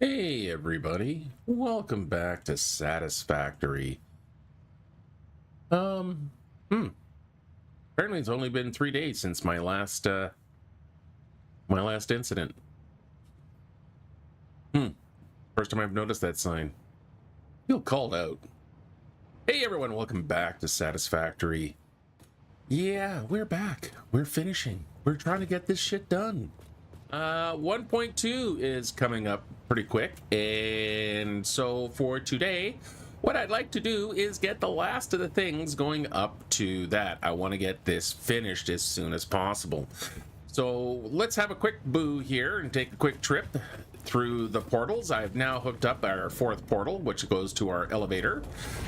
Hey everybody, welcome back to Satisfactory. Um, hmm. Apparently it's only been 3 days since my last incident. First time I've noticed that sign. Feel called out. Hey everyone, welcome back to Satisfactory. Yeah, we're back. We're finishing. We're trying to get this shit done. 1.2 is coming up pretty quick, and so for today, what I'd like to do is get the last of the things going up to that. I want to get this finished as soon as possible. So let's have a quick boo here and take a quick trip through the portals. I've now hooked up our fourth portal, which goes to our elevator.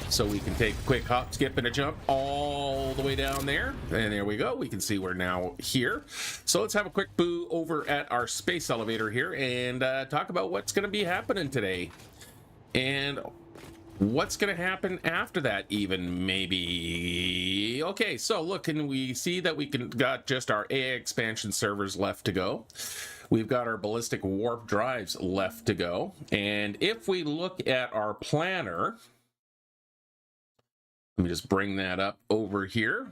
So we can take a quick hop, skip, and a jump all the way down there. And there we go. We can see we're now here. So let's have a quick boo over at our space elevator here and talk about what's going to be happening today. And what's going to happen after that, even, maybe. Okay, so look, and we see that we got just our AI expansion servers left to go. We've got our ballistic warp drives left to go. And if we look at our planner, let me just bring that up over here.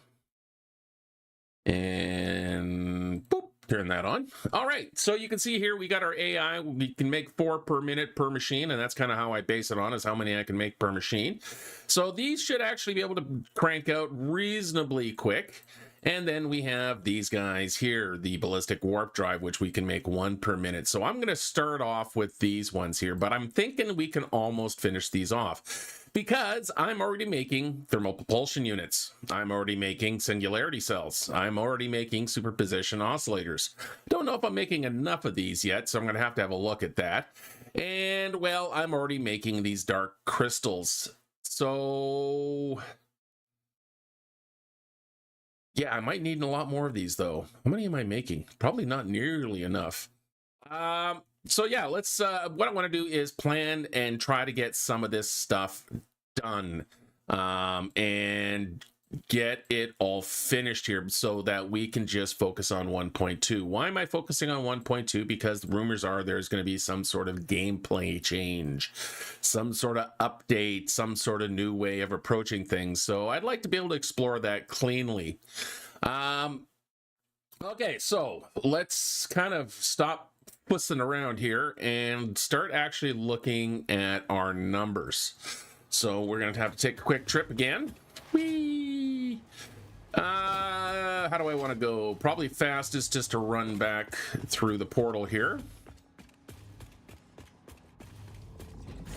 And boop, turn that on. All right, so you can see here we got our AI. We can make 4 per minute per machine, and that's kind of how I base it on, is how many I can make per machine. So these should actually be able to crank out reasonably quick. And then we have these guys here, the ballistic warp drive, which we can make 1 per minute. So I'm going to start off with these ones here, but I'm thinking we can almost finish these off because I'm already making thermal propulsion units. I'm already making singularity cells. I'm already making superposition oscillators. Don't know if I'm making enough of these yet, so I'm going to have a look at that. And, well, I'm already making these dark crystals. So yeah, I might need a lot more of these, though. How many am I making? Probably not nearly enough. So yeah, let's, what I want to do is plan and try to get some of this stuff done, and get it all finished here so that we can just focus on 1.2. Why am I focusing on 1.2? Because the rumors are there's going to be some sort of gameplay change, some sort of update, some sort of new way of approaching things. So I'd like to be able to explore that cleanly. Okay, so let's kind of stop pussing around here and start actually looking at our numbers. So we're going to have to take a quick trip again. Whee! How do I want to go? Probably fastest just to run back through the portal here.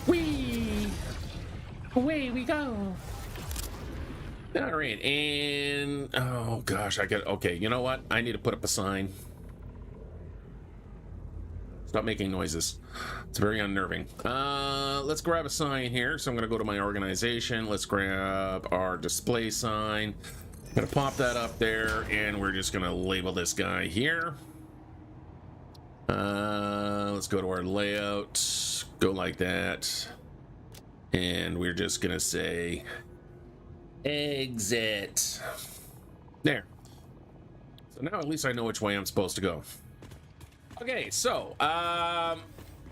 Whee! Away we go. All right, and oh gosh, okay, you know what? I need to put up a sign. Stop making noises. It's very unnerving. Let's grab a sign here. So I'm gonna go to my organization. Let's grab our display sign. I'm gonna pop that up there, and we're just gonna label this guy here. Let's go to our layout. Go like that. And we're just gonna say exit. There. So now at least I know which way I'm supposed to go. Okay, so,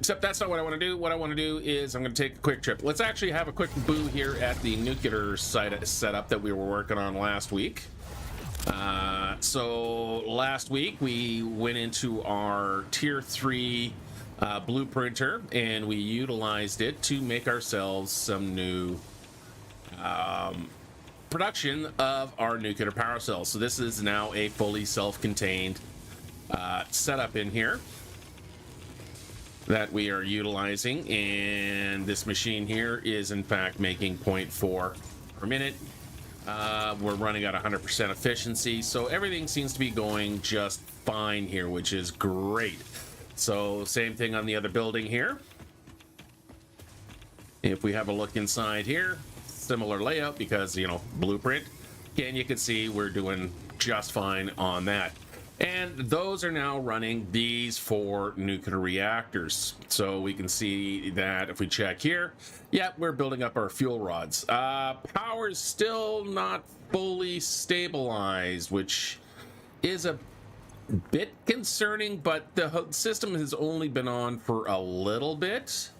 except that's not what I want to do. What I want to do is I'm going to take a quick trip. Let's actually have a quick boo here at the nuclear site setup that we were working on last week. So last week we went into our tier 3 blueprinter, and we utilized it to make ourselves some new production of our nuclear power cells. So this is now a fully self-contained setup in here that we are utilizing, and this machine here is in fact making 0.4 per minute. We're running at 100% efficiency, so everything seems to be going just fine here, which is great. So same thing on the other building here. If we have a look inside here, similar layout because, you know, blueprint, and you can see we're doing just fine on that. And those are now running these 4 nuclear reactors. So we can see that if we check here, yeah, we're building up our fuel rods. Power is still not fully stabilized, which is a bit concerning, but the system has only been on for a little bit.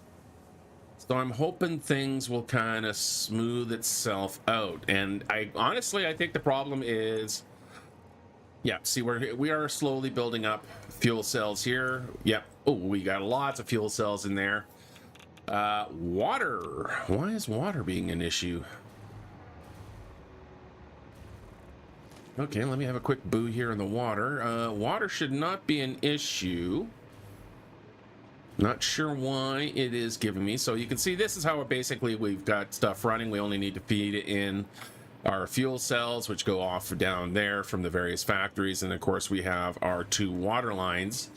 So I'm hoping things will kind of smooth itself out. And I think the problem is, yeah, see, we are slowly building up fuel cells here. Yep. Oh, we got lots of fuel cells in there. Water. Why is water being an issue? Okay, let me have a quick boo here in the water. Water should not be an issue. Not sure why it is giving me. So you can see this is how we've got stuff running. We only need to feed in our fuel cells, which go off down there from the various factories. And of course, we have our 2 water lines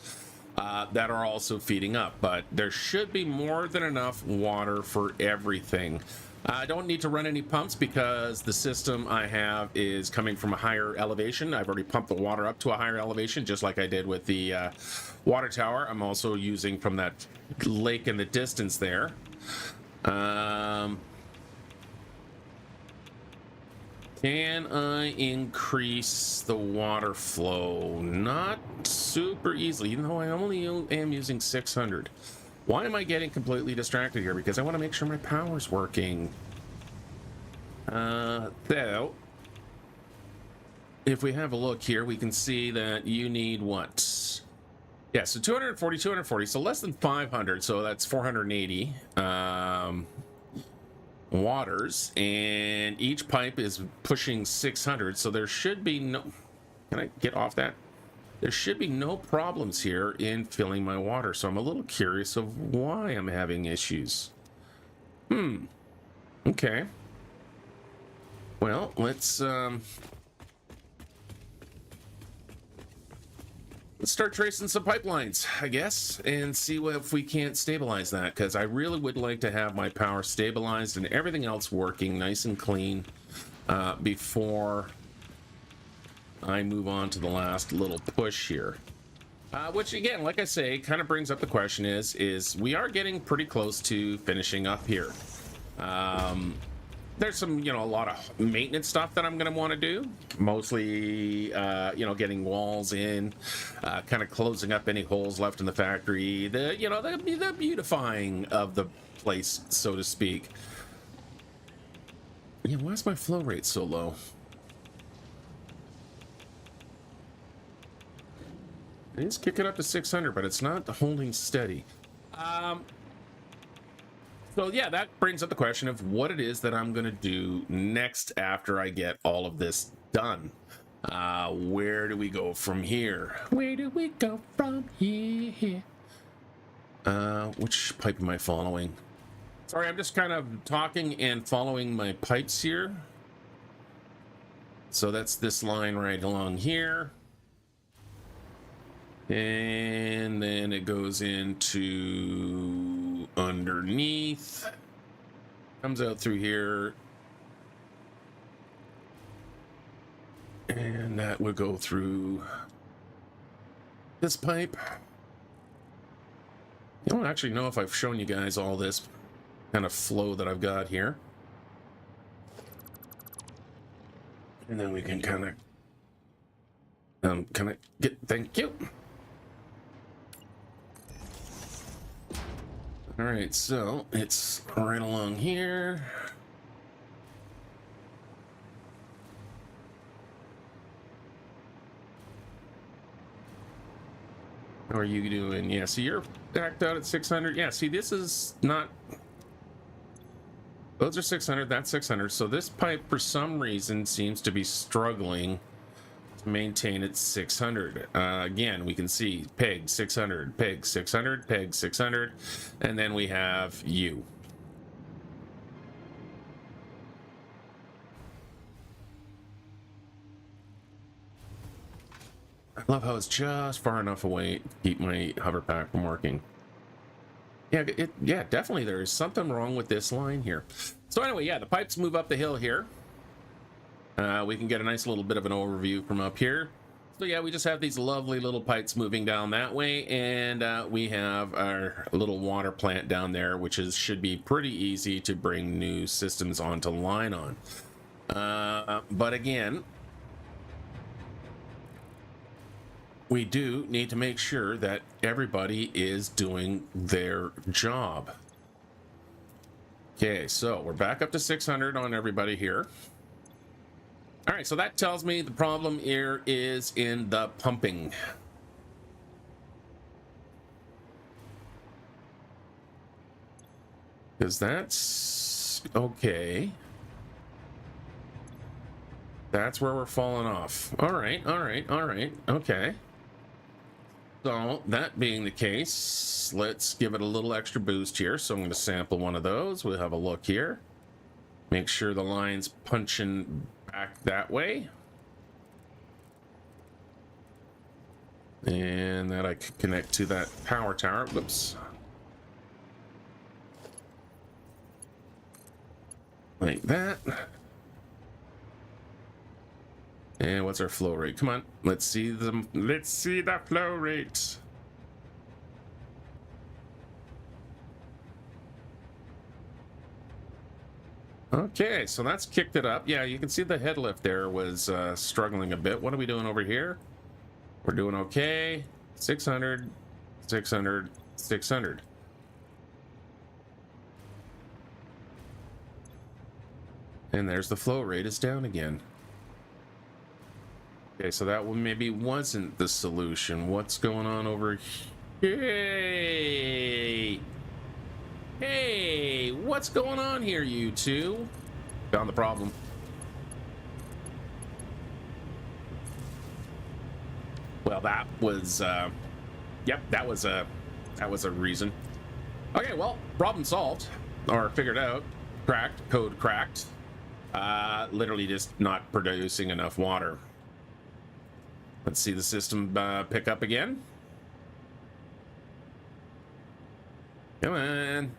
that are also feeding up. But there should be more than enough water for everything. I don't need to run any pumps because the system I have is coming from a higher elevation. I've already pumped the water up to a higher elevation, just like I did with the water tower. I'm also using from that lake in the distance there. Can I increase the water flow? Not super easily, even though I only am using 600. Why am I getting completely distracted here? Because I want to make sure my power's working. So, if we have a look here, we can see that you need what? Yeah, so 240, 240, so less than 500, so that's 480 waters, and each pipe is pushing 600, so there should be no... Can I get off that? There should be no problems here in filling my water, so I'm a little curious of why I'm having issues. Okay. Well, let's start tracing some pipelines, I guess, and see if we can't stabilize that, because I really would like to have my power stabilized and everything else working nice and clean before I move on to the last little push here. Which, again, like I say, kind of brings up the question is we are getting pretty close to finishing up here. There's some, a lot of maintenance stuff that I'm going to want to do. Mostly, getting walls in, kind of closing up any holes left in the factory. The beautifying of the place, so to speak. Yeah, why is my flow rate so low? It's kicking up to 600, but it's not holding steady. So yeah, that brings up the question of what it is that I'm going to do next after I get all of this done. Where do we go from here? Where do we go from here? Which pipe am I following? Sorry, I'm just kind of talking and following my pipes here. So that's this line right along here. And then it goes into underneath, comes out through here, and that would go through this pipe. I don't actually know if I've shown you guys all this kind of flow that I've got here. And then we can kind of get, thank you. All right, so it's right along here. How are you doing? Yeah, so you're backed out at 600. Yeah, see, this is not... Those are 600, that's 600. So this pipe, for some reason, seems to be struggling to maintain its 600. Again, we can see peg 600, peg 600, peg 600, and then we have you. I love how it's just far enough away to keep my hover pack from working. Yeah, definitely there is something wrong with this line here. So anyway, yeah, the pipes move up the hill here. We can get a nice little bit of an overview from up here. So yeah, we just have these lovely little pipes moving down that way, and we have our little water plant down there, which should be pretty easy to bring new systems onto line on. But again, we do need to make sure that everybody is doing their job. Okay, so we're back up to 600 on everybody here. All right, so that tells me the problem here is in the pumping. Because that's okay. That's where we're falling off. All right, okay. So that being the case, let's give it a little extra boost here. So I'm going to sample one of those. We'll have a look here. Make sure the line's punching back that way. And that I can connect to that power tower. Whoops. Like that. And what's our flow rate? Come on, let's see the flow rate. Okay, so that's kicked it up. Yeah, you can see the head lift there was struggling a bit. What are we doing over here? We're doing okay. 600, 600, 600. And there's the flow rate is down again. Okay, so that one maybe wasn't the solution. What's going on over here? Hey, what's going on here, you two? Found the problem. Well, that was, yep, that was a reason. Okay, well, problem solved, or figured out. Cracked, code cracked. Literally just not producing enough water. Let's see the system pick up again. Come on.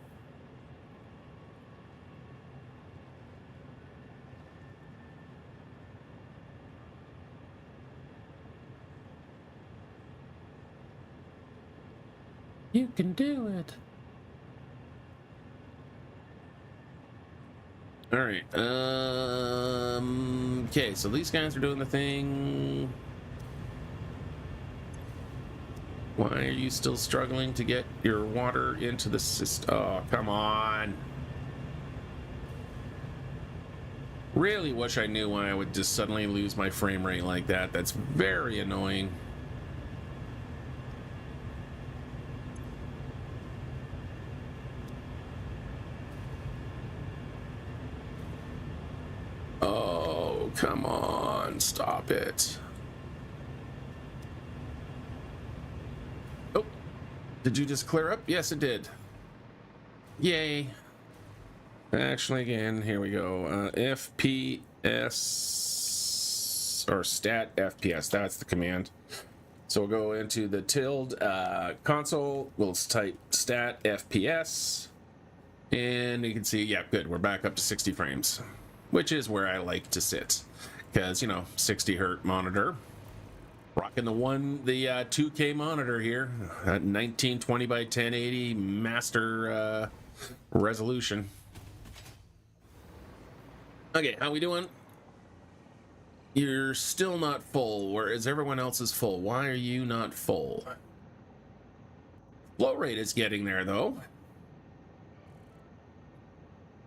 You can do it. All right. Okay, so these guys are doing the thing. Why are you still struggling to get your water into the system? Oh, come on. Really wish I knew why I would just suddenly lose my frame rate like that. That's very annoying. Oh, come on. Stop it. Oh, did you just clear up? Yes, it did. Yay. Actually, again, here we go. FPS or stat FPS. That's the command. So we'll go into the tilde console. We'll type stat FPS. And you can see, yeah, good. We're back up to 60 frames, which is where I like to sit. Because, you know, 60 hertz monitor. Rocking the 2K monitor here. 1920 by 1080 master resolution. Okay, how we doing? You're still not full, whereas everyone else is full. Why are you not full? Flow rate is getting there, though.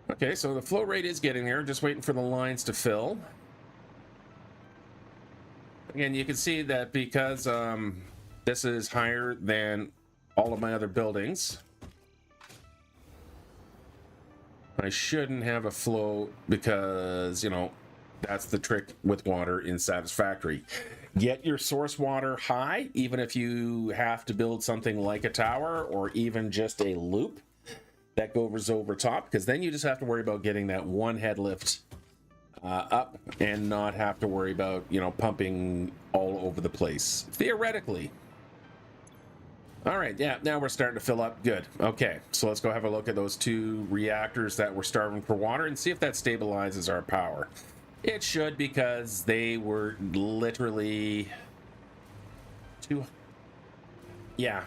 Okay, so the flow rate is getting there. Just waiting for the lines to fill. Again, you can see that because this is higher than all of my other buildings, I shouldn't have a flow because, you know, that's the trick with water in Satisfactory. Get your source water high, even if you have to build something like a tower or even just a loop that goes over top, because then you just have to worry about getting that one head lift up and not have to worry about, you know, pumping all over the place, theoretically. All right, yeah, now we're starting to fill up. Good. Okay, so let's go have a look at those two reactors that were starving for water and see if that stabilizes our power. It should, because they were literally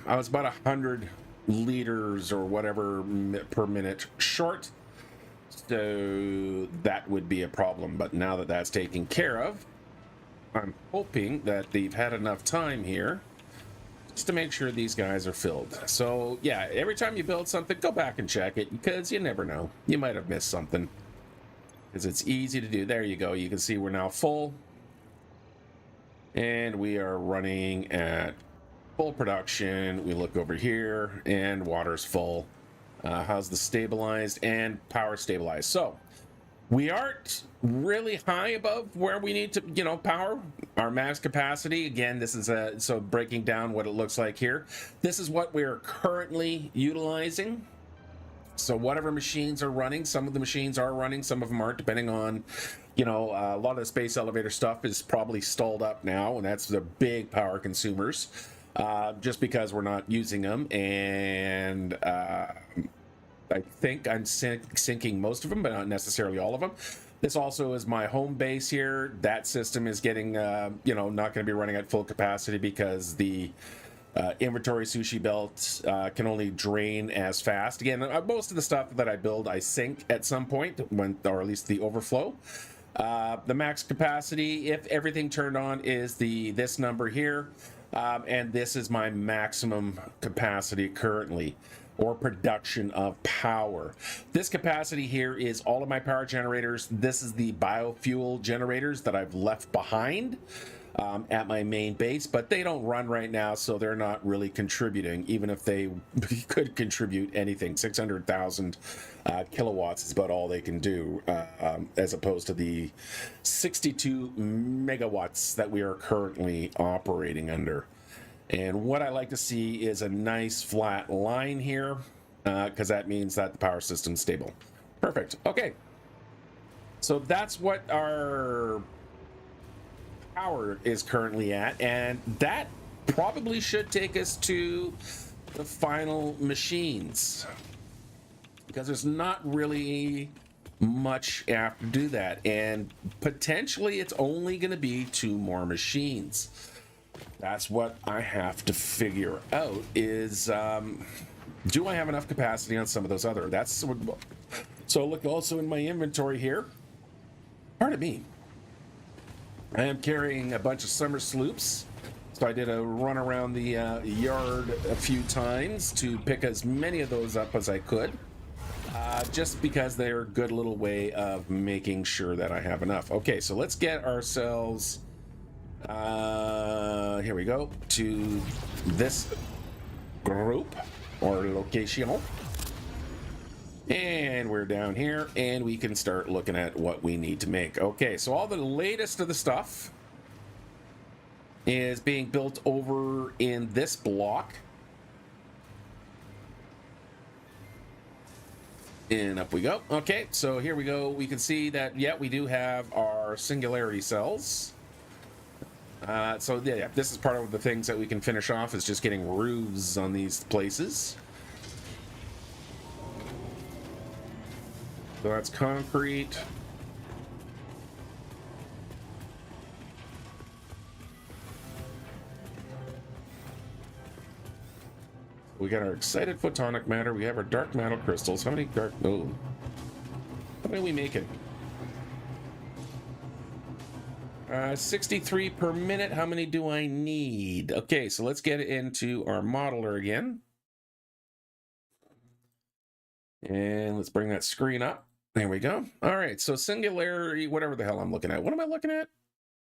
I was about 100 liters or whatever per minute short. So that would be a problem, but now that that's taken care of, I'm hoping that they've had enough time here just to make sure these guys are filled. So yeah, every time you build something, go back and check it, because you never know. You might have missed something, because it's easy to do. There you go. You can see we're now full. And we are running at full production. We look over here and water's full. How's the stabilized and power stabilized? So we aren't really high above where we need to, power our max capacity. Again, this is so breaking down what it looks like here. This is what we're currently utilizing. So whatever machines are running, some of the machines are running, some of them aren't, depending on, a lot of the space elevator stuff is probably stalled up now, and that's the big power consumers, just because we're not using them. And I think I'm syncing most of them, but not necessarily all of them. This also is my home base here. That system is getting, not going to be running at full capacity, because the inventory sushi belt can only drain as fast. Again, most of the stuff that I build, I sink at some point, or at least the overflow. The max capacity, if everything turned on, is this number here, and this is my maximum capacity currently, or production of power. This capacity here is all of my power generators. This is the biofuel generators that I've left behind at my main base, but they don't run right now, so they're not really contributing, even if they could contribute anything. 600,000 kilowatts is about all they can do, as opposed to the 62 megawatts that we are currently operating under. And what I like to see is a nice flat line here, because that means that the power system's stable. Perfect. Okay, so that's what our power is currently at, and that probably should take us to the final machines, because there's not really much after do that, and potentially it's only going to be 2 more machines. That's what I have to figure out, is do I have enough capacity on some of those other, so look also in my inventory here. Pardon me, I am carrying a bunch of summer sloops, so I did a run around the yard a few times to pick as many of those up as I could, just because they're a good little way of making sure that I have enough. Okay, so let's get ourselves, here we go, to this group, or location. And we're down here, and we can start looking at what we need to make. Okay, so all the latest of the stuff is being built over in this block. And up we go. Okay, so here we go. We can see that, yeah, we do have our singularity cells. So yeah, this is part of the things that we can finish off, is just getting roofs on these places. So that's concrete. We got our excited photonic matter. We have our dark matter crystals. How many dark? Oh, how many are we making? 63 per minute. How many do I need? Okay, so let's get into our modeler again. And let's bring that screen up. There we go. All right, so singularity, whatever the hell I'm looking at. What am I looking at?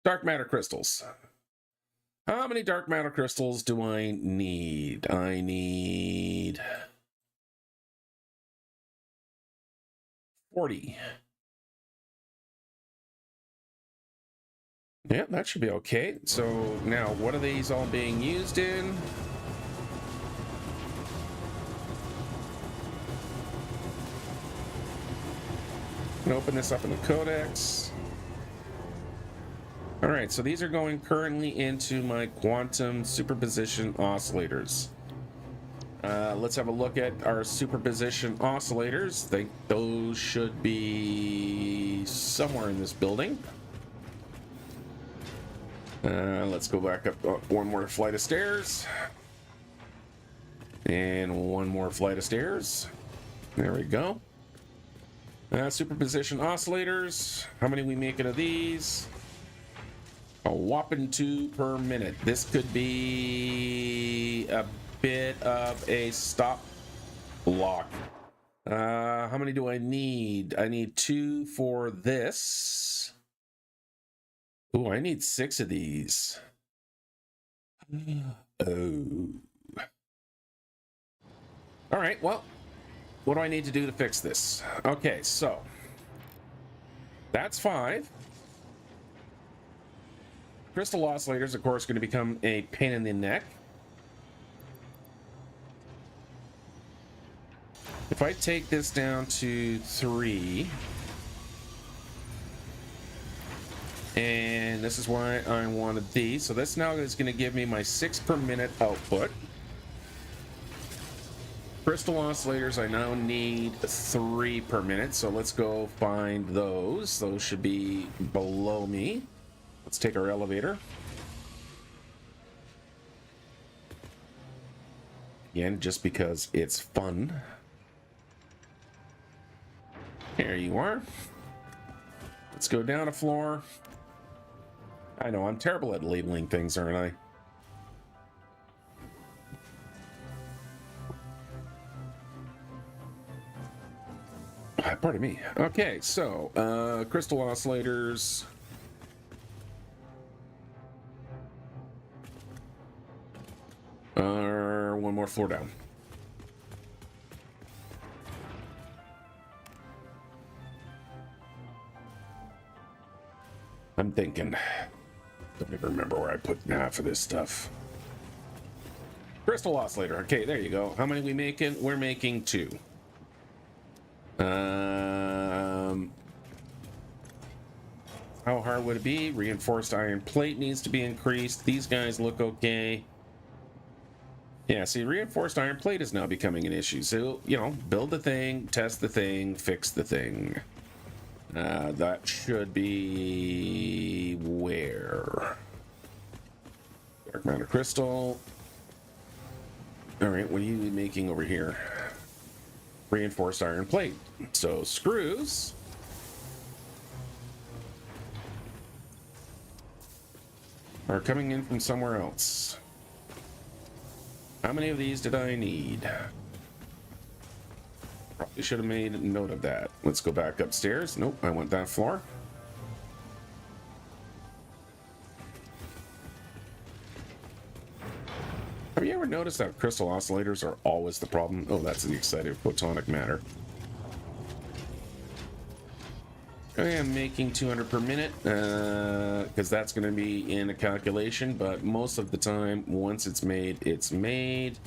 Dark matter crystals. How many dark matter crystals do I need? I need 40. Yeah, that should be okay. So now, what are these all being used in? I'm gonna open this up in the codex. All right, so these are going currently into my quantum superposition oscillators. Let's have a look at our superposition oscillators. I think those should be somewhere in this building. Let's go back up one more flight of stairs. And one more flight of stairs. There we go. Superposition oscillators. How many we making of these? A whopping 2 per minute. This could be a bit of a stop block. How many do I need? I need 2 for this. Ooh, I need 6 of these. Oh. All right, well, what do I need to do to fix this? Okay, so that's 5. Crystal oscillators, of course, going to become a pain in the neck. If I take this down to 3, and this is why I wanted these, so this now is going to give me my 6 per minute output. Crystal oscillators, I now need 3 per minute, so let's go find those. Those should be below me. Let's take our elevator. Again, just because it's fun. Here you are. Let's go down a floor. I know, I'm terrible at labeling things, aren't I? Pardon me. Okay, so, crystal oscillators. One more floor down. I'm thinking. Don't even remember where I put half of this stuff. Crystal oscillator. Okay, there you go. How many are we making? We're making 2. How hard would it be? Reinforced iron plate needs to be increased. These guys look okay. Yeah, see, reinforced iron plate is now becoming an issue. So, you know, build the thing, test the thing, fix the thing. That should be where? Dark matter crystal. All right, what are you making over here? Reinforced iron plate. So screws. Are coming in from somewhere else. How many of these did I need? Probably should have made a note of that. Let's go back upstairs. Nope, I want that floor. Have you ever noticed that crystal oscillators are always the problem? Oh, that's the excited photonic matter. I am making 200 per minute because that's going to be in a calculation, but most of the time, once it's made, it's made.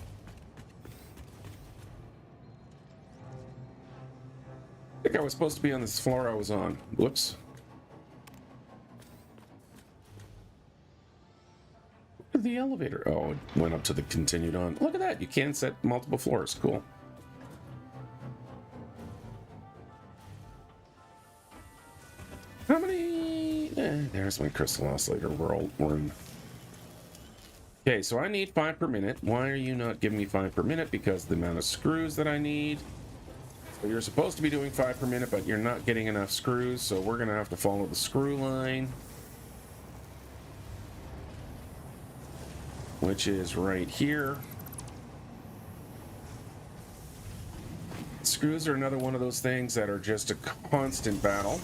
I think I was supposed to be on this floor I was on. Whoops. The elevator. Oh, it went up to the continued on. Look at that. You can set multiple floors. Cool. How many? There's my crystal oscillator world. Okay, so I need 5 per minute. Why are you not giving me 5 per minute? Because the amount of screws that I need. So you're supposed to be doing 5 per minute, but you're not getting enough screws, so we're going to have to follow the screw line. Which is right here. Screws are another one of those things that are just a constant battle.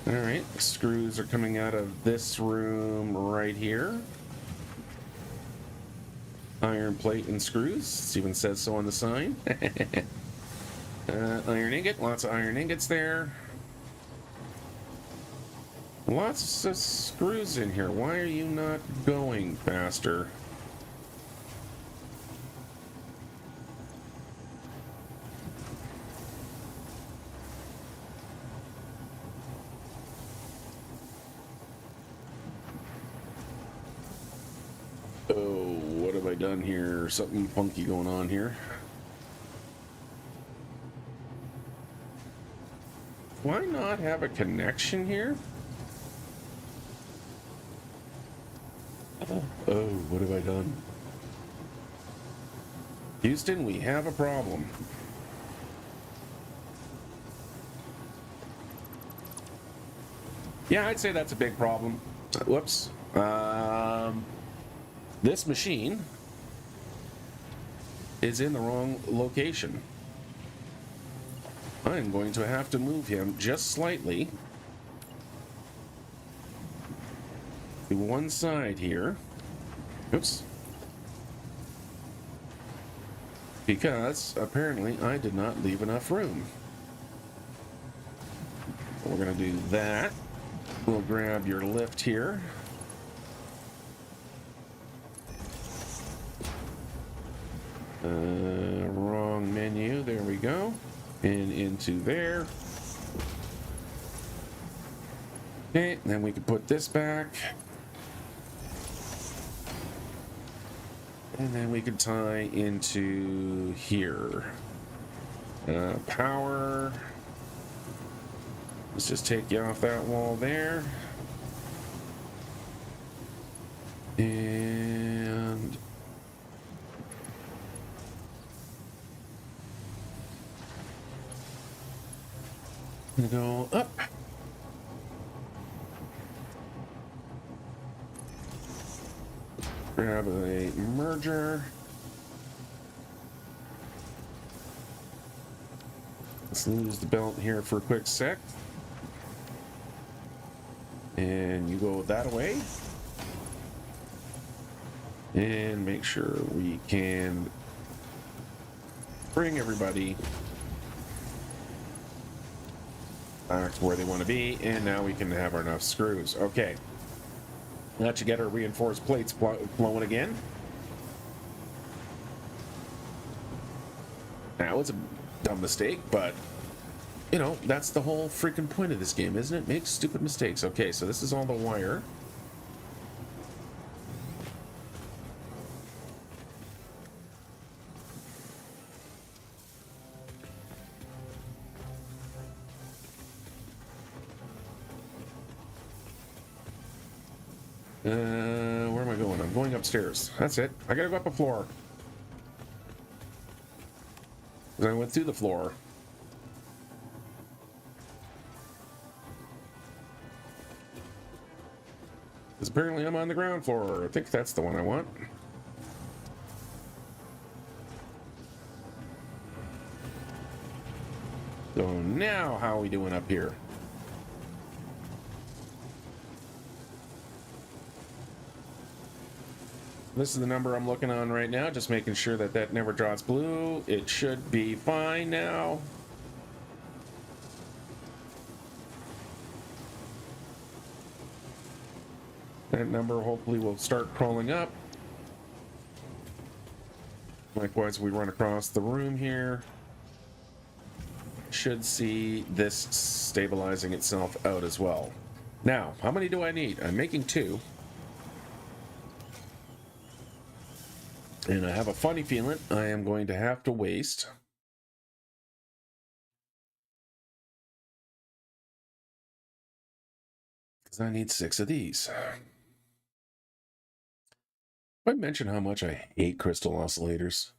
All right, screws are coming out of this room right here. Iron plate and screws. It even says so on the sign. Iron ingot, lots of iron ingots there. Lots of screws in here. Why are you not going faster? Oh, what have I done here? Something funky going on here. Why not have a connection here? Oh, what have I done? Houston, we have a problem. Yeah, I'd say that's a big problem. Whoops. This machine is in the wrong location. I'm going to have to move him just slightly to one side here. Oops. Because apparently I did not leave enough room. We're going to do that. We'll grab your lift here. Wrong menu. There we go. And into there. Okay, then we can put this back. And then we can tie into here. Power. Let's just take you off that wall there. And I'm gonna go up. Grab a merger. Let's lose the belt here for a quick sec. And you go that way. And make sure we can bring everybody back to where they want to be. And now we can have enough screws. Okay. Let you get our reinforced plates flowing again. That was a dumb mistake, but you know, that's the whole freaking point of this game, isn't it? Make stupid mistakes. Okay, so this is all the wire. Where am I going? I'm going upstairs. That's it. I gotta go up a floor. I went through the floor. Because apparently I'm on the ground floor. I think that's the one I want. So now how are we doing up here? This is the number I'm looking on right now, just making sure that that never draws blue. It should be fine now. That number hopefully will start crawling up. Likewise, we run across the room here. Should see this stabilizing itself out as well. Now, how many do I need? I'm making 2. And I have a funny feeling I am going to have to waste because I need 6 of these. I mentioned how much I hate crystal oscillators.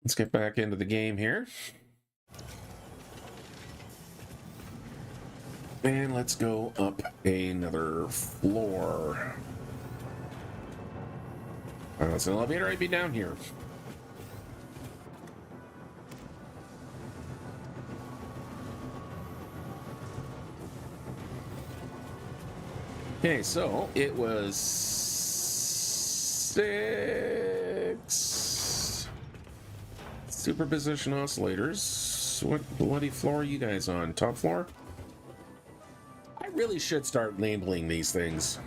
Let's get back into the game here. And let's go up another floor. It's an elevator. I'd be down here. Okay, so it was 6 superposition oscillators. What bloody floor are you guys on? Top floor? I really should start labeling these things.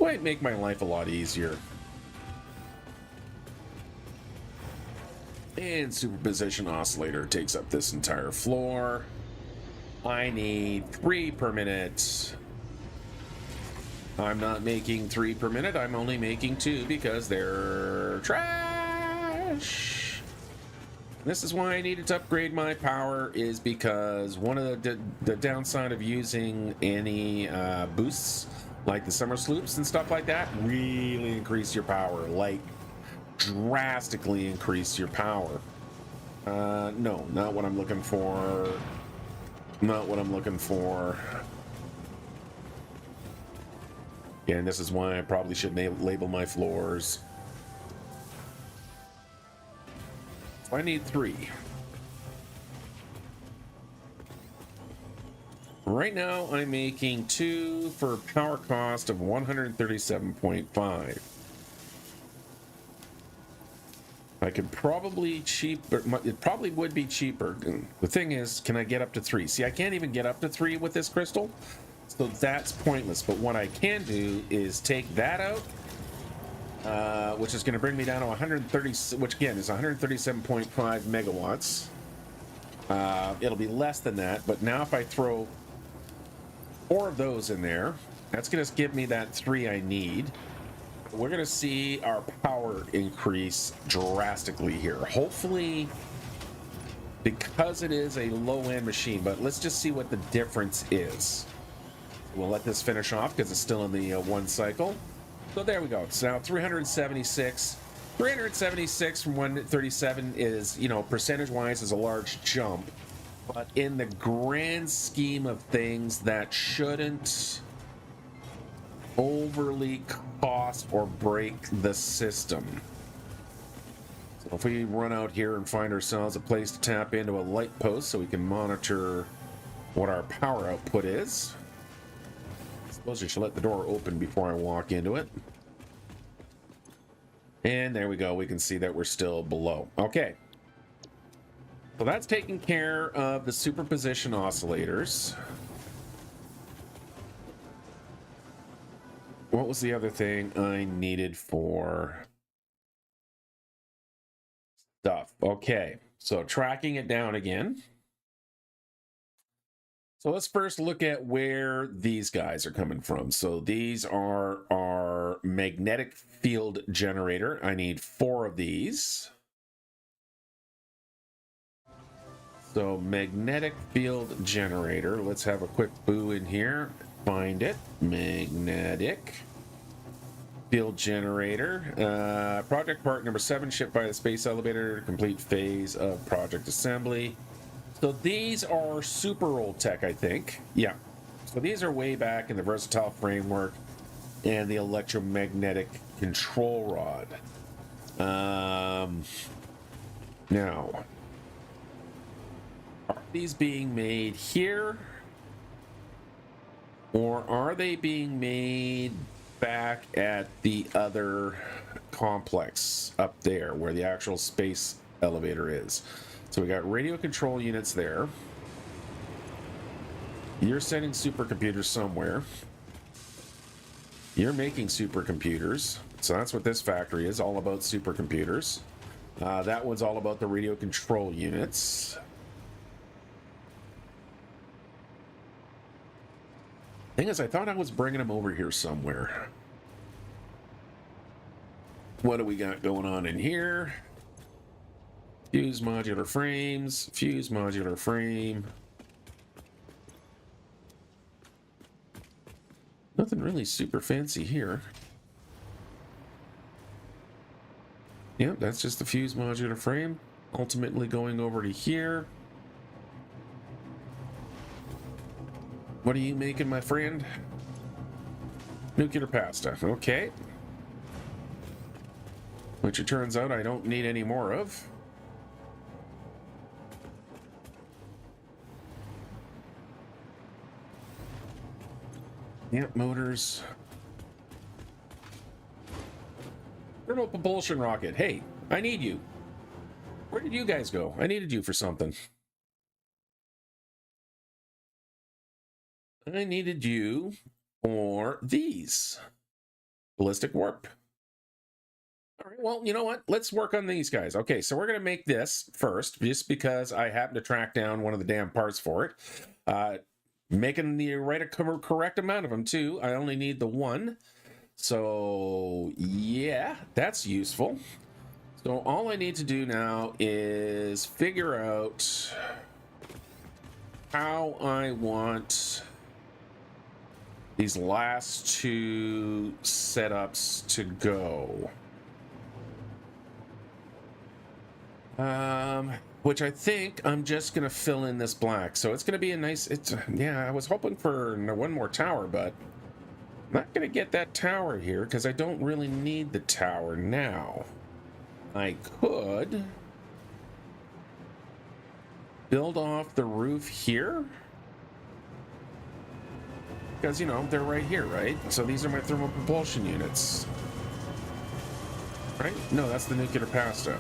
Might make my life a lot easier. And superposition oscillator takes up this entire floor. I need 3 per minute. I'm not making 3 per minute. I'm only making 2 because they're trash. This is why I needed to upgrade my power, is because one of the downside of using any boosts like the summer sloops and stuff like that really increase your power, like drastically increase your power. No, not what I'm looking for. Not what I'm looking for. And this is why I probably should label my floors. So I need 3. Right now, I'm making 2 for power cost of 137.5. I could probably it probably would be cheaper. The thing is, can I get up to 3? See, I can't even get up to 3 with this crystal, so that's pointless. But what I can do is take that out, which is going to bring me down to 130, which again is 137.5 megawatts. It'll be less than that, but now if I throw 4 of those in there, that's going to give me that 3 I need. We're going to see our power increase drastically here. Hopefully, because it is a low-end machine, but let's just see what the difference is. We'll let this finish off because it's still in the 1 cycle. So there we go. So now 376. 376 from 137 is, you know, percentage-wise is a large jump. But in the grand scheme of things, that shouldn't overly cost or break the system. So if we run out here and find ourselves a place to tap into a light post so we can monitor what our power output is. I suppose I should let the door open before I walk into it. And there we go. We can see that we're still below. Okay. So that's taking care of the superposition oscillators. What was the other thing I needed for stuff? Okay, so tracking it down again. So let's first look at where these guys are coming from. So these are our magnetic field generator. I need 4 of these. So magnetic field generator. Let's have a quick boo in here. Find it. Magnetic field generator. Project part number 7, shipped by the space elevator. Complete phase of project assembly. So these are super old tech, I think. Yeah. So these are way back in the versatile framework and the electromagnetic control rod. Now, are these being made here? Or are they being made back at the other complex up there where the actual space elevator is? So we got radio control units there. You're sending supercomputers somewhere. You're making supercomputers. So that's what this factory is, all about supercomputers. That one's all about the radio control units. Thing is, I thought I was bringing them over here somewhere. What do we got going on in here? Fuse modular frames, fuse modular frame. Nothing really super fancy here. Yep, that's just the fuse modular frame. Ultimately going over to here. What are you making, my friend? Nuclear pasta. Okay. Which it turns out I don't need any more of. Yep, motors. Thermal propulsion rocket. Hey, I need you. Where did you guys go? I needed you for something. I needed you for these. Ballistic warp. All right, well, you know what? Let's work on these guys. Okay, so we're going to make this first, just because I happen to track down one of the damn parts for it. Making the correct amount of them, too. I only need the 1. So, yeah, that's useful. So all I need to do now is figure out how I want these last 2 setups to go. which I think I'm just going to fill in this black. So it's going to be a nice, yeah, I was hoping for one more tower, but I'm not going to get that tower here because I don't really need the tower now. I could build off the roof here because, you know, they're right here, right? So these are my thermal propulsion units. Right? No, that's the nuclear pasta.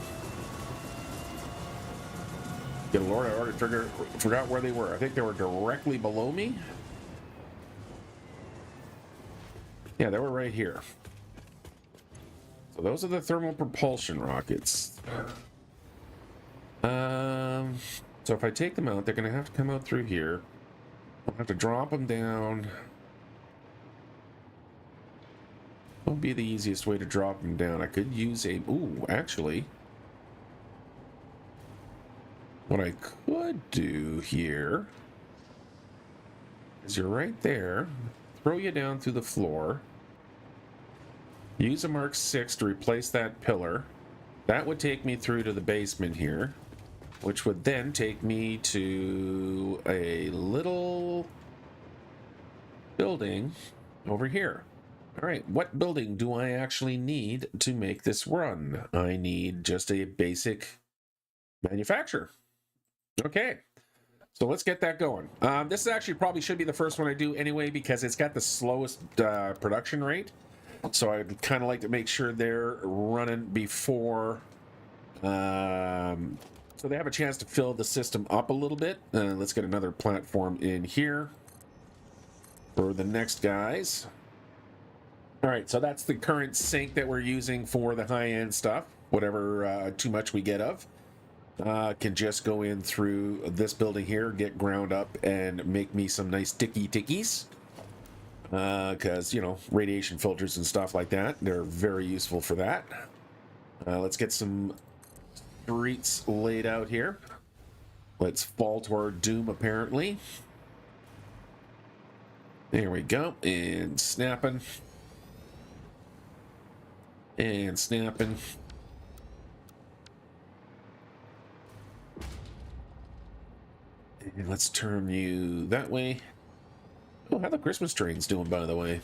Good Lord, I already forgot where they were. I think they were directly below me. Yeah, they were right here. So those are the thermal propulsion rockets. So if I take them out, they're going to have to come out through here. I'll have to drop them down. What would be the easiest way to drop them down? I could use a... Ooh, actually... What I could do here is you're right there. Throw you down through the floor. Use a Mark 6 to replace that pillar. That would take me through to the basement here, which would then take me to a little building over here. All right, what building do I actually need to make this run? I need just a basic manufacturer. Okay, so let's get that going. This actually probably should be the first one I do anyway because it's got the slowest production rate. So I'd kind of like to make sure they're running before, so they have a chance to fill the system up a little bit. Let's get another platform in here for the next guys. All right, so that's the current sink that we're using for the high-end stuff. Whatever too much we get of. Can just go in through this building here, get ground up, and make me some nice tickies. Because, you know, radiation filters and stuff like that, they're very useful for that. Let's get some streets laid out here. Let's fall to our doom, apparently. There we go. And snapping. And snapping. And let's turn you that way. Oh, how the Christmas train's doing, by the way.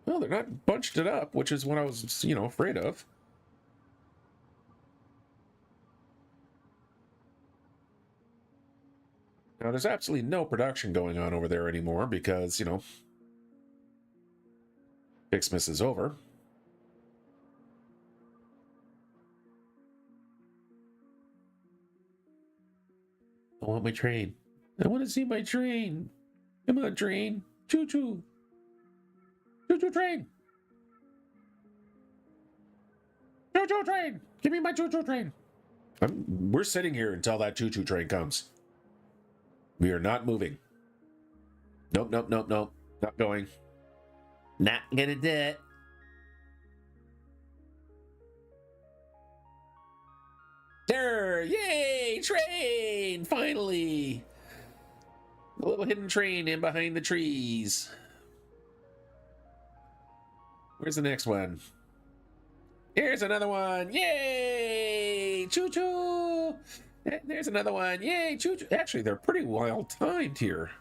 Well, they're not bunched it up, which is what I was, you know, afraid of. Now, there's absolutely no production going on over there anymore because, you know, Xmas is over. I want my train. I want to see my train. Come on, train. Choo-choo. Choo-choo train. Choo-choo train. Give me my choo-choo train. We're sitting here until that choo-choo train comes. We are not moving. Nope, nope, nope, nope. Not going. Not gonna do it. There! Yay! Train! Finally! A little hidden train in behind the trees. Where's the next one? Here's another one! Yay! Choo-choo! There's another one! Yay! Choo-choo! Actually, they're pretty well timed here.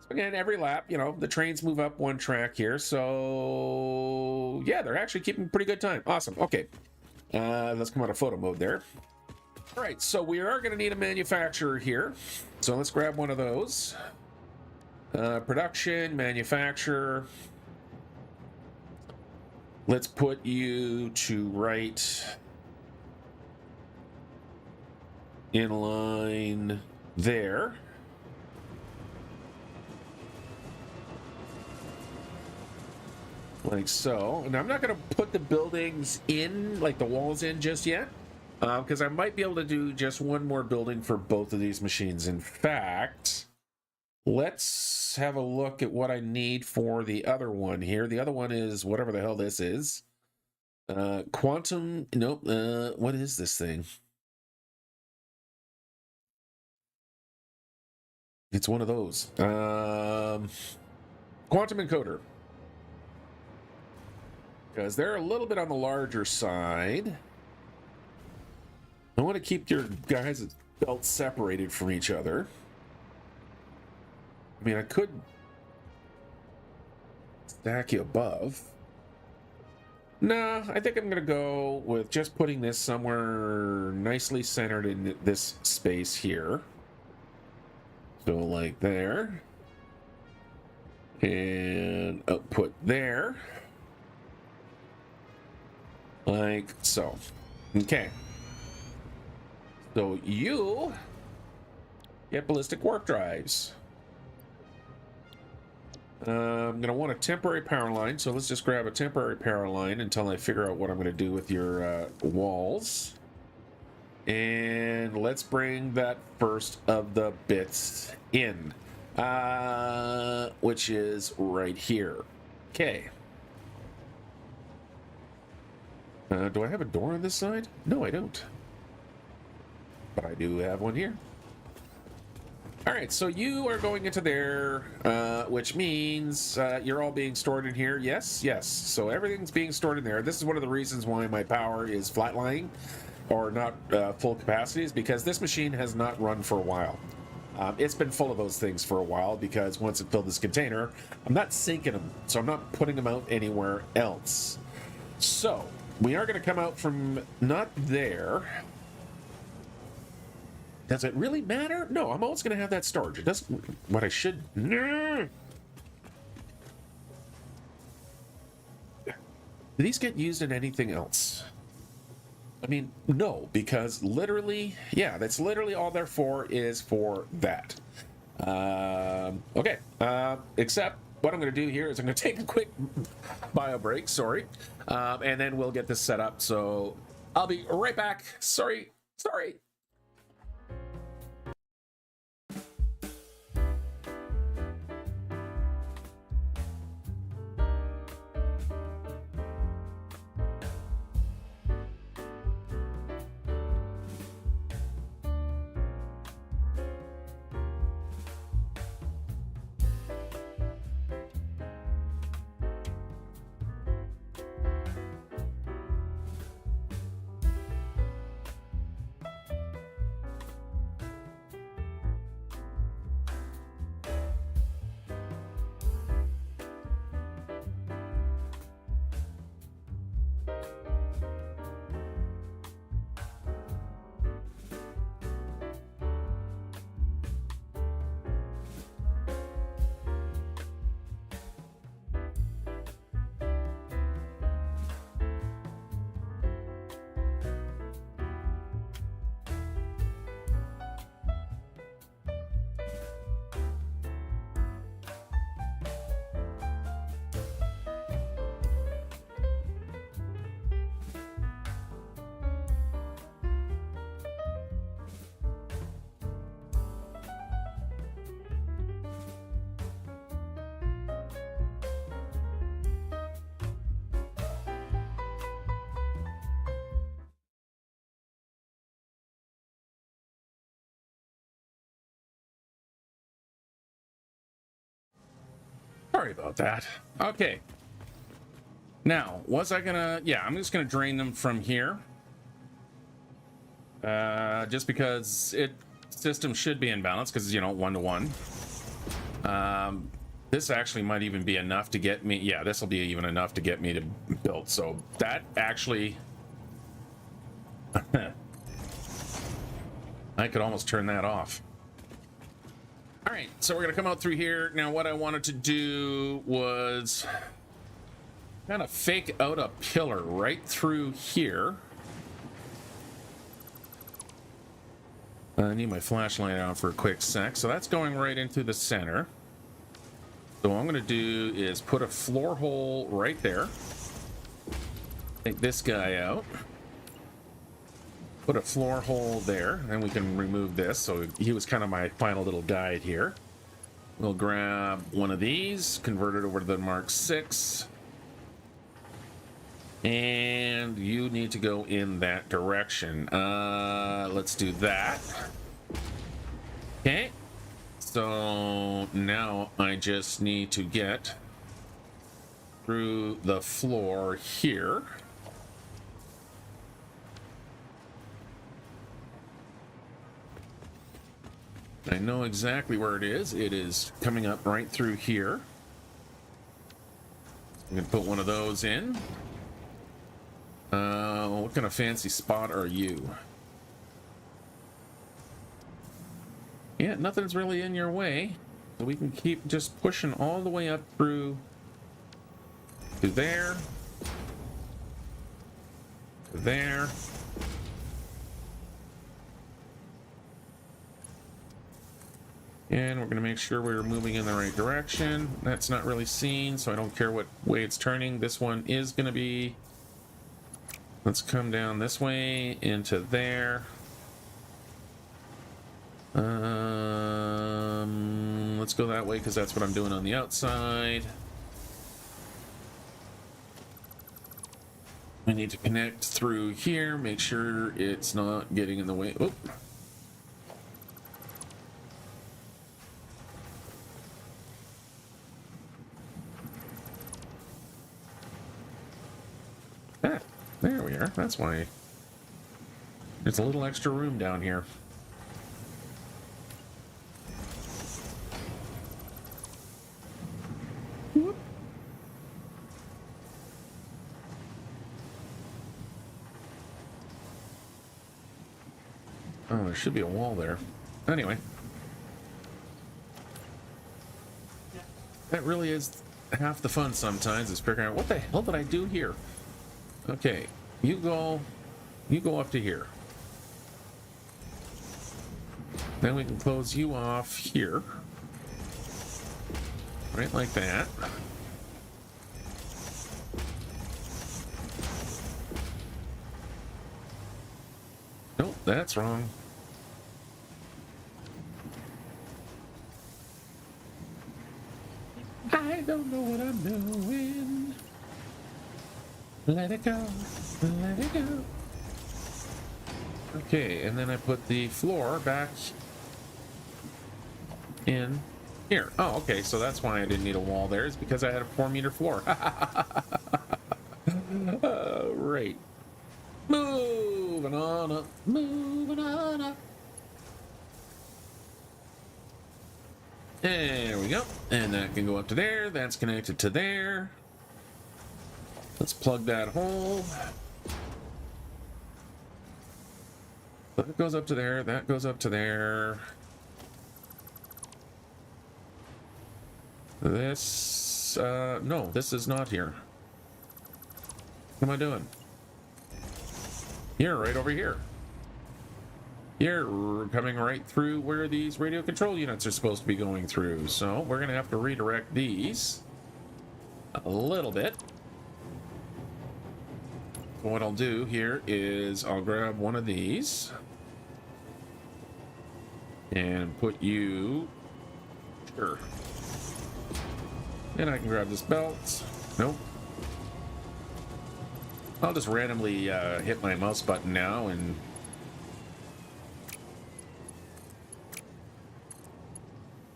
Again, every lap, you know, the trains move up one track here. So, yeah, they're actually keeping pretty good time. Awesome. Okay. Let's come out of photo mode there. All right, so we are going to need a manufacturer here. So let's grab one of those. Production, manufacturer. Let's put you to right in line there. Like so. And I'm not going to put the buildings in, like the walls in just yet, because I might be able to do just one more building for both of these machines. In fact, let's have a look at what I need for the other one here. The other one is whatever the hell this is. Quantum, nope, what is this thing? It's one of those. Quantum encoder. because they're a little bit on the larger side. I want to keep your guys' belts separated from each other. I mean, I could stack you above. No, I think I'm going to go with just putting this somewhere nicely centered in this space here. So like there. And output there. Like so. Okay. So you get ballistic warp drives. I'm going to want a temporary power line, so let's just grab a temporary power line until I figure out what I'm going to do with your walls. And let's bring that first of the bits in, which is right here. Okay. Do I have a door on this side? No, I don't. But I do have one here. All right, so you are going into there, which means you're all being stored in here. Yes, yes. So everything's being stored in there. This is one of the reasons why my power is flatlining or not full capacity, is because this machine has not run for a while. It's been full of those things for a while because once it filled this container, I'm not sinking them, so I'm not putting them out anywhere else. So we are going to come out from not there. Does it really matter? No, I'm always going to have that storage. It doesn't. What I should. No. Do these get used in anything else? I mean, no, because literally, yeah, that's literally all they're for, is for that. Okay. Except what I'm going to do here is I'm going to take a quick bio break. Sorry. And then we'll get this set up. So I'll be right back. Sorry. Sorry about that. Okay. Now, was I gonna... Yeah, I'm just gonna drain them from here. Just because system should be in balance, because, you know, 1-to-1. This actually might even be enough to get me... Yeah, this will be even enough to get me to build. So that actually... I could almost turn that off. All right, so we're gonna come out through here. Now what I wanted to do was kind of fake out a pillar right through here. I need my flashlight out for a quick sec. So that's going right into the center. So what I'm gonna do is put a floor hole right there. Take this guy out. Put a floor hole there, and we can remove this. So he was kind of my final little guide here. We'll grab one of these, convert it over to the Mark 6. And you need to go in that direction. Let's do that. Okay. So now I just need to get through the floor here. I know exactly where it is. It is coming up right through here. I'm going to put one of those in. What kind of fancy spot are you? Yeah, nothing's really in your way. So we can keep just pushing all the way up through to there. To there. And we're going to make sure we're moving in the right direction. That's not really seen, so I don't care what way it's turning. This one is going to be... Let's come down this way into there. Let's go that way because that's what I'm doing on the outside. I need to connect through here, make sure it's not getting in the way. Oop. Ah, there we are. That's why there's a little extra room down here. Oh, there should be a wall there. Anyway. That really is half the fun sometimes, is figuring out what the hell did I do here? Okay, you go up to here. Then we can close you off here. Right like that. Nope, that's wrong. I don't know what I'm doing. Let it go. Let it go. Okay, and then I put the floor back in here. Oh, okay, so that's why I didn't need a wall there, is because I had a 4-meter floor. Right. Moving on up. Moving on up. There we go. And that can go up to there. That's connected to there. Let's plug that hole. That goes up to there. That goes up to there. This, no, this is not here. What am I doing? You're right over here. You're coming right through where these radio control units are supposed to be going through. So we're going to have to redirect these a little bit. What I'll do here is I'll grab one of these and put you... Sure. And I can grab this belt. Nope. I'll just randomly hit my mouse button now and...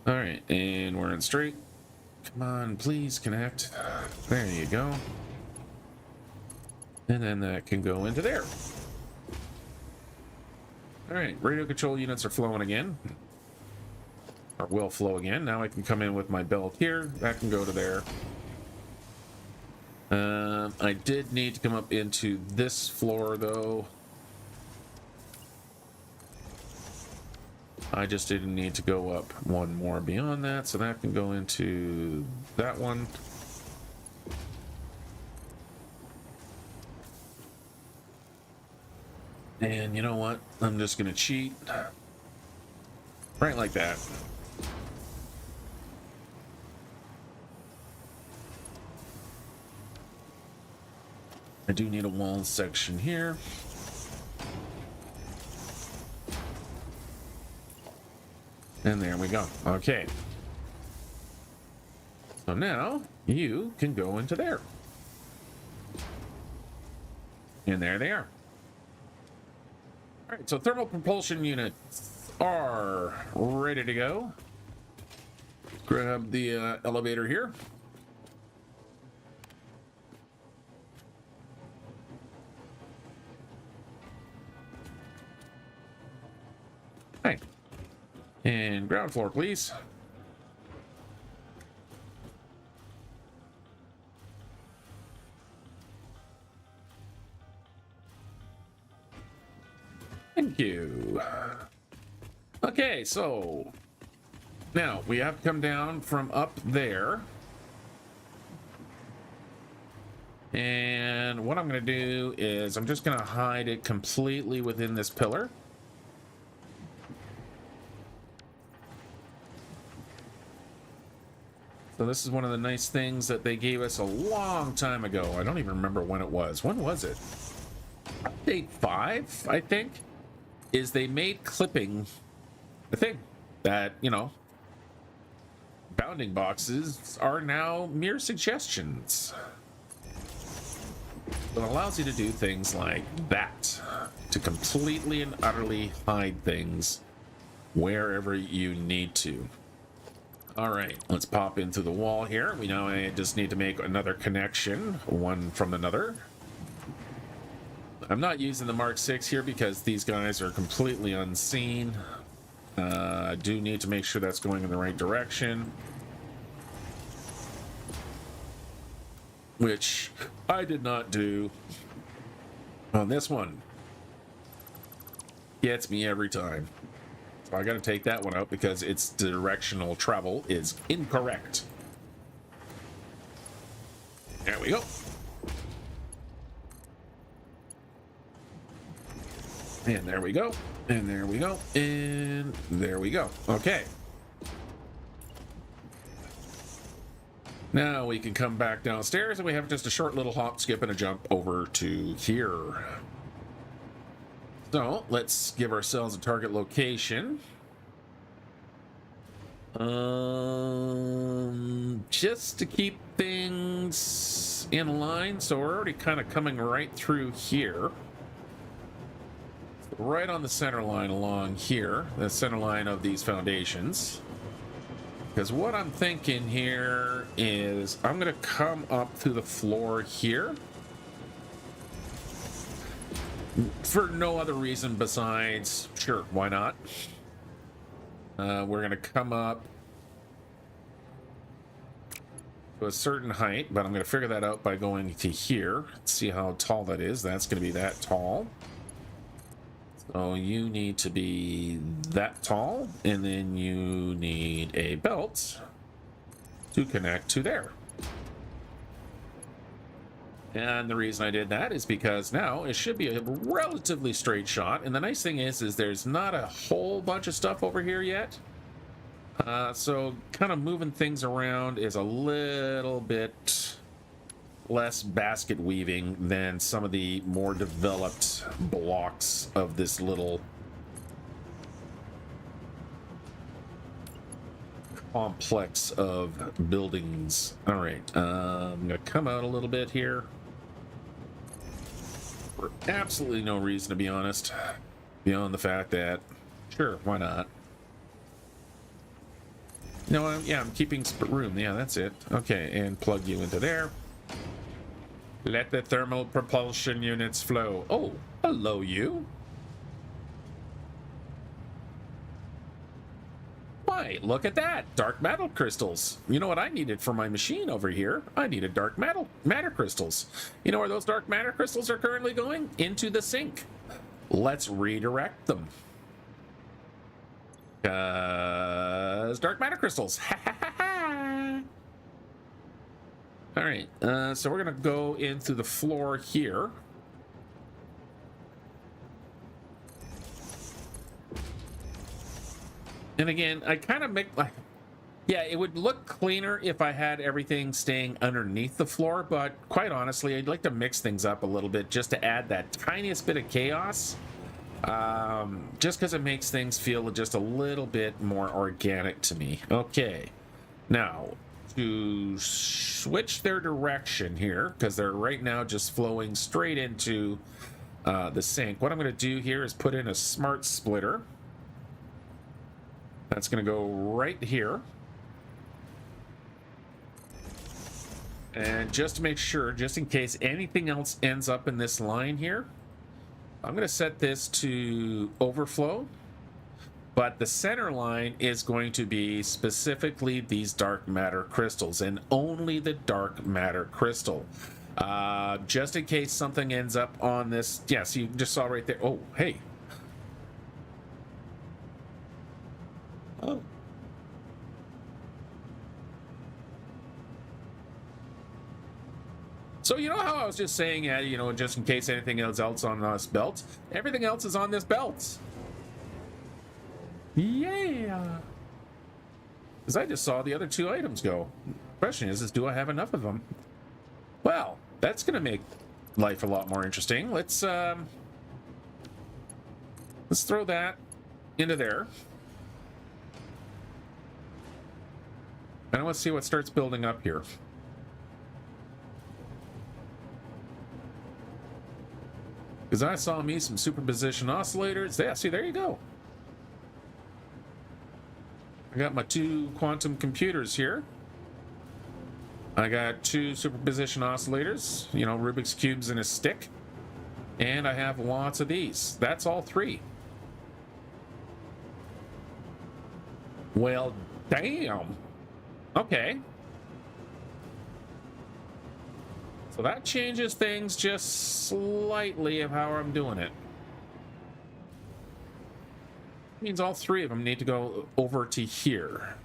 Alright, and we're in straight. Come on, please connect. There you go. And then that can go into there. Alright, radio control units are flowing again. Or will flow again. Now I can come in with my belt here. That can go to there. I did need to come up into this floor, though. I just didn't need to go up one more beyond that, so that can go into that one. And you know what? I'm just going to cheat. Right like that. I do need a wall section here. And there we go. Okay. So now you can go into there. And there they are. All right, so thermal propulsion units are ready to go. Grab the elevator here. Hi. And ground floor, please. Thank you. Okay, so now we have to come down from up there. And what I'm going to do is I'm just going to hide it completely within this pillar. So this is one of the nice things that they gave us a long time ago. I don't even remember when it was. When was it? Update 5, I think, is they made clipping a thing that, you know, bounding boxes are now mere suggestions. It allows you to do things like that, to completely and utterly hide things wherever you need to. All right, let's pop into the wall here. We now just need to make another connection, one from another. I'm not using the Mark 6 here because these guys are completely unseen. I do need to make sure that's going in the right direction, which I did not do on this one. Gets me every time. So I got to take that one out because its directional travel is incorrect. There we go. And there we go. And there we go. And there we go. Okay. Now we can come back downstairs and we have just a short little hop, skip, and a jump over to here. So let's give ourselves a target location. Just to keep things in line. So we're already kind of coming right through here. Right on the center line along here, the center line of these foundations. Because what I'm thinking here is I'm going to come up through the floor here. For no other reason besides, sure, why not? We're going to come up to a certain height, but I'm going to figure that out by going to here. Let's see how tall that is. That's going to be that tall. So you need to be that tall, and then you need a belt to connect to there. And the reason I did that is because now it should be a relatively straight shot. And the nice thing is there's not a whole bunch of stuff over here yet. So kind of moving things around is a little bit less basket weaving than some of the more developed blocks of this little complex of buildings. All right, I'm gonna come out a little bit here for absolutely no reason, to be honest, beyond the fact that sure, why not? No, yeah, I'm keeping room. Yeah, that's it. Okay, and plug you into there. Let the thermal propulsion units flow. Oh, hello, you. Why, look at that. Dark matter crystals. You know what I needed for my machine over here? I needed dark matter crystals. You know where those dark matter crystals are currently going? Into the sink. Let's redirect them. Because dark matter crystals. Ha ha ha ha. All right, so we're going to go in through the floor here. And again, I kind of make like, yeah, it would look cleaner if I had everything staying underneath the floor, but quite honestly, I'd like to mix things up a little bit just to add that tiniest bit of chaos. Just because it makes things feel just a little bit more organic to me. Okay, now to switch their direction here, because they're right now just flowing straight into the sink. What I'm going to do here is put in a smart splitter. That's going to go right here. And just to make sure, just in case anything else ends up in this line here, I'm going to set this to overflow. But the center line is going to be specifically these dark matter crystals, and only the dark matter crystal. Just in case something ends up on this. Yes, you just saw right there. Oh, hey. Oh. So you know how I was just saying, you know, just in case anything else on this belt, everything else is on this belt. Yeah. Because I just saw the other 2 items go. Question is do I have enough of them? Well, that's going to make life a lot more interesting. Let's throw that into there. And let's see what starts building up here. Because I saw me some superposition oscillators. Yeah, see, there you go. I got my 2 quantum computers here. I got 2 superposition oscillators, you know, Rubik's Cubes in a stick. And I have lots of these. That's all 3. Well, damn. Okay. So that changes things just slightly of how I'm doing it. Means all 3 of them need to go over to here.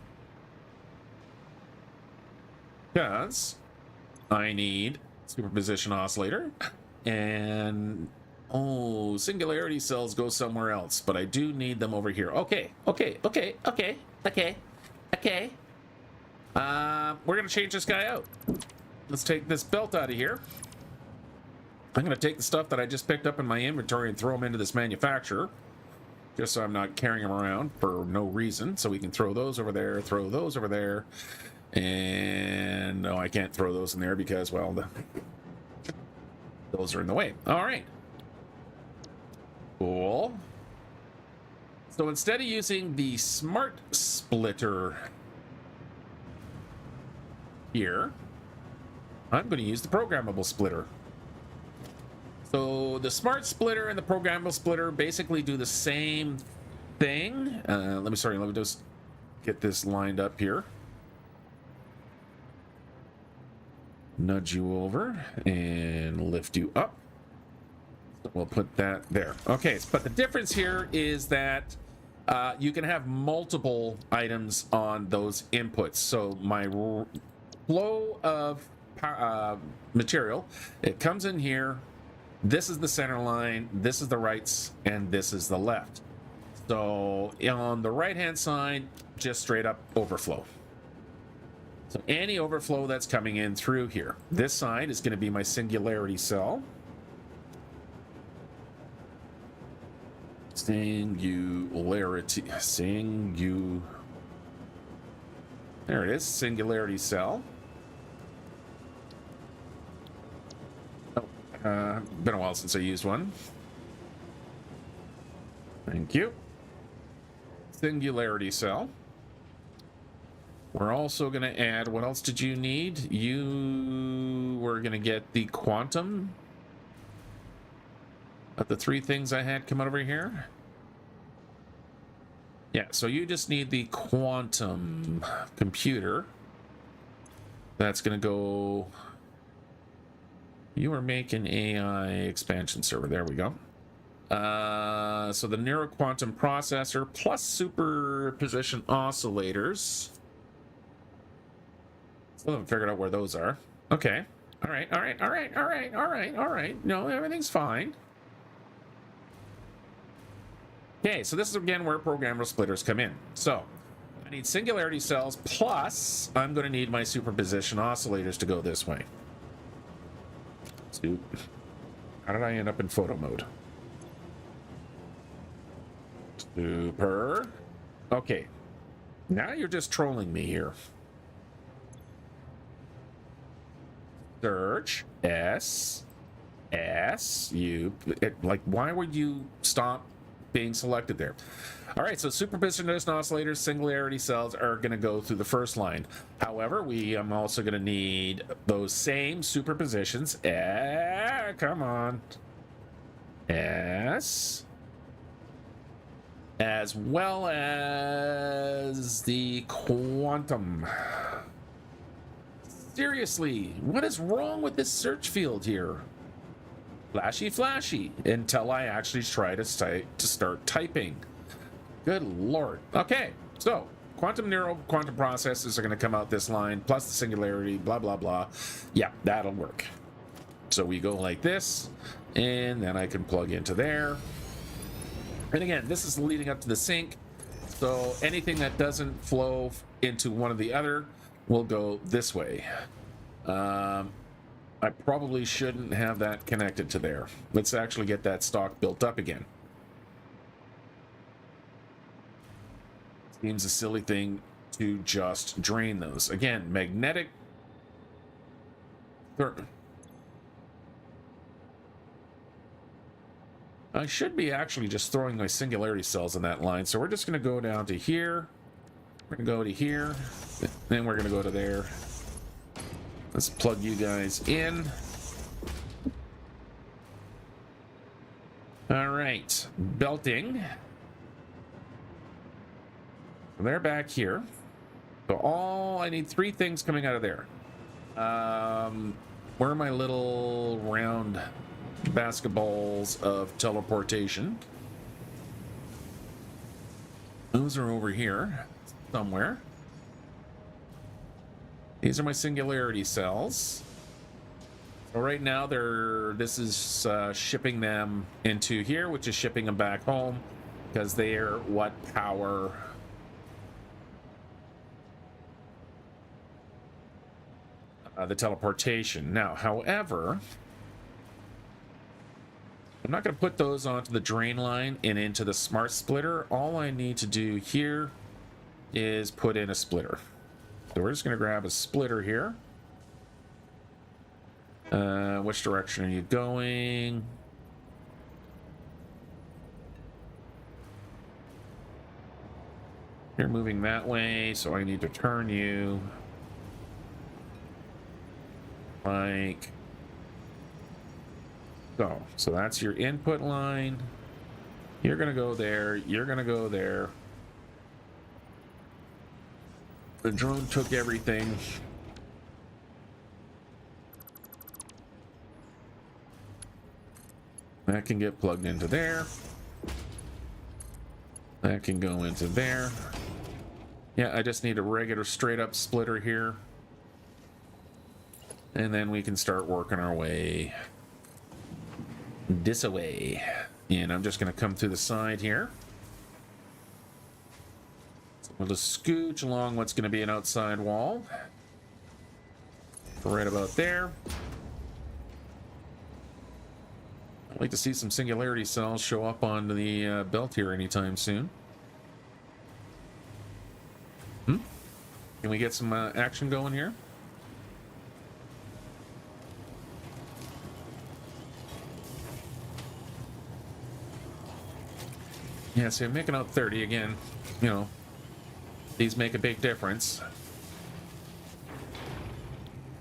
Because I need superposition oscillator and singularity cells go somewhere else, but I do need them over here. Okay. We're gonna change this guy out. Let's take this belt out of here. I'm gonna take the stuff that I just picked up in my inventory and throw them into this manufacturer, just so I'm not carrying them around for no reason. So we can throw those over there, throw those over there. And no, I can't throw those in there because, well, those are in the way. All right. Cool. So instead of using the smart splitter here, I'm going to use the programmable splitter. So the smart splitter and the programmable splitter basically do the same thing. Let me just get this lined up here. Nudge you over and lift you up. We'll put that there. Okay, but the difference here is that you can have multiple items on those inputs. So my flow of material, it comes in here. This is the center line, this is the rights, and this is the left. So on the right hand side, just straight up overflow. So any overflow that's coming in through here. This side is going to be my singularity cell. Singularity. There it is. Singularity cell. Oh, been a while since I used one. Thank you. Singularity cell. We're also going to add, what else did you need? You were going to get the quantum of the 3 things I had come over here. Yeah, so you just need the quantum computer. That's going to go... You are making AI expansion server. There we go. So the neuroquantum processor plus superposition oscillators. Still haven't figured out where those are. Okay. All right. No, everything's fine. Okay, so this is again where programmable splitters come in. So I need singularity cells plus I'm going to need my superposition oscillators to go this way. How did I end up in photo mode? Super. Okay. Now you're just trolling me here. Search S U. Like, why would you stop being selected there? All right, so superposition oscillators, singularity cells are going to go through the first line. However, I'm also going to need those same superpositions. Come on. S as well as the quantum. Seriously, what is wrong with this search field here? Flashy until I actually try to start typing. Good lord. Okay, so quantum neural quantum processes are going to come out this line, plus the singularity, blah blah blah. Yeah, that'll work. So we go like this, and then I can plug into there. And again, this is leading up to the sink, so anything that doesn't flow into one or the other will go this way. I probably shouldn't have that connected to there. Let's actually get that stock built up again. Seems a silly thing to just drain those. Again, magnetic. I should be actually just throwing my singularity cells in that line. So we're just going to go down to here. We're going to go to here. Then we're going to go to there. Let's plug you guys in. All right, belting. They're back here. So I need 3 things coming out of there. Where are my little round basketballs of teleportation? Those are over here somewhere. These are my singularity cells. So right now this is shipping them into here, which is shipping them back home because they are what power the teleportation. Now, however, I'm not going to put those onto the drain line and into the smart splitter. All I need to do here is put in a splitter. So we're just going to grab a splitter here. Which direction are you going? You're moving that way, so I need to turn you like so. So that's your input line. You're going to go there. You're going to go there. The drone took everything. That can get plugged into there. That can go into there. Yeah, I just need a regular straight up splitter here. And then we can start working our way this way. And I'm just going to come through the side here. We'll just scooch along what's going to be an outside wall. Right about there. I'd like to see some singularity cells show up on the belt here anytime soon. Can we get some action going here? Yeah, see, I'm making out 30 again. You know, these make a big difference.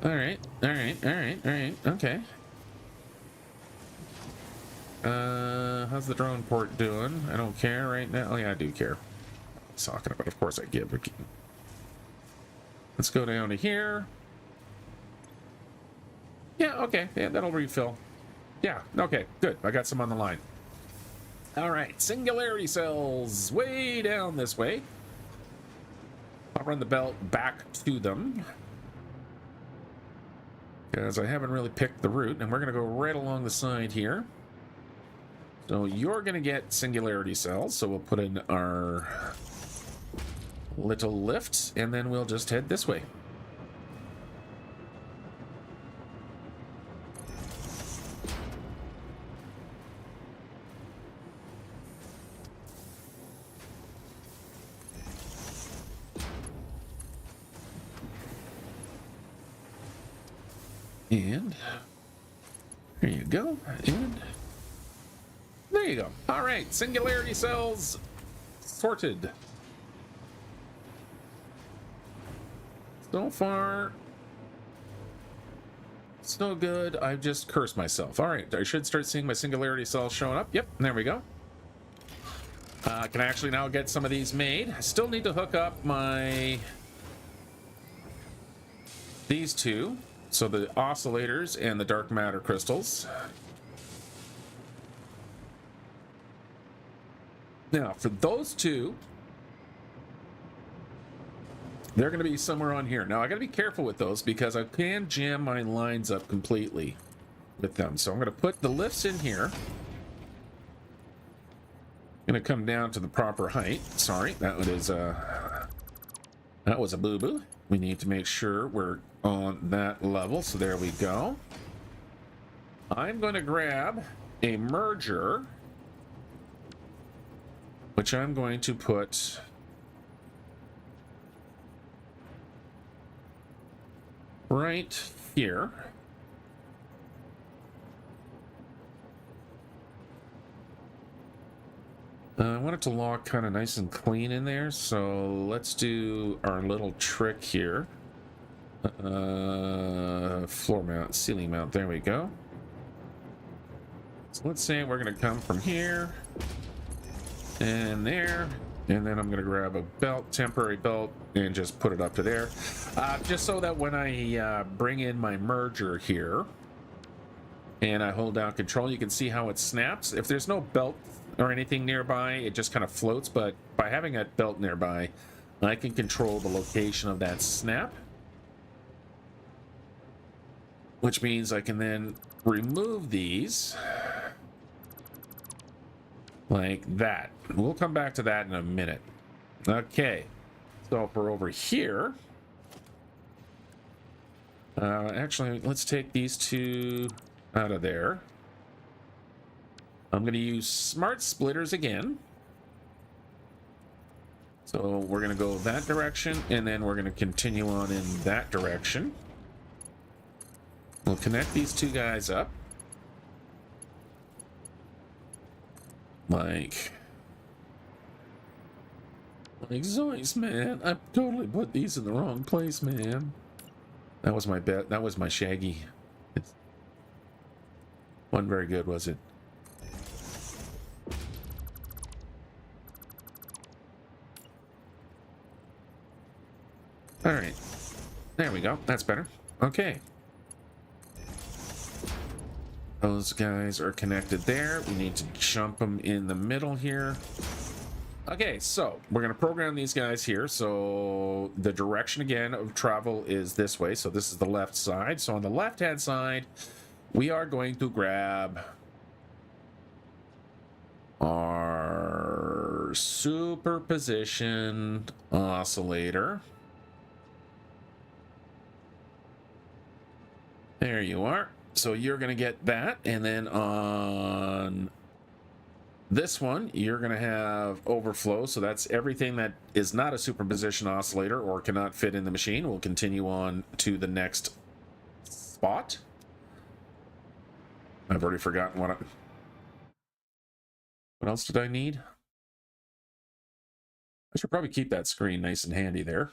All right, okay. How's the drone port doing? I don't care right now. Oh yeah, I do care. What's talking about? Of course I give. Let's go down to here. Yeah, okay. Yeah, that'll refill. Yeah, okay, good. I got some on the line. All right, singularity cells way down this way. I'll run the belt back to them because I haven't really picked the route, and we're going to go right along the side here. So you're going to get singularity cells, so we'll put in our little lift, and then we'll just head this way. And there you go, and there you go. All right, singularity cells sorted. So far, so good. I've just cursed myself. All right, I should start seeing my singularity cells showing up. Yep, there we go. I can actually now get some of these made. I still need to hook up these two, so the oscillators and the dark matter crystals. Now, for those two, they're going to be somewhere on here. Now, I got to be careful with those because I can jam my lines up completely with them. So I'm going to put the lifts in here. Going to come down to the proper height. Sorry, that was a boo-boo. We need to make sure we're on that level. So there we go. I'm going to grab a merger, which I'm going to put right here. I want it to lock kind of nice and clean in there, so let's do our little trick here. Floor mount, ceiling mount, there we go. So let's say we're going to come from here and there, and then I'm going to grab a belt, temporary belt, and just put it up to there. Just so that when I bring in my merger here and I hold down control, you can see how it snaps. If there's no belt or anything nearby, it just kind of floats, but by having that belt nearby, I can control the location of that snap, which means I can then remove these like that. We'll come back to that in a minute. Okay, so if we're over here, actually, let's take these two out of there. I'm going to use smart splitters again. So we're going to go that direction, and then we're going to continue on in that direction. We'll connect these two guys up. Like Zoinks, man. I totally put these in the wrong place, man. That was my bet. That was my Shaggy. It wasn't very good, was it? All right, there we go. That's better. Okay. Those guys are connected there. We need to jump them in the middle here. Okay, so we're going to program these guys here. So the direction again of travel is this way. So this is the left side. So on the left-hand side, we are going to grab our superpositioned oscillator. There you are. So you're going to get that, and then on this one, you're going to have overflow. So that's everything that is not a superposition oscillator or cannot fit in the machine. We'll continue on to the next spot. I've already forgotten what else did I need? I should probably keep that screen nice and handy there.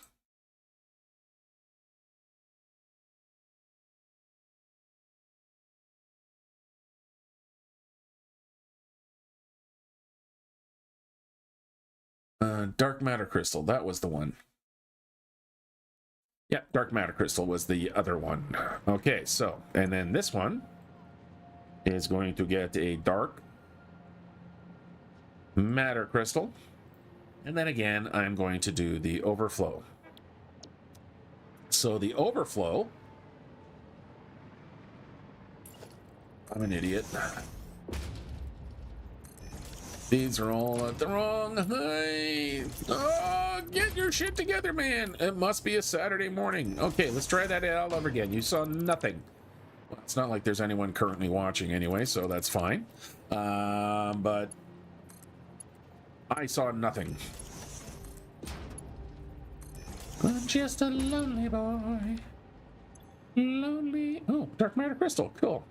Dark matter crystal, that was the one. Yeah, dark matter crystal was the other one. Okay, so, and then this one is going to get a dark matter crystal. And then again, I'm going to do the overflow. So the overflow, I'm an idiot. These are all at the wrong height. Oh, get your shit together, man. It must be a Saturday morning. Okay, let's try that all over again. You saw nothing. Well, it's not like there's anyone currently watching anyway, so that's fine. But I saw nothing. I'm just a lonely boy. Lonely. Oh, dark matter crystal. Cool.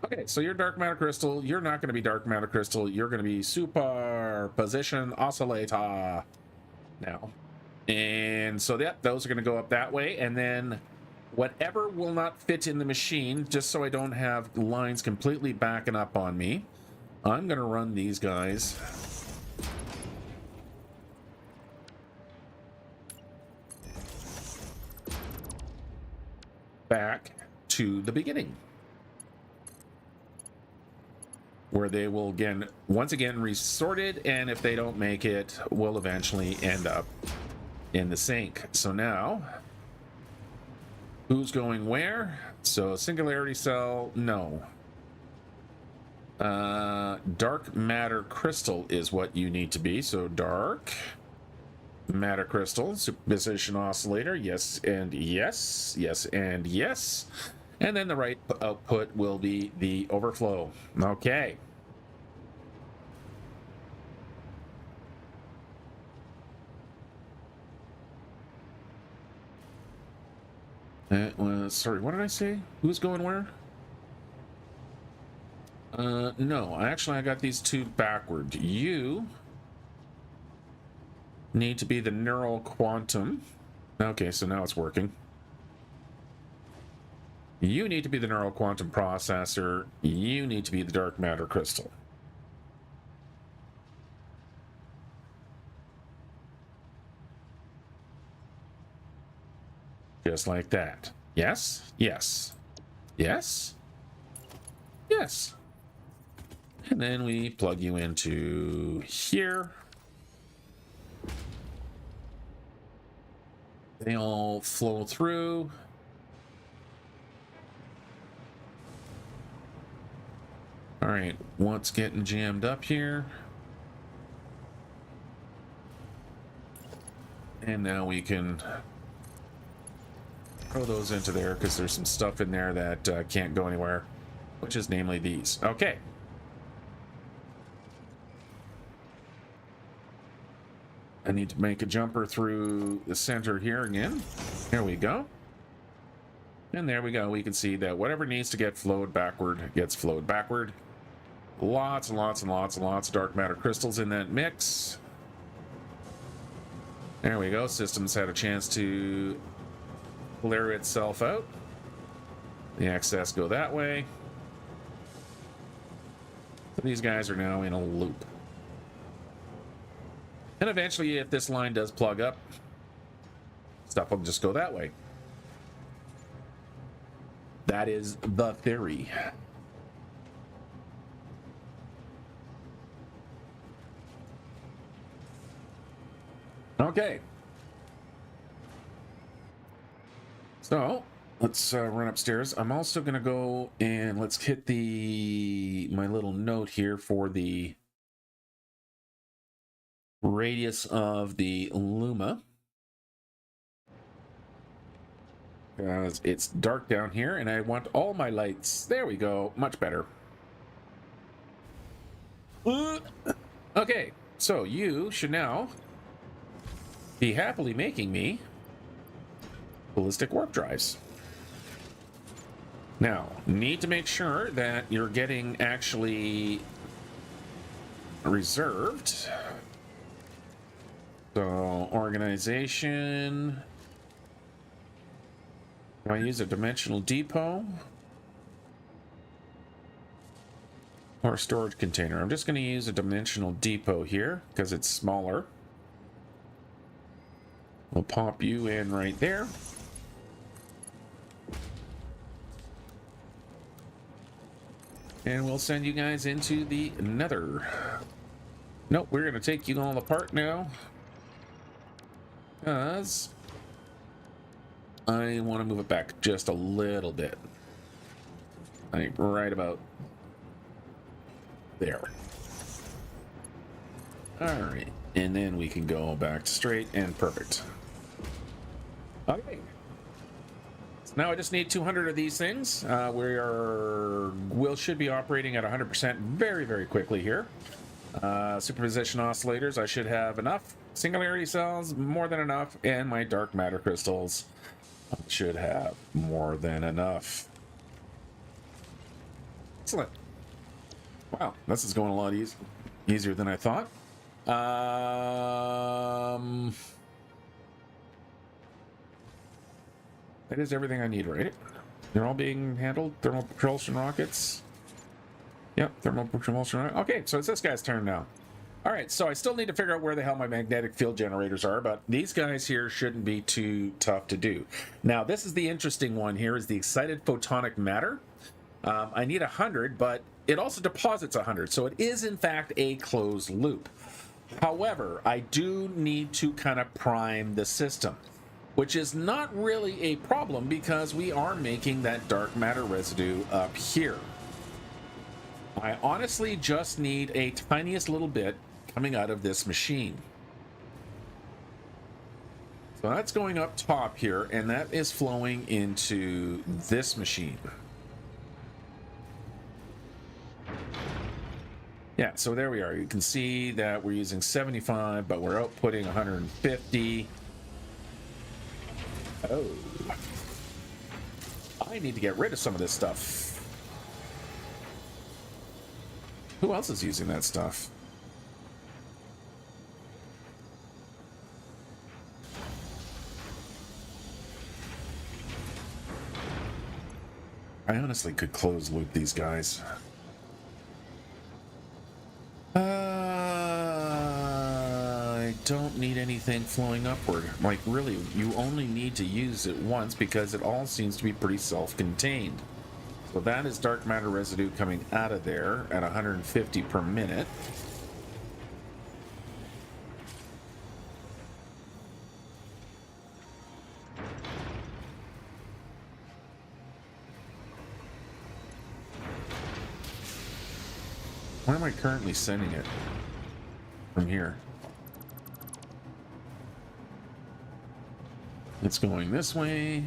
Okay, so you're dark matter crystal. You're not going to be dark matter crystal. You're going to be superposition oscillator now. And so that those are going to go up that way. And then whatever will not fit in the machine, just so I don't have lines completely backing up on me, I'm going to run these guys back to the beginning, where they will once again resorted, and if they don't make it, will eventually end up in the sink. So now, who's going where? So singularity cell, no. Dark matter crystal is what you need to be. So dark matter crystal, superposition oscillator, yes and yes, yes and yes. And then the right output will be the overflow. Okay. Sorry, what did I say? Who's going where? No, I got these two backward. You need to be the neural quantum. Okay, so now it's working. You need to be the neural quantum processor. You need to be the dark matter crystal. Just like that. Yes, yes, yes, yes. And then we plug you into here. They all flow through. All right, what's getting jammed up here? And now we can throw those into there because there's some stuff in there that can't go anywhere, which is namely these. Okay. I need to make a jumper through the center here again. There we go. And there we go. We can see that whatever needs to get flowed backward gets flowed backward. Lots and lots and lots and lots of dark matter crystals in that mix. There we go. System's had a chance to clear itself out. The excess go that way. But these guys are now in a loop. And eventually, if this line does plug up, stuff will just go that way. That is the theory. Okay. So let's run upstairs. I'm also going to go and let's hit my little note here for the radius of the Luma. Because it's dark down here and I want all my lights. There we go. Much better. Okay, so you should now be happily making me ballistic warp drives. Now, need to make sure that you're getting actually reserved. So, organization. Do I use a dimensional depot? Or a storage container? I'm just going to use a dimensional depot here because it's smaller. We'll pop you in right there. And we'll send you guys into the nether. Nope, we're going to take you all apart now. Because I want to move it back just a little bit. Like right about there. Alright, and then we can go back to straight and perfect. Okay. So now I just need 200 of these things. We should be operating at 100% very, very quickly here. Superposition oscillators, I should have enough. Singularity cells, more than enough. And my dark matter crystals should have more than enough. Excellent. Wow, this is going a lot easier than I thought. That is everything I need, right? They're all being handled. Thermal propulsion rockets. Yep, thermal propulsion rockets. Okay, so it's this guy's turn now. All right, so I still need to figure out where the hell my magnetic field generators are, but these guys here shouldn't be too tough to do. Now, this is the interesting one here, is the excited photonic matter. I need 100, but it also deposits 100, so it is, in fact, a closed loop. However, I do need to kind of prime the system, which is not really a problem because we are making that dark matter residue up here. I honestly just need a tiniest little bit coming out of this machine. So that's going up top here, and that is flowing into this machine. Yeah, so there we are. You can see that we're using 75, but we're outputting 150. Oh. I need to get rid of some of this stuff. Who else is using that stuff? I honestly could close loop these guys. I don't need anything flowing upward. Like, really, you only need to use it once because it all seems to be pretty self-contained. So that is dark matter residue coming out of there at 150 per minute. Where am I currently sending it? From here. It's going this way.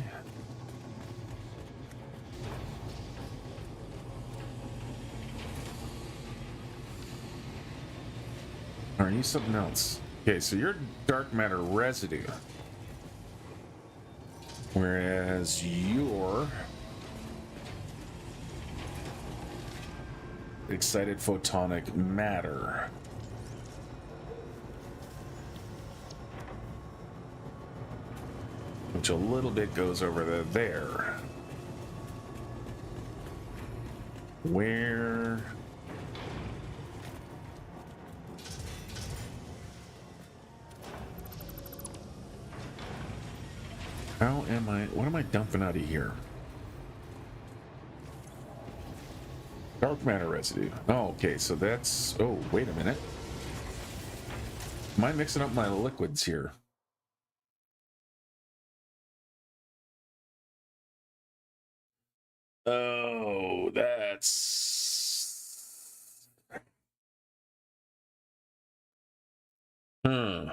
Or I need something else. Okay, so you're dark matter residue. Whereas you're excited photonic matter. Which a little bit goes over to there. Where... How am I... What am I dumping out of here? Dark matter residue. Oh, okay, so that's... Oh, wait a minute. Am I mixing up my liquids here? Oh, that's... Huh.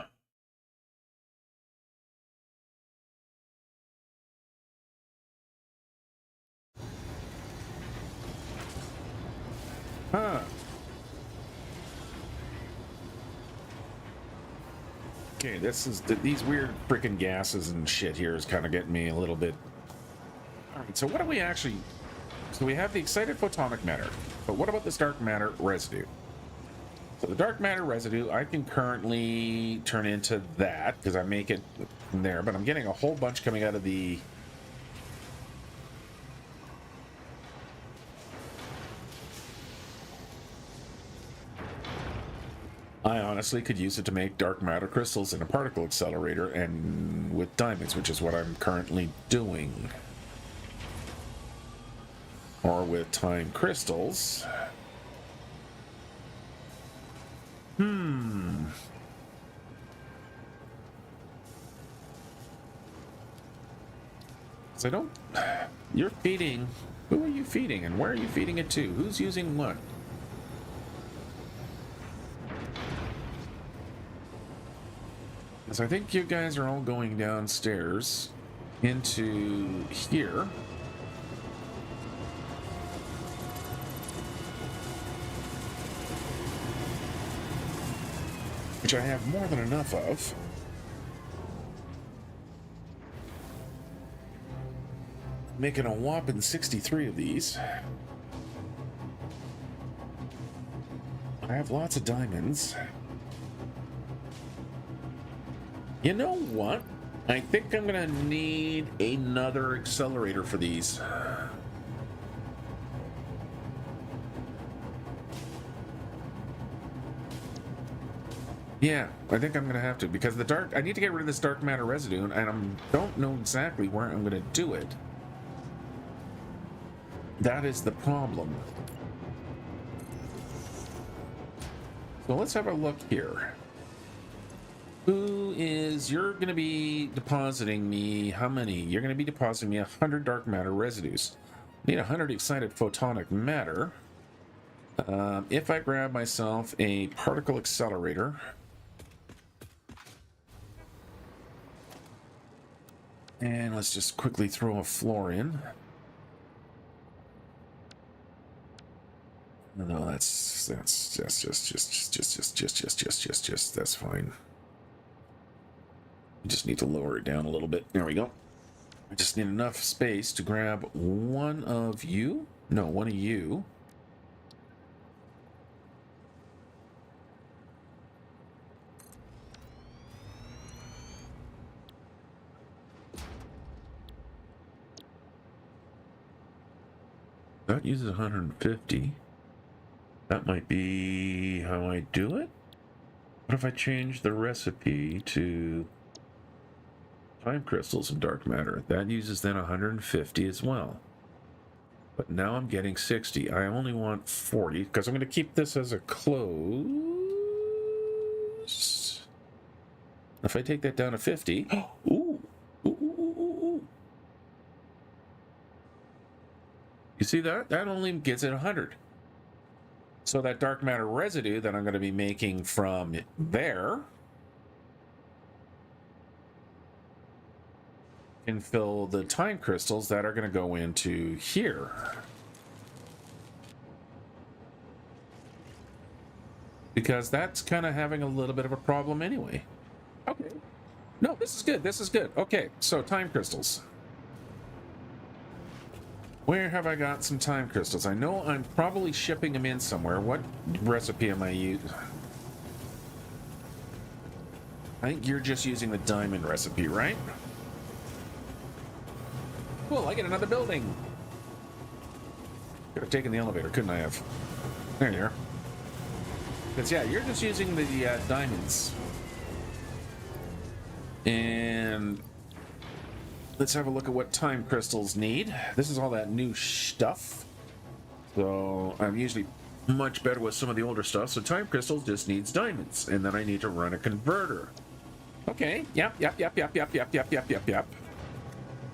Huh. Okay, this is these weird freaking gases and shit here is kind of getting me a little bit. All right, so what do we actually? So we have the excited photonic matter, but what about this dark matter residue? So the dark matter residue I can currently turn into that because I make it from there, but I'm getting a whole bunch coming out of the. I honestly could use it to make dark matter crystals in a particle accelerator and with diamonds, which is what I'm currently doing. Or with time crystals. So I don't... You're feeding... Who are you feeding and where are you feeding it to? Who's using what? So I think you guys are all going downstairs into here. Which I have more than enough of. Making a whopping 63 of these. I have lots of diamonds. You know what? I think I'm gonna need another accelerator for these. Yeah, I think I'm gonna have to, because the dark, I need to get rid of this dark matter residue, and I don't know exactly where I'm gonna do it. That is the problem. So let's have a look here. You're gonna be depositing me, how many? You're gonna be depositing me 100 dark matter residues. I need 100 excited photonic matter. If I grab myself a particle accelerator, and let's just quickly throw a floor in. No, that's just that's fine. You just need to lower it down a little bit. There we go. I just need enough space to grab one of you. No, one of you. That uses 150. That might be how I do it. What if I change the recipe to time crystals and dark matter? That uses then 150 as well. But now I'm getting 60. I only want 40 because I'm going to keep this as a close. If I take that down to 50, ooh. You see that? That only gets it 100. So that dark matter residue that I'm going to be making from there can fill the time crystals that are going to go into here. Because that's kind of having a little bit of a problem anyway. Okay. No, this is good. This is good. Okay, so time crystals. Where have I got some time crystals? I know I'm probably shipping them in somewhere. What recipe am I using? I think you're just using the diamond recipe, right? Cool, I get another building. Could have taken the elevator, couldn't I have? There you are. Because, yeah, you're just using the diamonds. And let's have a look at what time crystals need. This is all that new stuff. So I'm usually much better with some of the older stuff. So time crystals just needs diamonds. And then I need to run a converter. Okay, yep.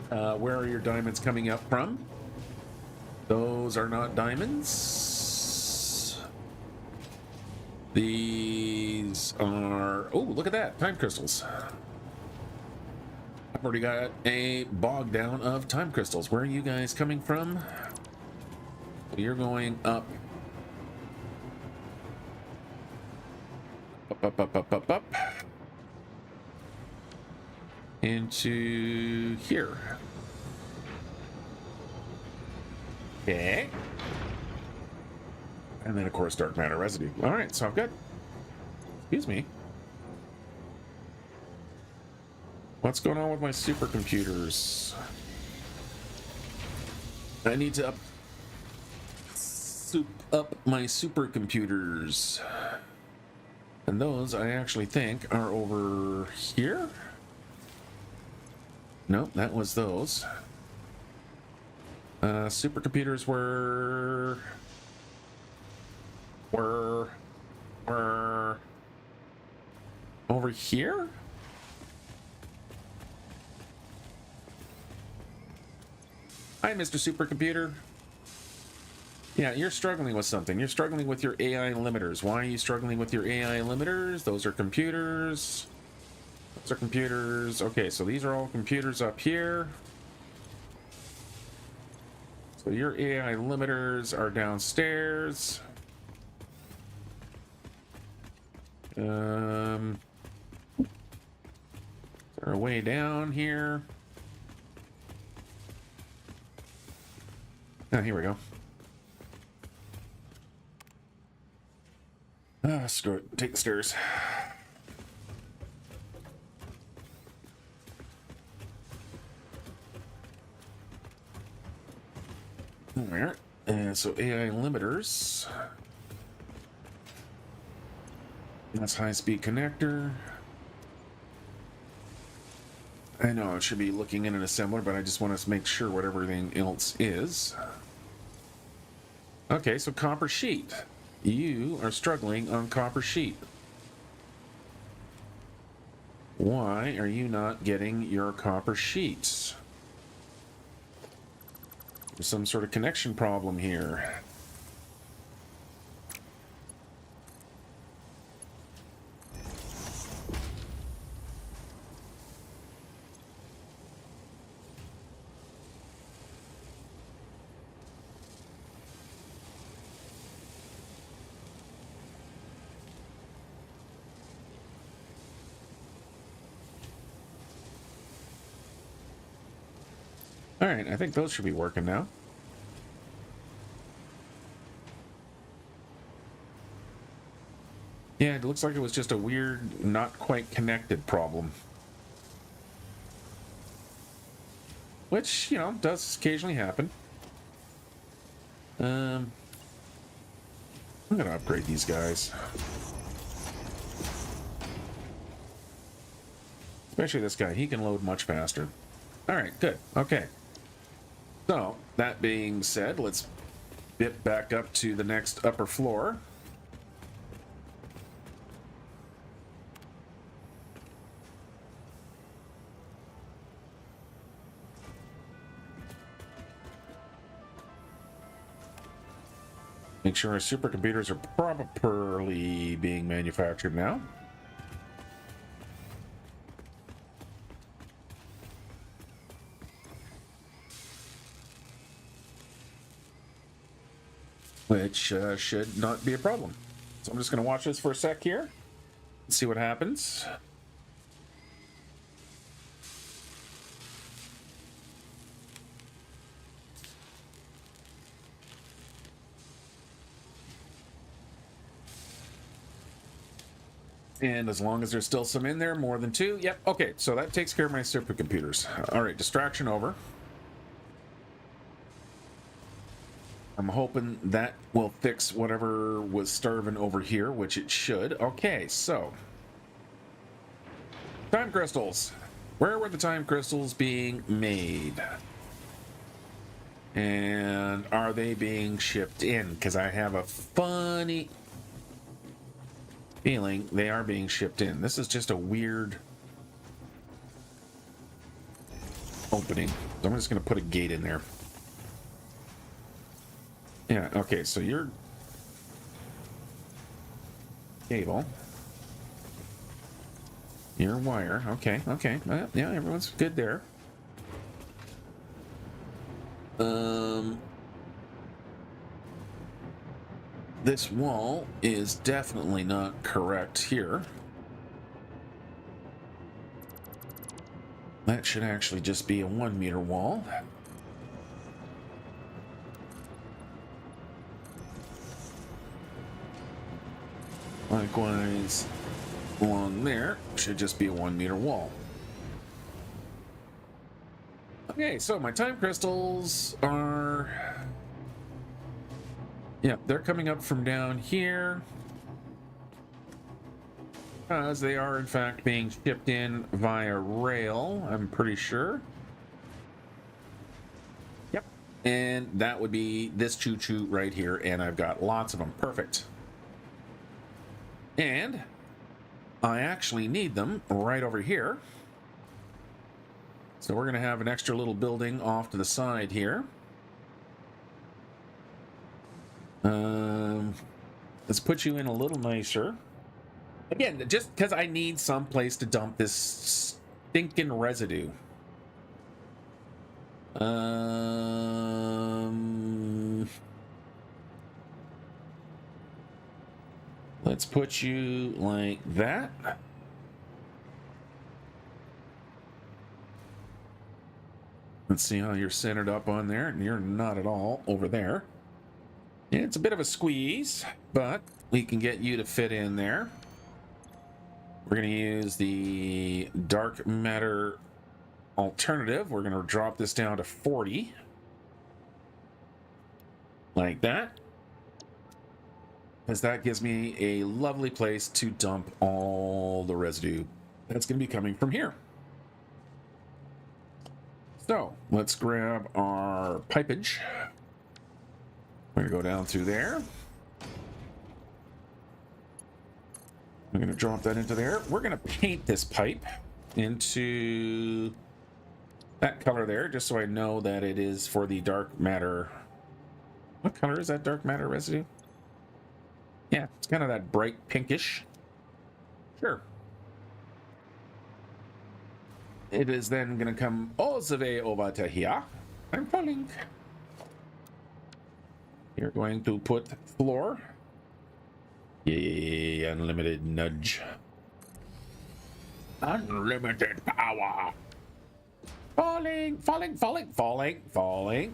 Where are your diamonds coming up from? Those are not diamonds. These are... Oh, look at that. Time crystals. I've already got a bog down of time crystals. Where are you guys coming from? You're going up. Up. Into here. Okay. And then, of course, dark matter residue. All right, so I've got... Excuse me. What's going on with my supercomputers? I need to soup up my supercomputers. And those, I actually think, are over here? Nope, that was those. Supercomputers were over here? Hi, Mr. Supercomputer. Yeah, you're struggling with something. You're struggling with your AI limiters. Why are you struggling with your AI limiters? Those are computers. Those are computers. Okay, so these are all computers up here. So your AI limiters are downstairs. They're way down here. Oh, here we go. Ah, screw it. Take the stairs. There. And so AI limiters. That's high-speed connector. I know I should be looking in an assembler, but I just want to make sure what everything else is. Okay, so copper sheet. You are struggling on copper sheet. Why are you not getting your copper sheets? There's some sort of connection problem here. All right, I think those should be working now. Yeah, it looks like it was just a weird, not quite connected problem. Which, you know, does occasionally happen. I'm gonna upgrade these guys. Especially this guy, he can load much faster. All right, good, okay. So, that being said, let's dip back up to the next upper floor. Make sure our supercomputers are properly being manufactured now. Which should not be a problem. So I'm just going to watch this for a sec here. See what happens. And as long as there's still some in there, more than two. Yep, okay, so that takes care of my supercomputers. All right, distraction over. I'm hoping that will fix whatever was starving over here, which it should. Okay, so. Time crystals. Where were the time crystals being made? And are they being shipped in? Because I have a funny feeling they are being shipped in. This is just a weird opening. So I'm just going to put a gate in there. Yeah, okay, so you're cable. Your wire. Okay, okay. Yeah, everyone's good there. This wall is definitely not correct here. That should actually just be a 1 meter wall. Likewise, along there should just be a 1 meter wall. Okay, so my time crystals are... Yeah, they're coming up from down here. Because they are, in fact, being shipped in via rail, I'm pretty sure. Yep. And that would be this choo-choo right here, and I've got lots of them. Perfect. And I actually need them right over here. So we're going to have an extra little building off to the side here. Let's put you in a little nicer. Again, just because I need some place to dump this stinking residue. Let's put you like that. Let's see how you're centered up on there, and you're not at all over there. Yeah, it's a bit of a squeeze, but we can get you to fit in there. We're going to use the dark matter alternative. We're going to drop this down to 40. Like that. because that gives me a lovely place to dump all the residue that's going to be coming from here. So let's grab our pipage. We're going to go down through there. I'm going to drop that into there. We're going to paint this pipe into that color there, just so I know that it is for the dark matter. What color is that dark matter residue? Yeah, it's kind of that bright pinkish. Sure. It is then going to come all the way over to here. I'm falling. You're going to put floor. Yay, unlimited nudge. Unlimited power. Falling, falling, falling, falling, falling.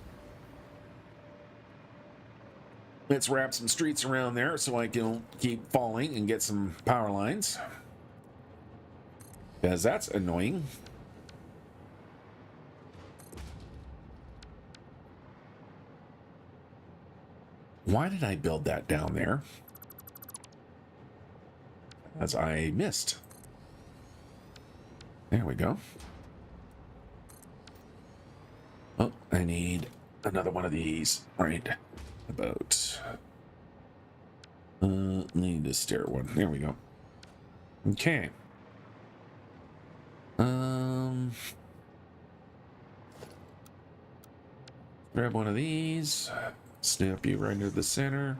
Let's wrap some streets around there so I can keep falling and get some power lines. Because that's annoying. Why did I build that down there? As I missed. There we go. Oh, I need another one of these. All right. About need the stair one. There we go. Okay. Grab one of these. Snap you right into the center.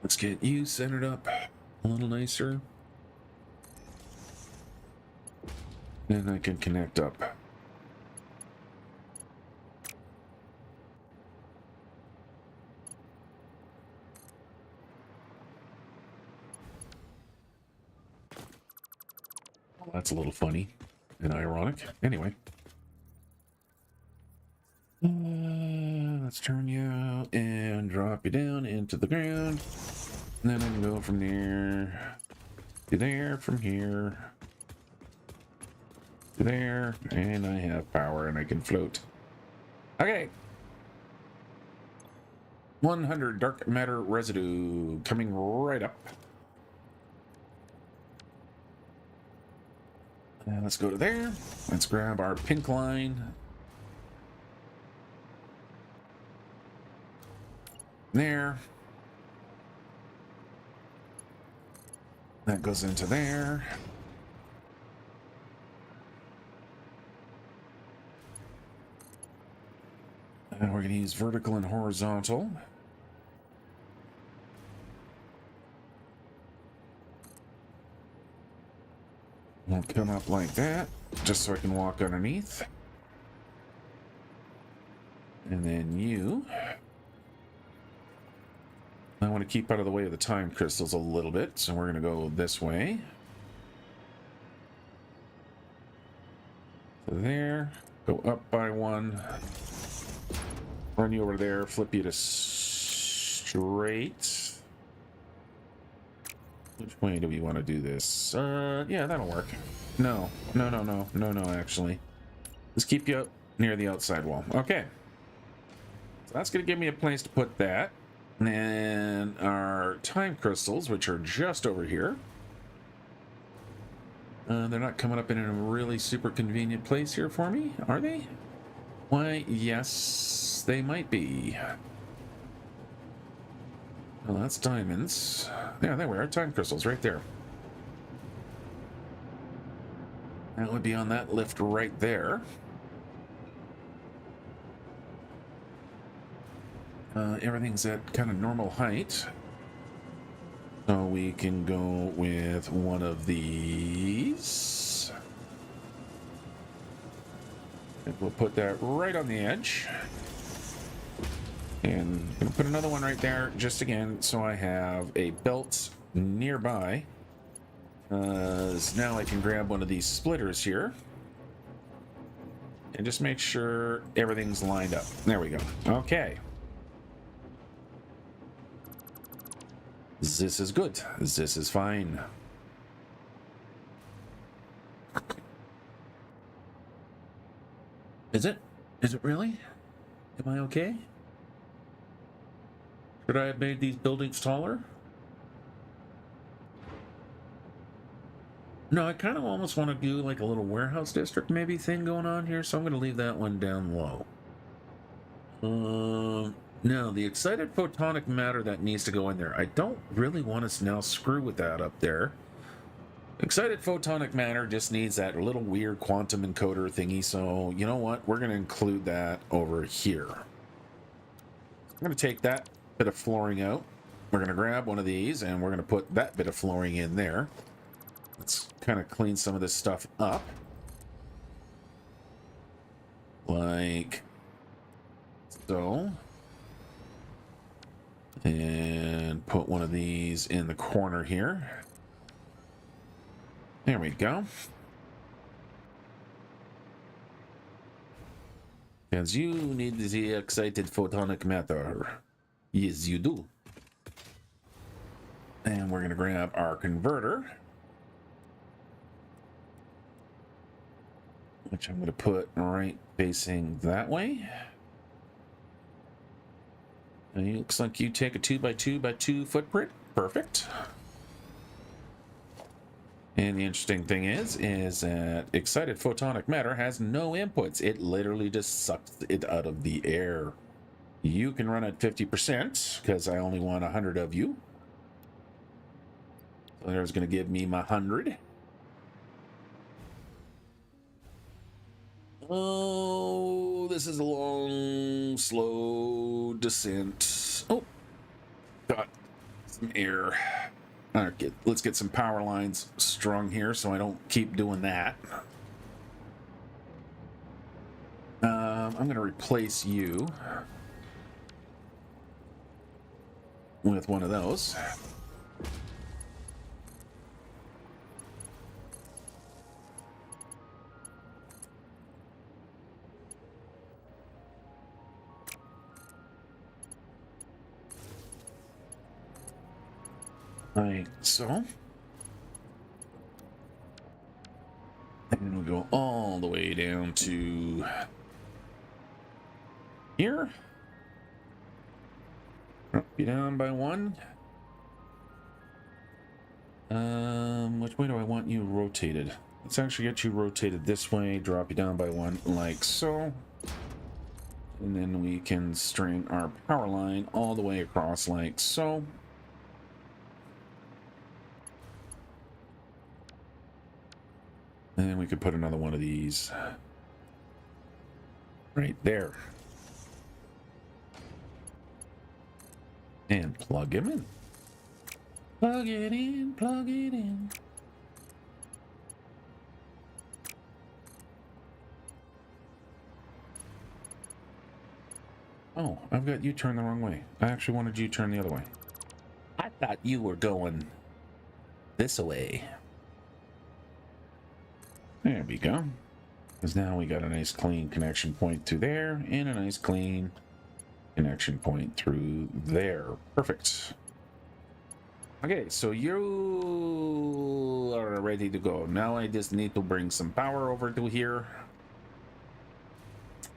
Let's get you centered up a little nicer. Then I can connect up. Well, that's a little funny and ironic. Anyway. Let's turn you out and drop you down into the ground. And then I can go from there to there, from here to there, and I have power and I can float. Okay. 100 dark matter residue coming right up. And let's go to there. Let's grab our pink line. There. That goes into there. And we're going to use vertical and horizontal. We'll come up like that, just so I can walk underneath. And then you... I want to keep out of the way of the time crystals a little bit, so we're going to go this way. So there, go up by one, run you over there, flip you to straight. Which way do we want to do this? Yeah, that'll work. No, actually. Let's keep you up near the outside wall. Okay. So that's going to give me a place to put that. And then our time crystals, which are just over here. They're not coming up in a really super convenient place here for me, are they? Why, yes, they might be. Well, that's diamonds. Yeah, there we are, time crystals right there. That would be on that lift right there. Everything's at kind of normal height. So we can go with one of these. And we'll put that right on the edge. And I'm going to put another one right there, just again, so I have a belt nearby. So now I can grab one of these splitters here. And just make sure everything's lined up. There we go. Okay. This is good. This is fine. Is it? Is it really? Am I okay? Should I have made these buildings taller? No, I kind of almost want to do like a little warehouse district maybe thing going on here, so I'm going to leave that one down low. No, the excited photonic matter that needs to go in there. I don't really want to now screw with that up there. Excited photonic matter just needs that little weird quantum encoder thingy, so you know what? We're going to include that over here. I'm going to take that bit of flooring out. We're going to grab one of these, and we're going to put that bit of flooring in there. Let's kind of clean some of this stuff up. Like so. And put one of these in the corner here. There we go. As you need the excited photonic matter. Yes, you do. And we're going to grab our converter, which I'm going to put right facing that way. And it looks like you take a 2x2x2 footprint. Perfect. And the interesting thing is that excited photonic matter has no inputs. It literally just sucks it out of the air. You can run at 50% because I only want 100 of you. So there's going to give me my 100. Oh, this is a long, slow descent. Oh, got some air. All right, let's get some power lines strung here so I don't keep doing that. I'm going to replace you with one of those. Like so. And we'll go all the way down to here. Drop you down by one. Which way do I want you rotated? Let's actually get you rotated this way, drop you down by one, like so. And then we can string our power line all the way across like so. And we could put another one of these right there. And plug him in. Plug it in, plug it in. Oh, I've got you turned the wrong way. I actually wanted you turned the other way. I thought you were going this way. There we go. Because now we got a nice clean connection point through there and a nice clean connection point through there. Perfect. Okay, so you are ready to go. Now I just need to bring some power over to here.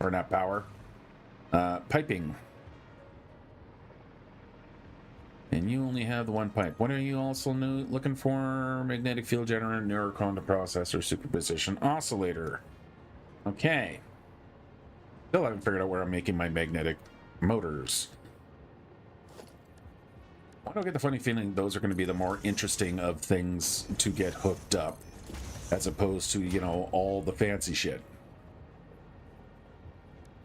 Or not power. Piping. And you only have the one pipe. What are you also looking for? Magnetic field generator, neurocondom processor, superposition oscillator. Okay. Still haven't figured out where I'm making my magnetic motors. Why do I get the funny feeling those are going to be the more interesting of things to get hooked up, as opposed to, you know, all the fancy shit.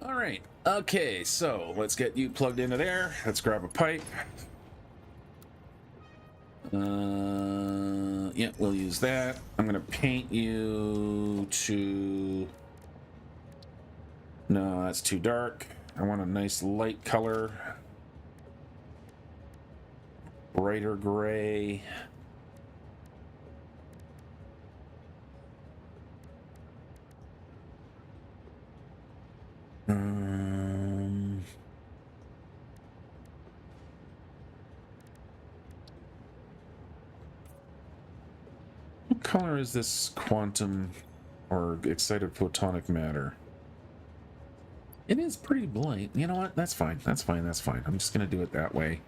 All right. Okay, so let's get you plugged into there. Let's grab a pipe. Yeah, we'll use that. I'm gonna paint you to... No, that's too dark. I want a nice light color. Brighter gray. What color is this quantum or excited photonic matter? It is pretty blind. You know what? That's fine. That's fine. That's fine. I'm just going to do it that way.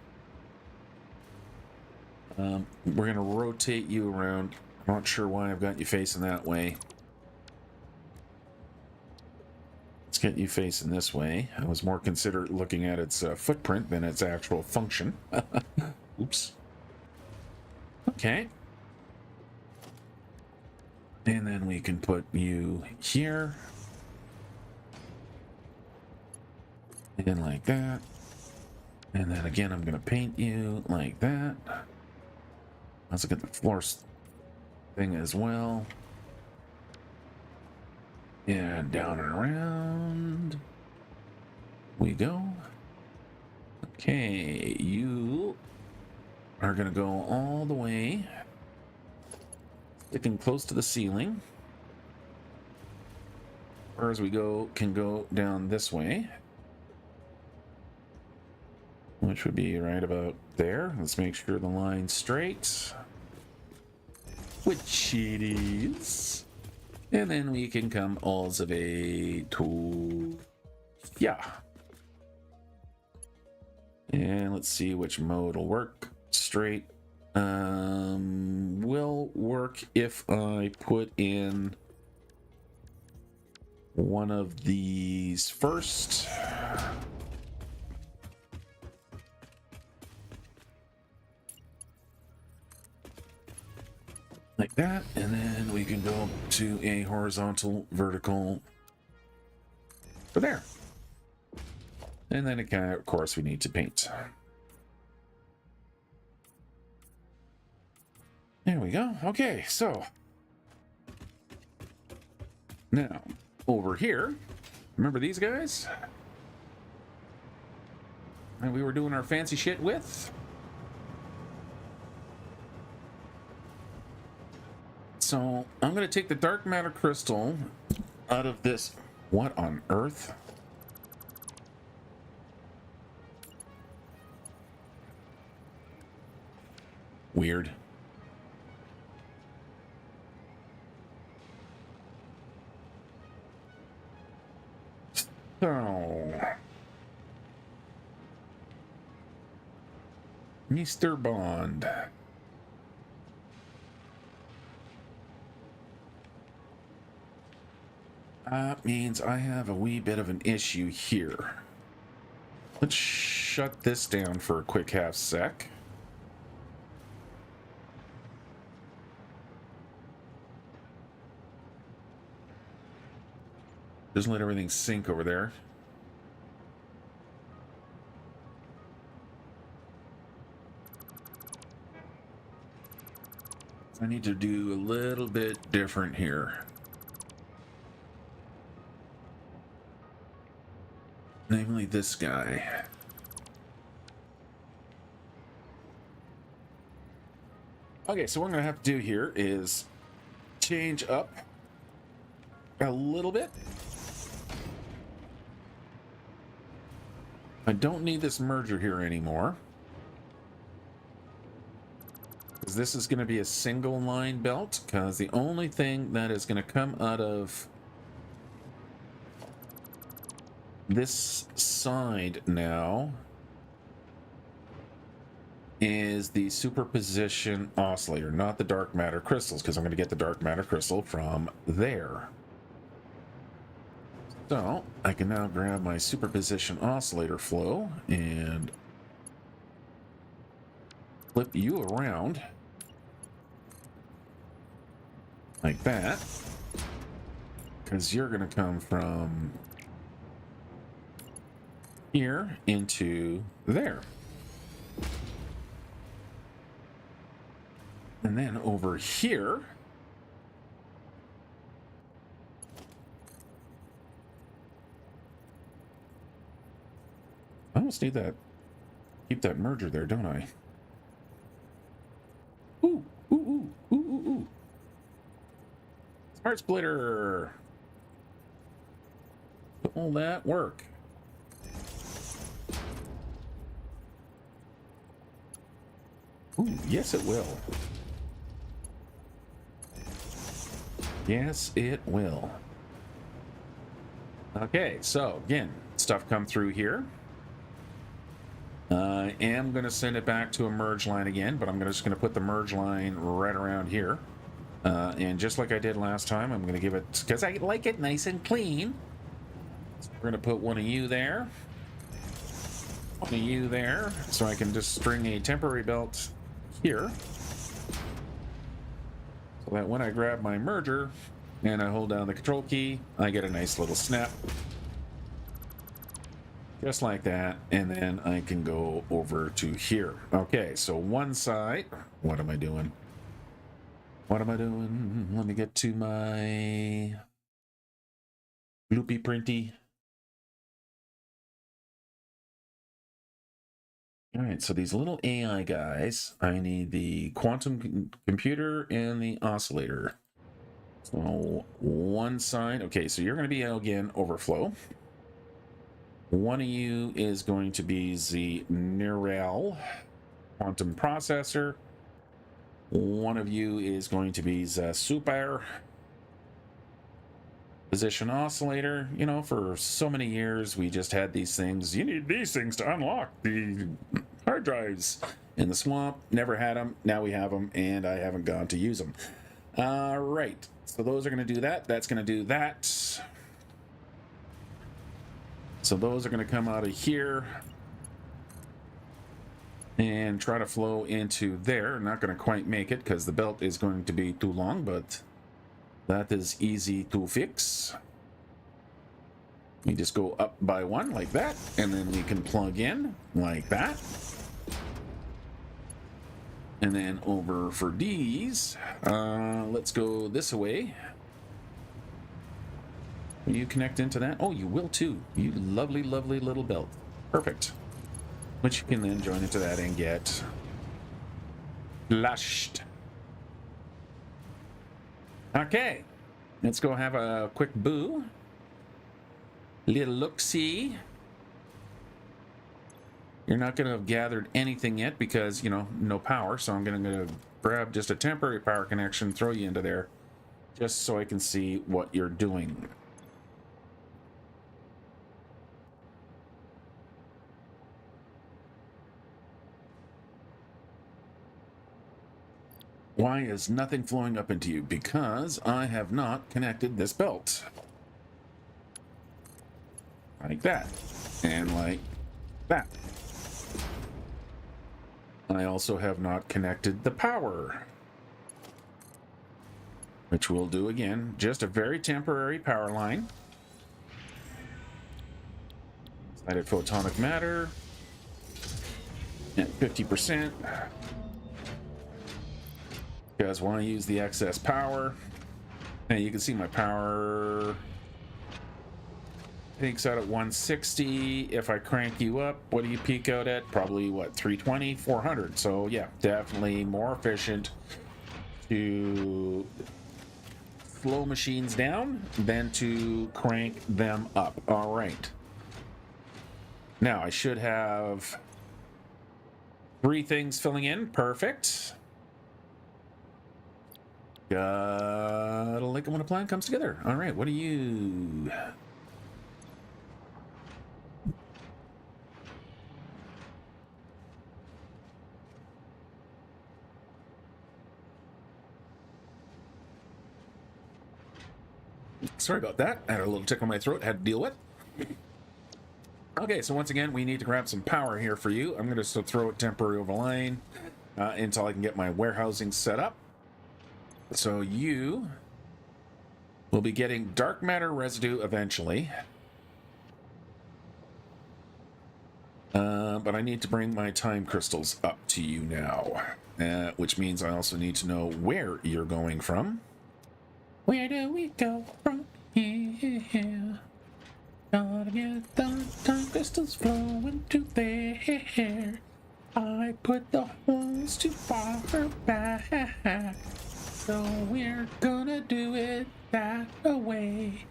We're going to rotate you around. I'm not sure why I've got you facing that way. Let's get you facing this way. I was more considerate looking at its footprint than its actual function. Oops. Okay. And then we can put you here. And like that. And then again, I'm going to paint you like that. Let's look at the floor thing as well. And down and around we go. Okay, you are going to go all the way, sticking close to the ceiling. Or as we go, can go down this way, which would be right about there. Let's make sure the line's straight, which it is. And then we can come all the way to, yeah. And let's see which mode will work. Straight will work if I put in one of these first. Like that, and then we can go to a horizontal, vertical for there. And then again, of course, we need to paint. There we go. Okay, so now over here, remember these guys that we were doing our fancy shit with? So I'm going to take the dark matter crystal out of this. What on earth? Weird. So, Mr. Bond. That means I have a wee bit of an issue here. Let's shut this down for a quick half sec. Just let everything sink over there. I need to do a little bit different here. Namely this guy. Okay, so what I'm going to have to do here is change up a little bit. I don't need this merger here anymore, because this is going to be a single line belt, because the only thing that is going to come out of this side now is the superposition oscillator, not the dark matter crystals, because I'm going to get the dark matter crystal from there. So I can now grab my superposition oscillator flow and flip you around like that, because you're going to come from here into there. And then over here, I almost need that, keep that merger there, don't I? Ooh, ooh, ooh, ooh, ooh, ooh. Smart splitter. Will that work? Ooh, yes it will. Yes, it will. Okay, so again, stuff come through here. I am going to send it back to a merge line again, but I'm just going to put the merge line right around here. And just like I did last time, I'm going to give it, because I like it nice and clean. So we're going to put one of you there. One of you there. So I can just string a temporary belt here. So that when I grab my merger and I hold down the control key, I get a nice little snap. Just like that, and then I can go over to here. Okay, so one side, what am I doing? What am I doing? Let me get to my loopy printy. All right, so these little AI guys, I need the quantum computer and the oscillator. So one side, okay, so you're going to be, again, overflow. One of you is going to be the neural quantum processor. One of you is going to be the super position oscillator. You know, for so many years, we just had these things. You need these things to unlock the hard drives in the swamp. Never had them. Now we have them, and I haven't gone to use them. All right. So those are going to do that. That's going to do that. So those are going to come out of here and try to flow into there. Not going to quite make it because the belt is going to be too long, but that is easy to fix. We just go up by one like that, and then we can plug in like that. And then over for these, let's go this way. Will you connect into that? Oh, you will too. You lovely, lovely little belt. Perfect. Which you can then join into that and get flushed. Okay. Let's go have a quick boo. Little look-see. You're not going to have gathered anything yet because, you know, no power. So I'm going to grab just a temporary power connection, throw you into there, just so I can see what you're doing. Why is nothing flowing up into you? Because I have not connected this belt. Like that. And like that. I also have not connected the power. Which we'll do again. Just a very temporary power line. Excited photonic matter. At 50%. Because I want to use the excess power. And you can see my power peaks out at 160. If I crank you up, what do you peak out at? Probably, what, 320, 400. So, yeah, definitely more efficient to slow machines down than to crank them up. All right. Now, I should have 3 things filling in. Perfect. Gotta like it when a plan comes together. All right, what are you? Sorry about that. I had a little tickle in my throat. Had to deal with. Okay, so once again, we need to grab some power here for you. I'm going to still throw it temporary over line until I can get my warehousing set up. So you will be getting dark matter residue eventually. But I need to bring my time crystals up to you now. Which means I also need to know where you're going from. Where do we go from here? Gotta get the time crystals flowing to there. I put the holes too far back. So we're gonna do it that way.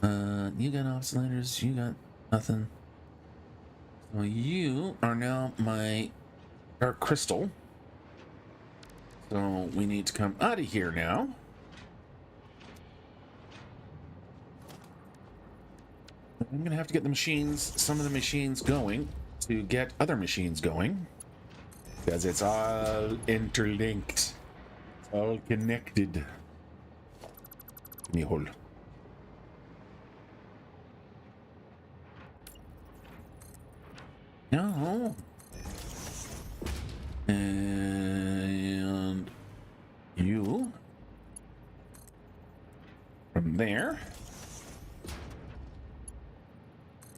You got oscillators, you got nothing. So you are now my dark crystal. So we need to come out of here now. I'm gonna have to get the machines, some of the machines going to get other machines going, because it's all interlinked, it's all connected. Give me a hold. No. And you from there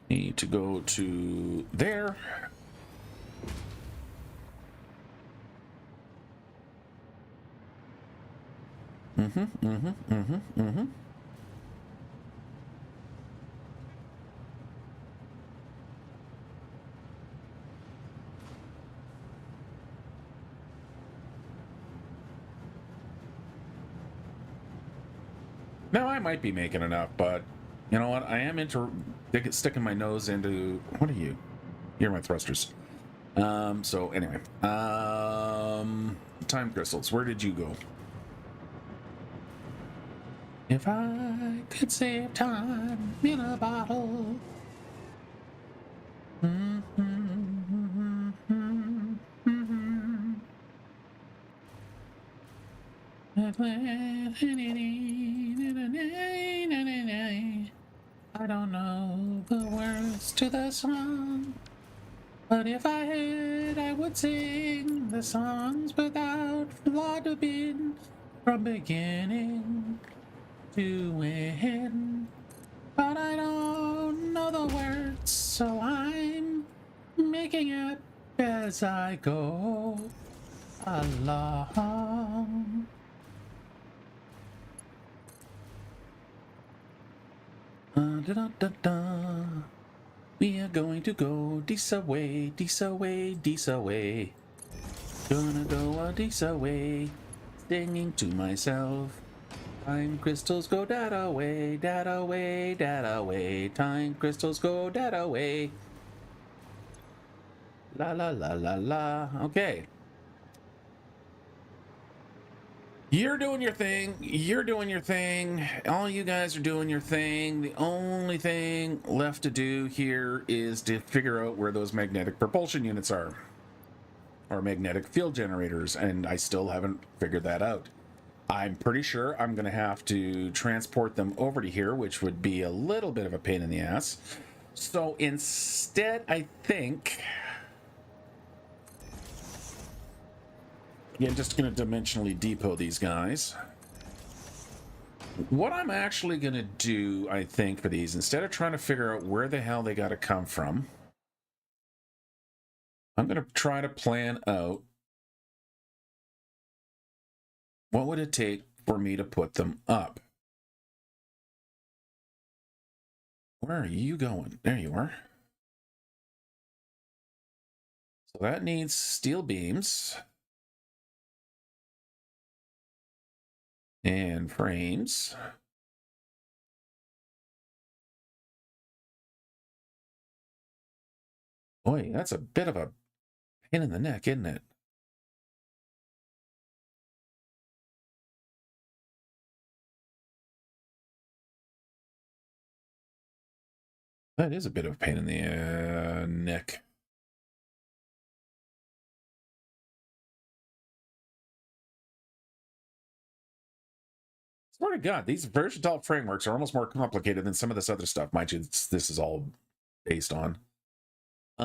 need to go to there. Now, I might be making enough, but you know what? I am sticking my nose into... What are you? You're my thrusters. So anyway. Time crystals. Where did you go? If I could save time in a bottle. I don't know the words to the song, but if I had, I would sing the songs without flaw to bin, from beginning to end. But I don't know the words, so I'm making it as I go along. We are going to go this away, this away, this away. Gonna go a this away, singing to myself. Time crystals go that away, that away, that away. Time crystals go that away. La la la la la. Okay. You're doing your thing. You're doing your thing. All you guys are doing your thing. The only thing left to do here is to figure out where those magnetic propulsion units are, or magnetic field generators, and I still haven't figured that out. I'm pretty sure I'm going to have to transport them over to here, which would be a little bit of a pain in the ass. So instead, I think... Yeah, I'm just going to dimensionally depot these guys. What I'm actually going to do, I think, for these, instead of trying to figure out where the hell they got to come from, I'm going to try to plan out what would it take for me to put them up. Where are you going? There you are. So that needs steel beams and frames. Boy, that's a bit of a pain in the neck, isn't it? That is a bit of a pain in the neck. Swear to God, these versatile frameworks are almost more complicated than some of this other stuff. Mind you, this is all based on. How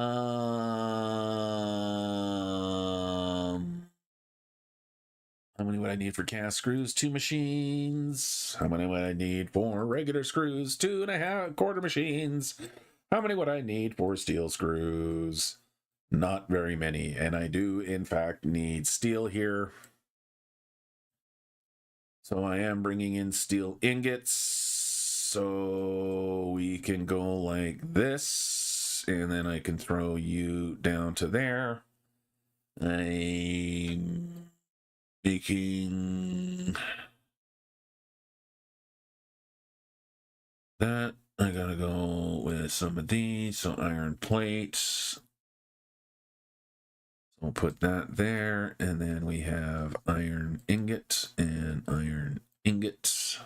many would I need for cast screws? 2 machines. How many would I need for regular screws? 2.25 machines. How many would I need for steel screws? Not very many. And I do, in fact, need steel here. So I am bringing in steel ingots. So we can go like this. And then I can throw you down to there. I'm making that. I gotta go with some of these. So iron plates. We'll put that there, and then we have iron ingot and iron ingots.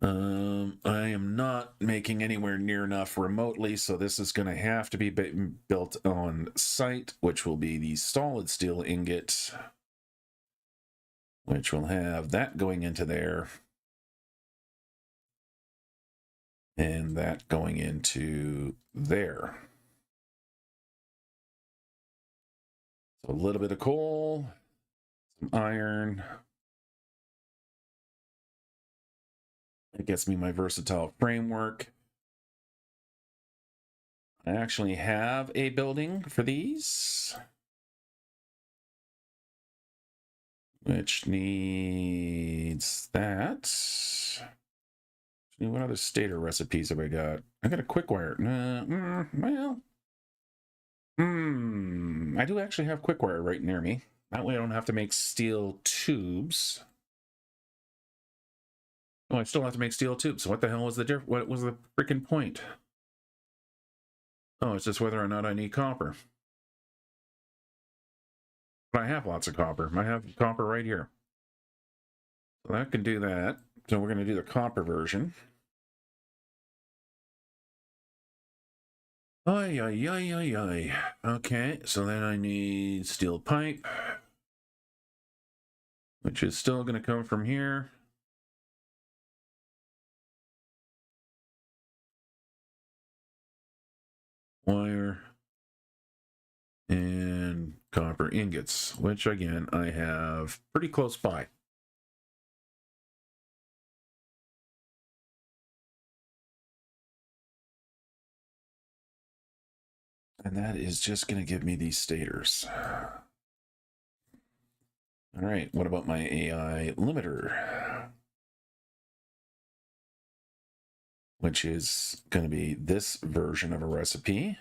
I am not making anywhere near enough remotely, so this is going to have to be built on site, which will be the solid steel ingot, which will have that going into there, and that going into there. So a little bit of coal, some iron. It gets me my versatile framework. I actually have a building for these, which needs that. What other stator recipes have I got? I got a quick wire. I do actually have quick wire right near me. That way I don't have to make steel tubes. Oh, I still have to make steel tubes. So what the hell was the what was the freaking point? Oh, it's just whether or not I need copper. But I have lots of copper. I have copper right here. So that can do that. So we're going to do the copper version. Ay, ay, ay, ay, ay. Okay, so then I need steel pipe, which is still going to come from here. Wire and copper ingots, which again I have pretty close by. And that is just going to give me these stators. All right, what about my AI limiter? Which is going to be this version of a recipe,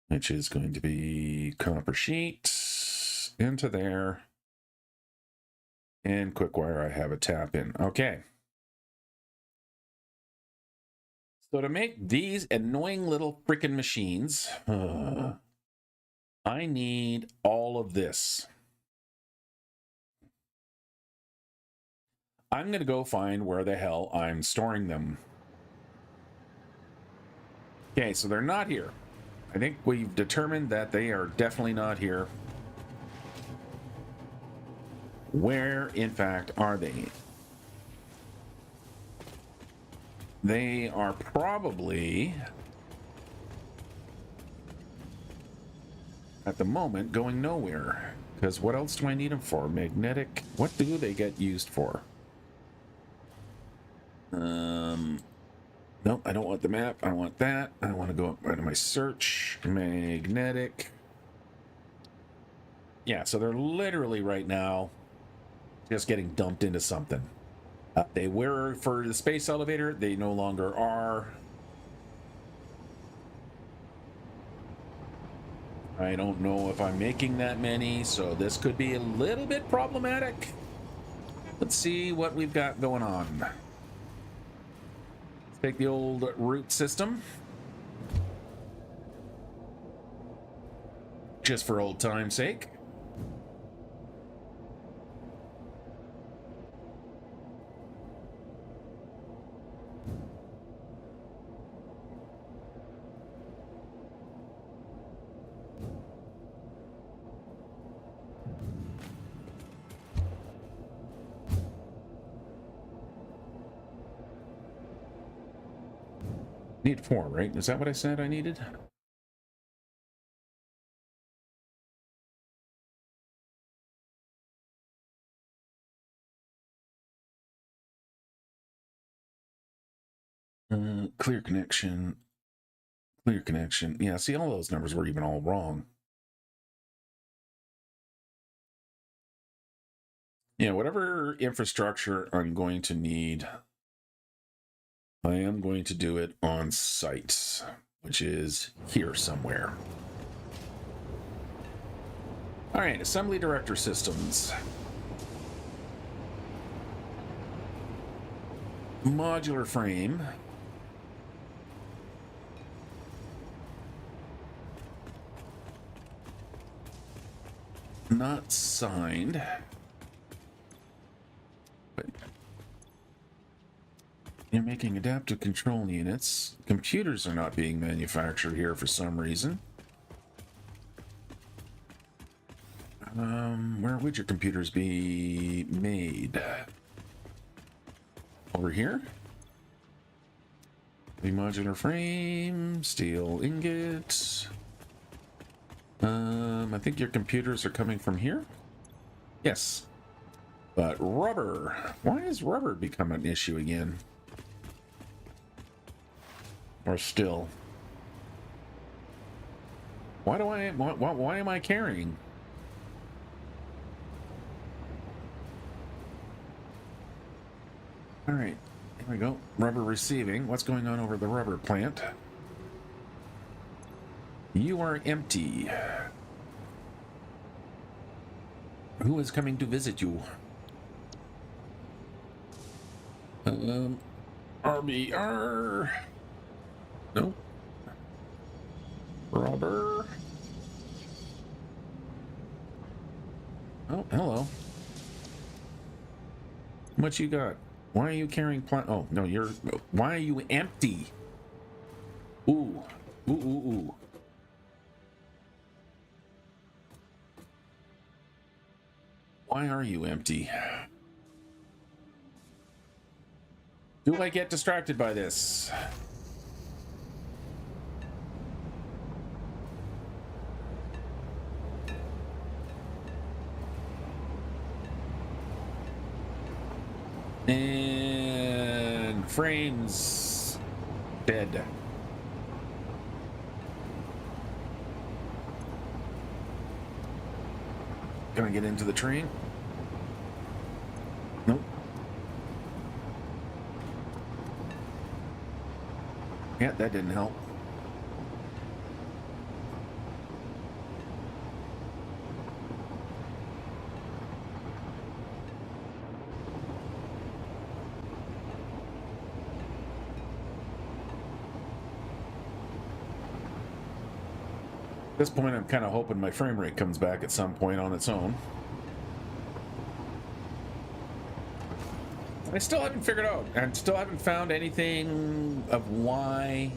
which is going to be copper sheet into there, and quick wire I have a tap in. Okay. So to make these annoying little freaking machines, I need all of this. I'm going to go find where the hell I'm storing them. Okay, so they're not here. I think we've determined that they are definitely not here. Where, in fact, are they? They are probably, at the moment, going nowhere. Because what else do I need them for? Magnetic. What do they get used for? Nope, I don't want the map. I want that. I want to go up into my search. Magnetic. Yeah, so they're literally right now just getting dumped into something. They were for the space elevator. They no longer are. I don't know if I'm making that many, so this could be a little bit problematic. Let's see what we've got going on. Let's take the old root system. Just for old time's sake. Need 4, right? Is that what I said I needed? Clear connection. Clear connection. Yeah, see, all those numbers were even all wrong. Yeah, whatever infrastructure I'm going to need, I am going to do it on site, which is here somewhere. All right, assembly director systems. Modular frame. Not signed. But making adaptive control units. Computers are not being manufactured here for some reason. Where would your computers be made? Over here? The modular frame, steel ingot. I think your computers are coming from here? Yes. But rubber. Why has rubber become an issue again? Or still? Why am I carrying? All right, here we go. Rubber receiving. What's going on over the rubber plant? You are empty. Who is coming to visit you? RBR. No. Rubber. Oh, hello. What you got? Why are you carrying plant? Oh, no, you're... Why are you empty? Ooh. Ooh, ooh, ooh. Why are you empty? Do I get distracted by this? And frames dead. Gonna get into the train? Nope. Yeah, that didn't help. At this point, I'm kind of hoping my frame rate comes back at some point on its own. I still haven't figured out, and still haven't found anything of why,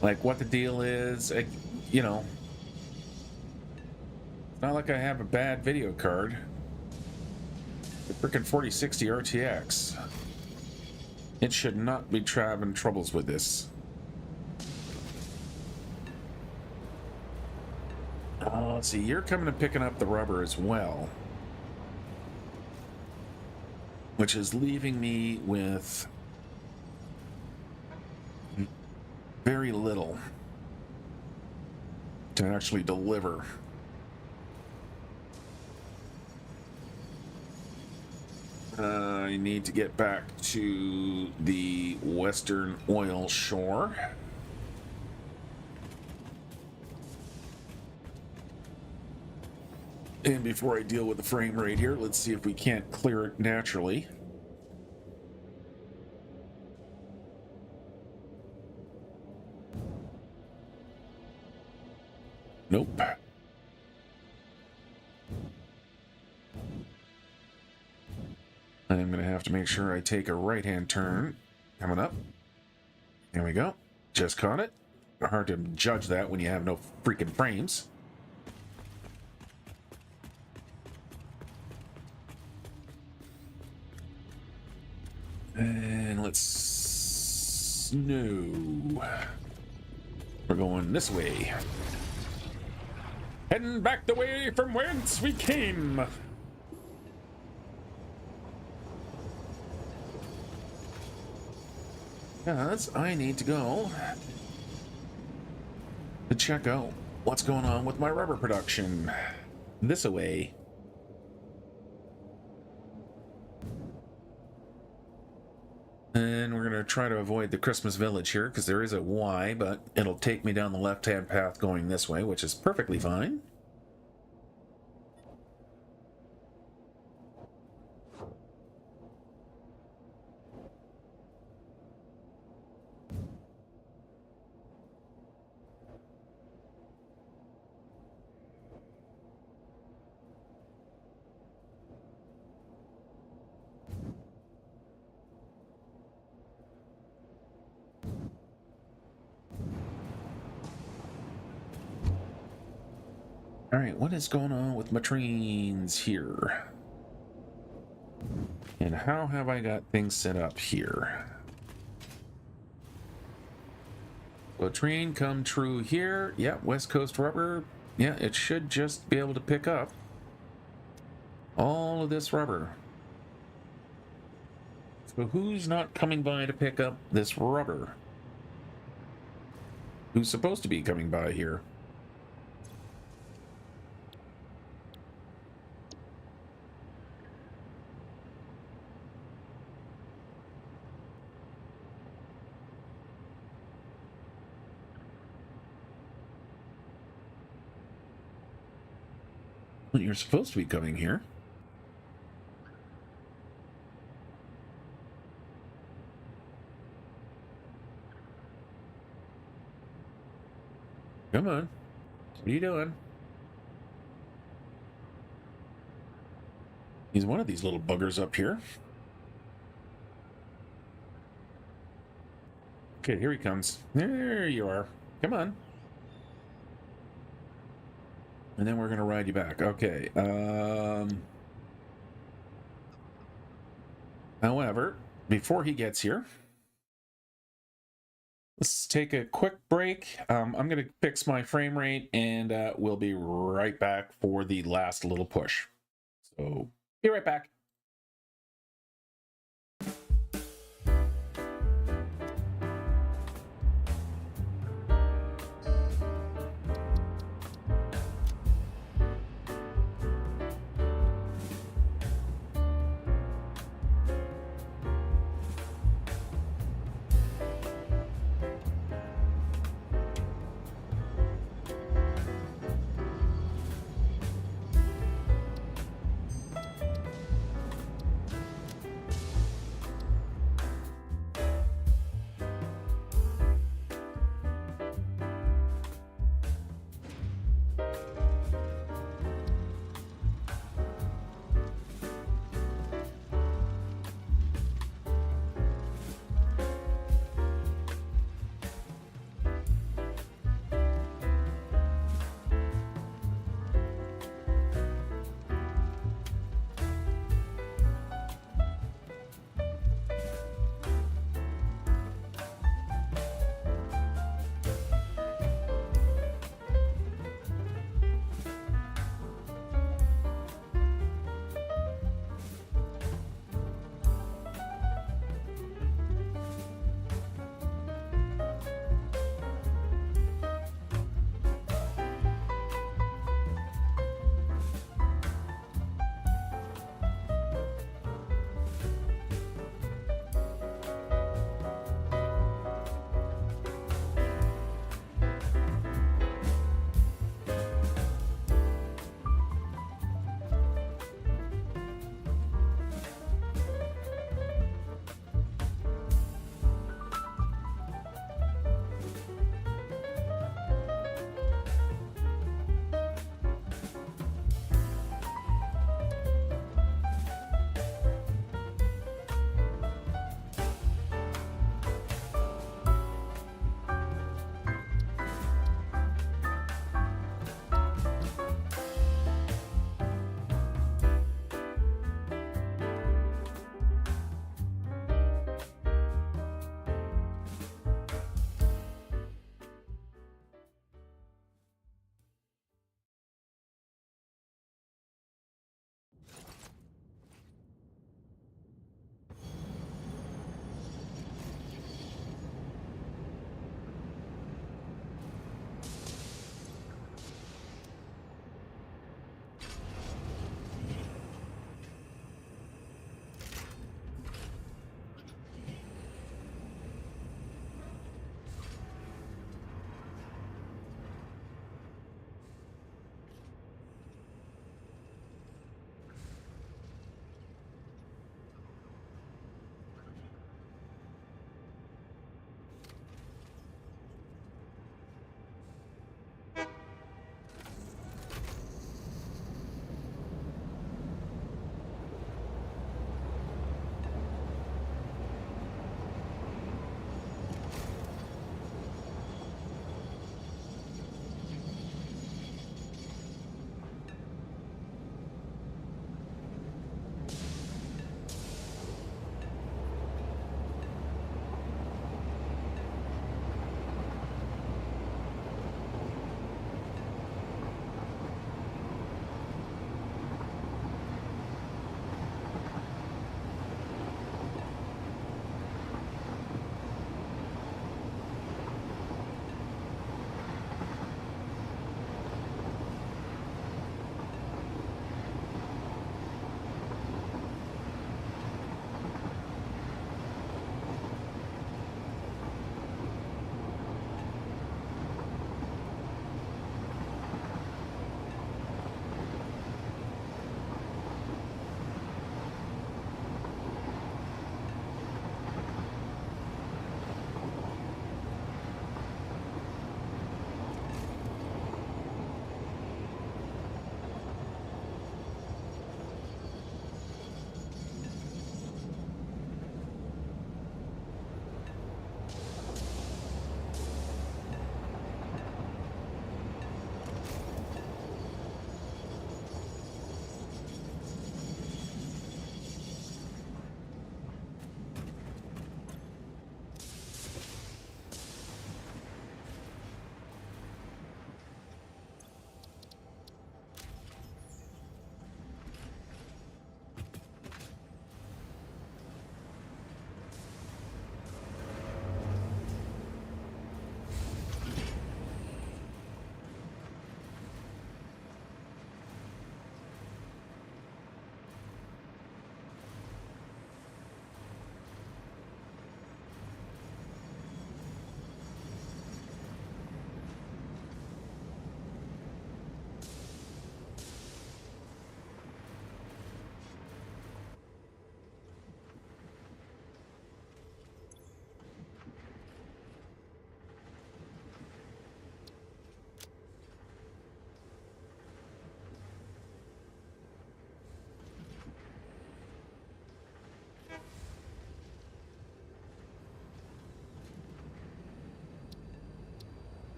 like what the deal is. You know, it's not like I have a bad video card. The frickin' 4060 RTX. It should not be having troubles with this. Let's see, you're coming and picking up the rubber as well, which is leaving me with very little to actually deliver. I need to get back to the Western Oil Shore. And before I deal with the frame rate here, let's see if we can't clear it naturally. Nope. I'm going to have to make sure I take a right-hand turn. Coming up. There we go. Just caught it. Hard to judge that when you have no freaking frames. And let's... No. We're going this way. Heading back the way from whence we came. Because I need to go to check out what's going on with my rubber production. This away. And we're going to try to avoid the Christmas Village here because there is a Y, but it'll take me down the left-hand path going this way, which is perfectly fine. All right, what is going on with my trains here? And how have I got things set up here? So train come true here. Yeah, West Coast rubber. Yeah, it should just be able to pick up all of this rubber. So who's not coming by to pick up this rubber? Who's supposed to be coming by here? Well, you're supposed to be coming here. Come on. What are you doing? He's one of these little buggers up here. Okay, here he comes. There you are. Come on. And then we're going to ride you back. Okay. However, before he gets here, let's take a quick break. I'm going to fix my frame rate, and we'll be right back for the last little push. So, be right back.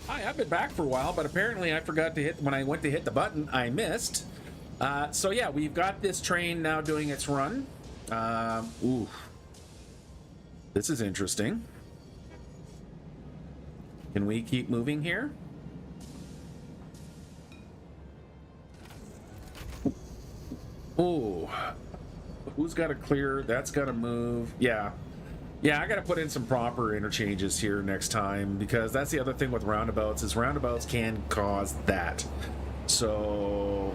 Hi, I've been back for a while, but apparently I forgot to hit, when I went to hit the button, I missed. So yeah, we've got this train now doing its run. Ooh. This is interesting. Can we keep moving here? Ooh. Who's got to clear? That's got to move. Yeah. Yeah, I got to put in some proper interchanges here next time, because that's the other thing with roundabouts, is roundabouts can cause that. So,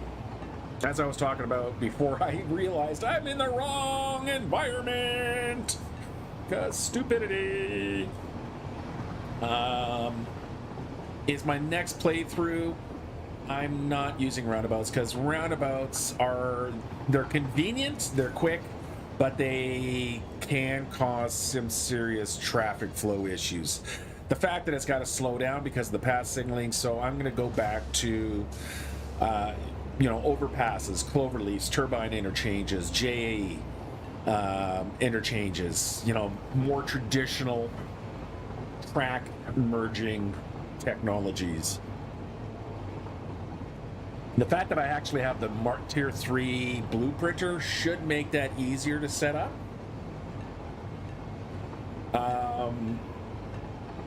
as I was talking about before, I realized I'm in the wrong environment because stupidity. Is my next playthrough, I'm not using roundabouts, because roundabouts they're convenient, they're quick, but they can cause some serious traffic flow issues. The fact that it's got to slow down because of the pass signaling, so I'm going to go back to, overpasses, cloverleafs, turbine interchanges, JA interchanges, more traditional track merging technologies. The fact that I actually have the Mark Tier 3 blueprinter should make that easier to set up.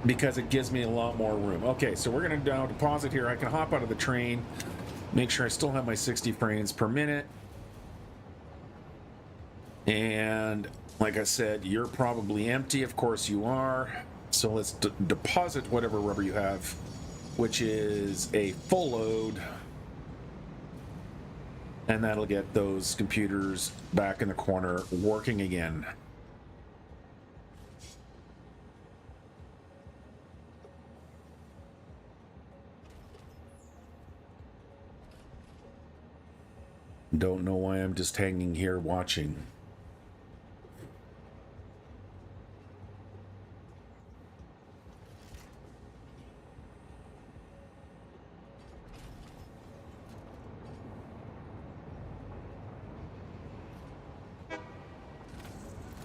Because it gives me a lot more room. Okay, so we're going to now deposit here. I can hop out of the train, make sure I still have my 60 frames per minute. And like I said, you're probably empty. Of course you are. So let's deposit whatever rubber you have, which is a full load. And that'll get those computers back in the corner working again. Don't know why I'm just hanging here watching.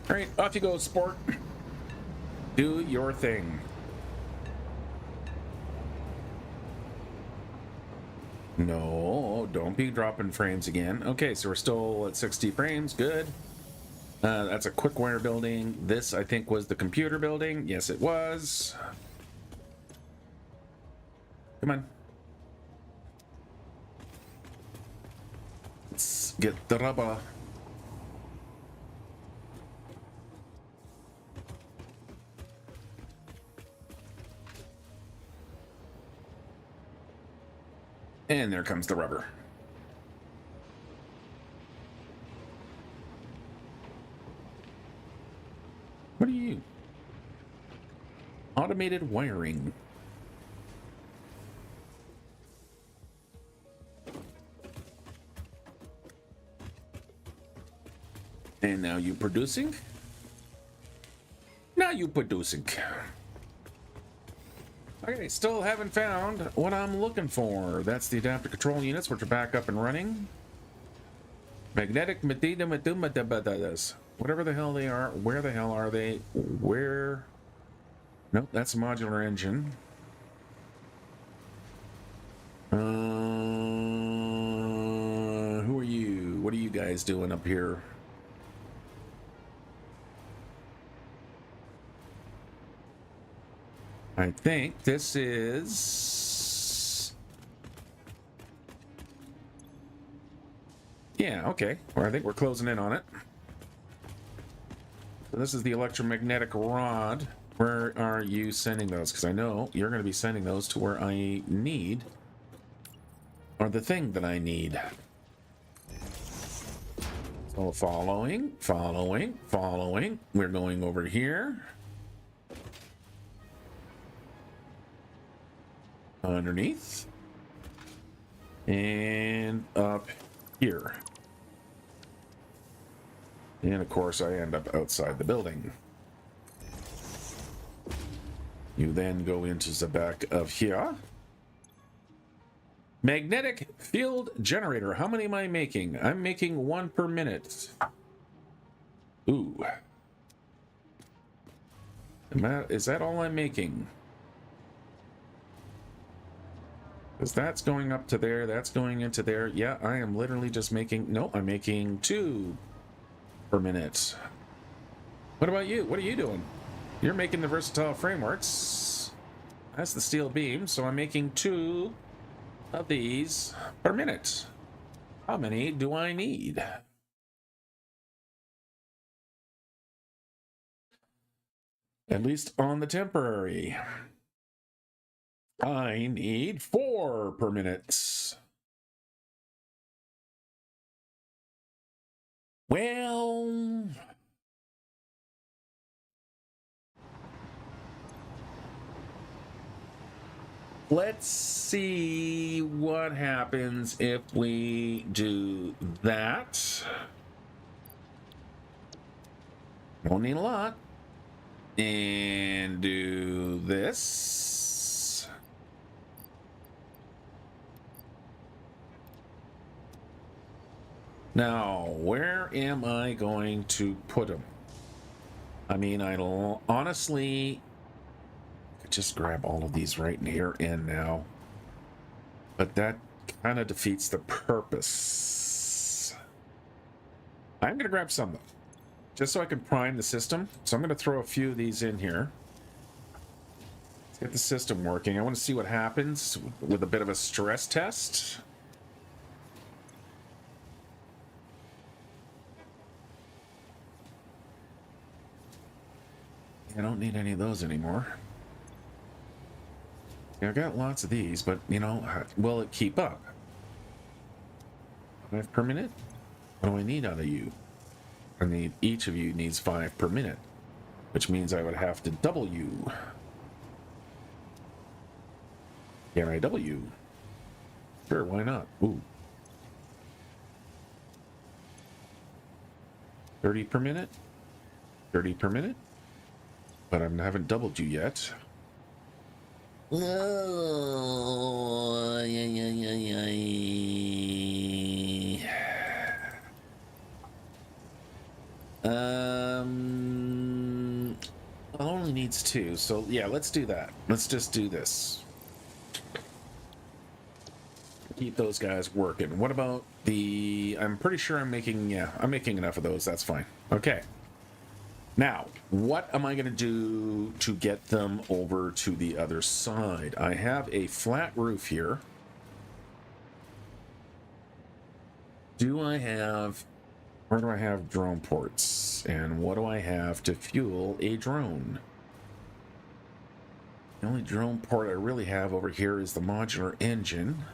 All right, off you go, sport. Do your thing. No, don't be dropping frames again. Okay, so we're still at 60 frames. Good. That's a quick wire building. This, I think, was the computer building. Yes, it was. Come on. Let's get the rubber. And there comes the rubber. What are you? Automated wiring. And now you producing? Now you producing. Okay, still haven't found what I'm looking for. That's the adapter control units, which are back up and running. Magnetic whatever the hell they are. Where the hell are they? Where? Nope, that's a modular engine. Who are you? What are you guys doing up here? I think this is... Yeah, okay. Well, I think we're closing in on it. So this is the electromagnetic rod. Where are you sending those? Because I know you're going to be sending those to where I need, or the thing that I need. So following. We're going over here. Underneath. And up here. And of course I end up outside the building. You then go into the back of here. Magnetic field generator. How many am I making? I'm making 1 per minute. Ooh. Is that all I'm making? Because that's going up to there, that's going into there. Yeah, I am literally just making... No, I'm making 2 per minute. What about you? What are you doing? You're making the versatile frameworks. That's the steel beam, so I'm making 2 of these per minute. How many do I need? At least on the temporary. I need 4 per minute. Well, let's see what happens if we do that. Won't need a lot. And do this. Now, where am I going to put them? I mean, I honestly could just grab all of these right here and now. But that kind of defeats the purpose. I'm going to grab some, though, just so I can prime the system. So I'm going to throw a few of these in here. Let's get the system working. I want to see what happens with a bit of a stress test. I don't need any of those anymore. Yeah, I got lots of these, but, you know, will it keep up? 5 per minute? What do I need out of you? I need, each of you needs 5 per minute, which means I would have to double you. Can I double you? Sure, why not? Ooh. 30 per minute? 30 per minute? But I haven't doubled you yet. Oh, only needs 2, so yeah, let's do that. Let's just do this. Keep those guys working. What about the... I'm pretty sure I'm making... Yeah, I'm making enough of those. That's fine. Okay. Now, what am I going to do to get them over to the other side? I have a flat roof here. Do I have... Where do I have drone ports? And what do I have to fuel a drone? The only drone port I really have over here is the modular engine.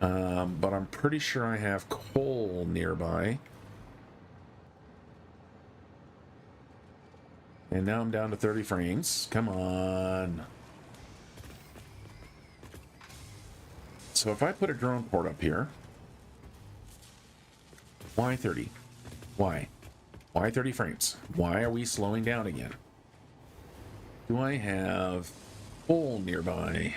But I'm pretty sure I have coal nearby. And now I'm down to 30 frames. Come on. So if I put a drone port up here, why 30? Why? Why 30 frames? Why are we slowing down again? Do I have coal nearby?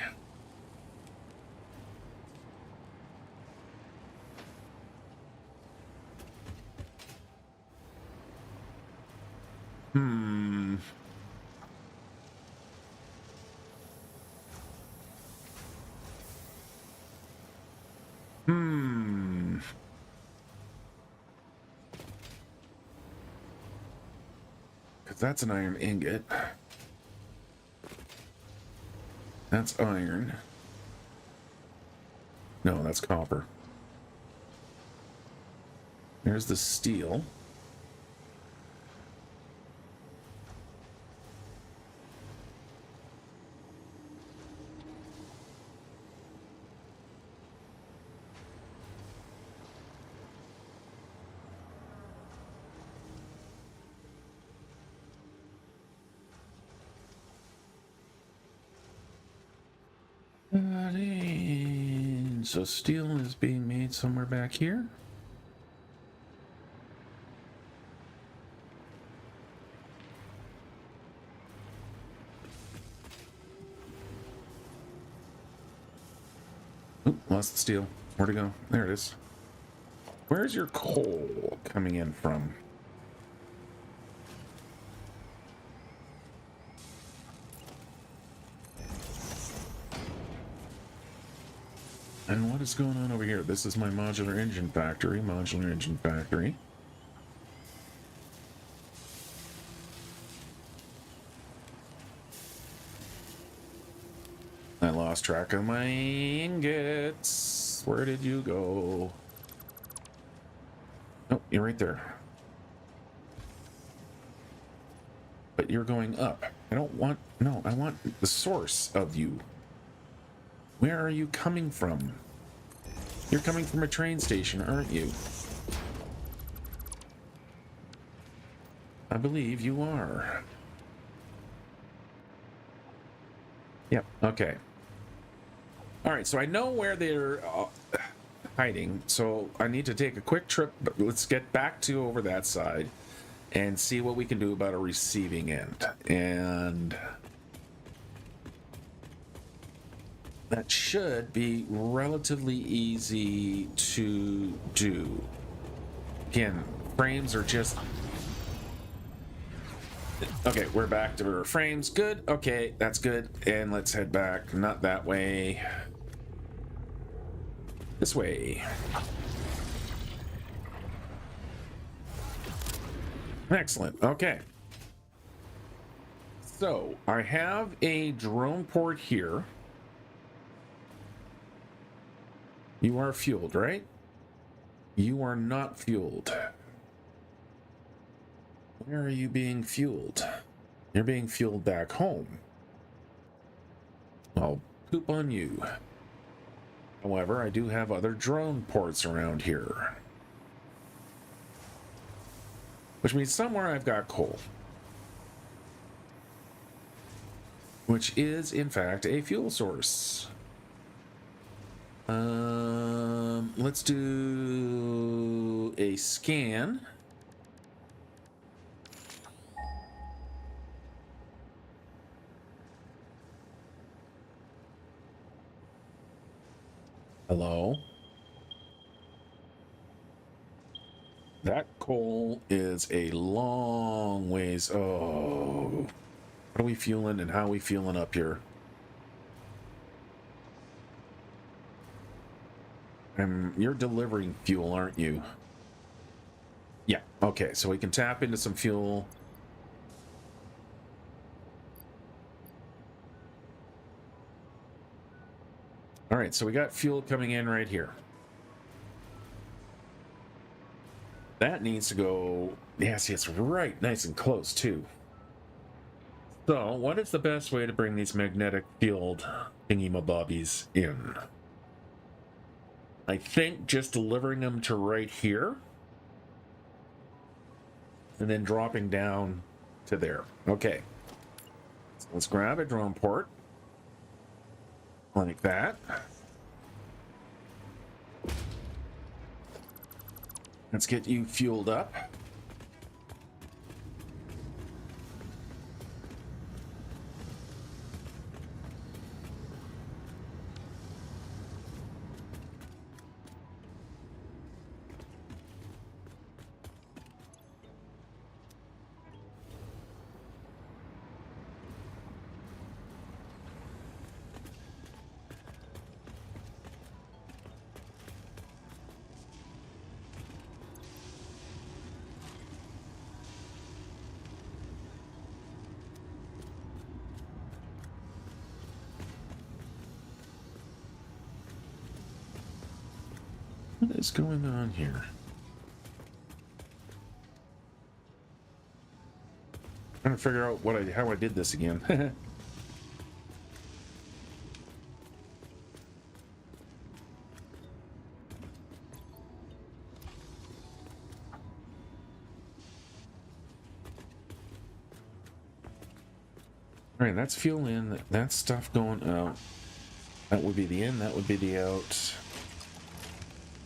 Because that's an iron ingot. That's iron. No, that's copper. There's the steel. So steel is being made somewhere back here. Oop, lost the steel. Where'd it go? There it is. Where's your coal coming in from? And what is going on over here? This is my modular engine factory. Modular engine factory. I lost track of my ingots. Where did you go? Oh, you're right there. But you're going up. I don't want... No, I want the source of you. Where are you coming from? You're coming from a train station, aren't you? I believe you are. Yep, okay. Alright, so I know where they're hiding, so I need to take a quick trip, but let's get back to over that side and see what we can do about a receiving end. And that should be relatively easy to do. Again, frames are just... Okay, we're back to our frames. Good. Okay, that's good. And let's head back. Not that way. This way. Excellent. Okay. So, I have a drone port here. You are fueled, right? You are not fueled. Where are you being fueled? You're being fueled back home. I'll poop on you. However, I do have other drone ports around here. Which means somewhere I've got coal. Which is, in fact, a fuel source. Let's do a scan. Hello? That coal is a long ways. Oh. What are we fueling and how are we fueling up here? You're delivering fuel, aren't you? Yeah, okay, so we can tap into some fuel. All right, so we got fuel coming in right here. That needs to go... Yeah, see, it's right nice and close, too. So, what is the best way to bring these magnetic field thingy-mabobbies in? I think just delivering them to right here. And then dropping down to there. Okay. So let's grab a drone port. Like that. Let's get you fueled up. What is going on here? Trying to figure out how I did this again. All right, that's fuel in. That's stuff going out. That would be the in. That would be the out.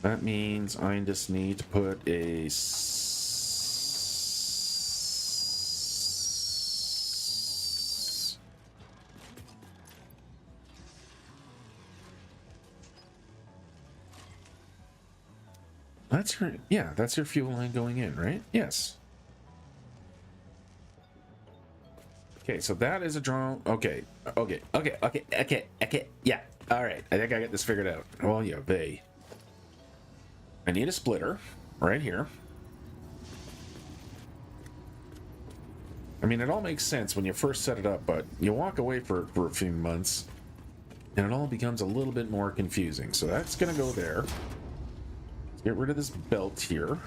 That means I just need to put a... That's your... Yeah, that's your fuel line going in, right? Yes. Okay, so that is a drone. Okay. Yeah. All right, I think I got this figured out. Oh, yeah, I need a splitter right here. I mean, it all makes sense when you first set it up, but you walk away for a few months, and it all becomes a little bit more confusing. So that's going to go there. Let's get rid of this belt here.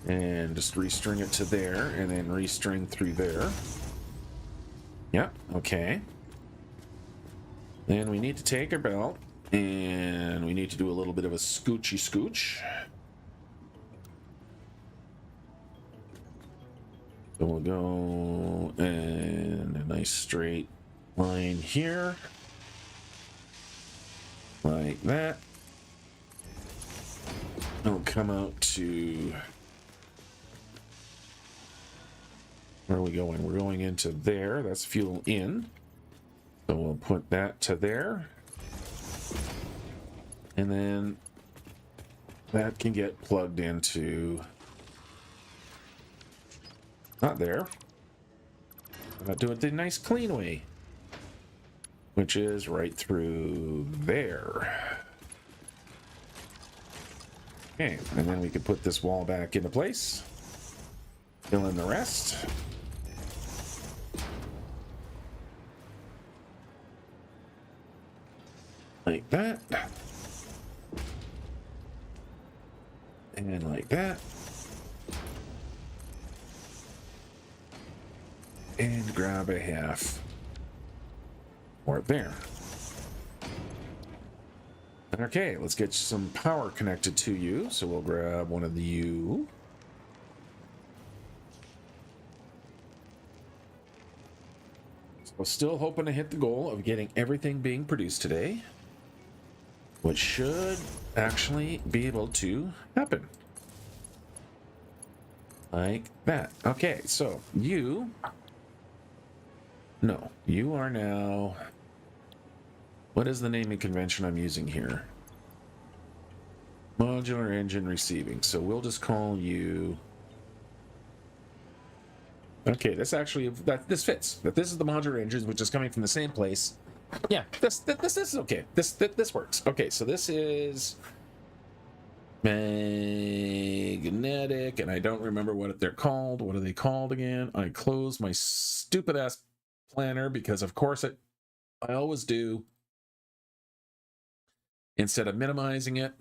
And just restring it to there, and then restring through there. Yep, okay. Then we need to take our belt, and we need to do a little bit of a scoochy scooch. So we'll go and a nice straight line here. Like that. It'll come out to... Where are we going? We're going into there. That's fuel in. So we'll put that to there. And then that can get plugged into... Not there. I'm not doing it the nice clean way. Which is right through there. Okay, and then we can put this wall back into place. Fill in the rest. Like that. And like that. And grab a half more there. Okay, let's get some power connected to you. So we'll grab one of the U. So still hoping to hit the goal of getting everything being produced today, which should actually be able to happen. Like that. Okay, so you... No, you are now... What is the naming convention I'm using here? Modular engine receiving. So we'll just call you... Okay, this actually... This fits. That this is the modular engine, which is coming from the same place. Yeah, this is okay. This works. Okay, so this is... magnetic, and I don't remember what they're called. What are they called again? I closed my stupid ass planner because of course I always do. Instead of minimizing it.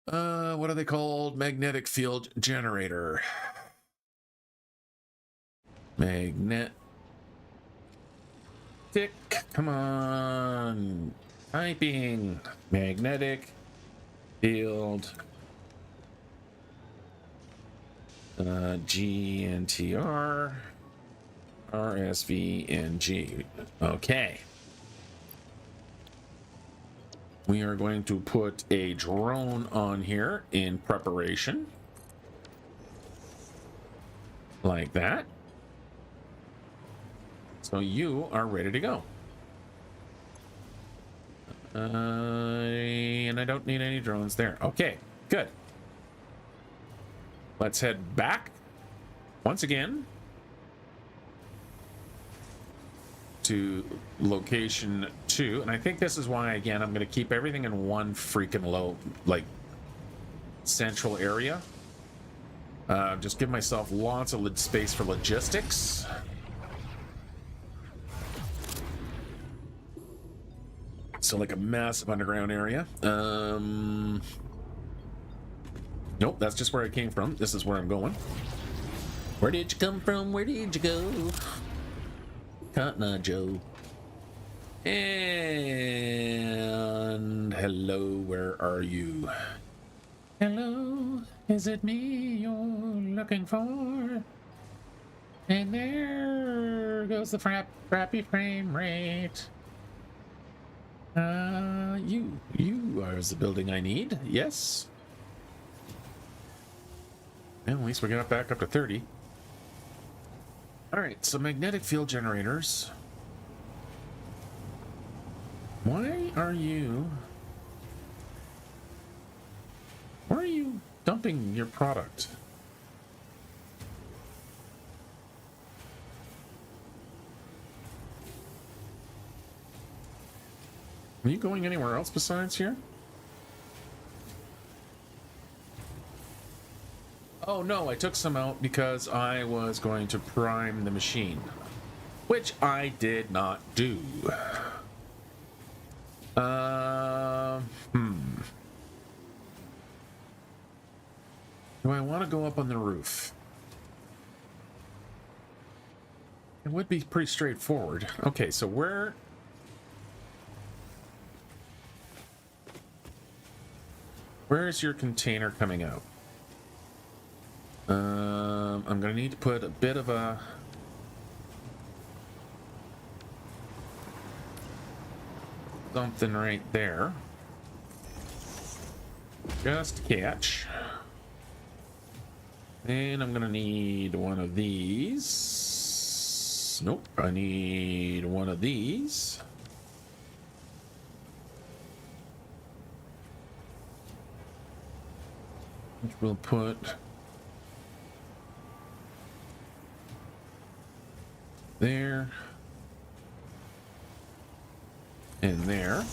What are they called? Magnetic field generator. Magnetic. Come on. Typing. Magnetic field. GNTR. RSVNG. Okay. We are going to put a drone on here in preparation. Like that. So you are ready to go. And I don't need any drones there. Okay, good. Let's head back once again to location 2, and I think this is why again I'm going to keep everything in one freaking low, like, central area. Just give myself lots of space for logistics. So like a massive underground area. Nope, that's just where I came from. This is where I'm going. Where did you come from? Where did you go? Cotton Eye Joe. And hello, where are you? Hello, is it me you're looking for? And there goes the crappy frame rate. You are the building I need, yes? And at least we got back up to 30. Alright, so magnetic field generators. Why are you dumping your product? Are you going anywhere else besides here? Oh no, I took some out because I was going to prime the machine, which I did not do. Do I want to go up on the roof? It would be pretty straightforward. Okay, so where is your container coming out? I'm gonna need to put a bit of a something right there. Just catch. And I'm gonna need one of these. Nope, I need one of these. Which we'll put there and there.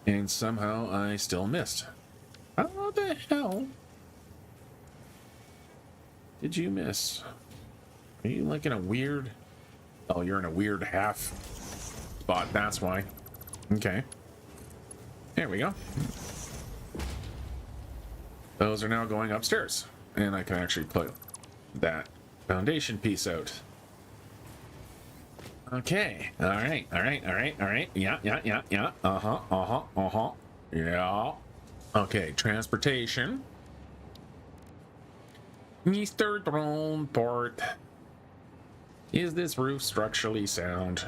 And somehow I still missed. How the hell did you miss? Are you like in a weird... Oh, you're in a weird half spot, that's why. Okay. There we go. Those are now going upstairs. And I can actually put that foundation piece out. Okay. All right. Yeah. Yeah. Okay, transportation. Mr. Drone Port. Is this roof structurally sound?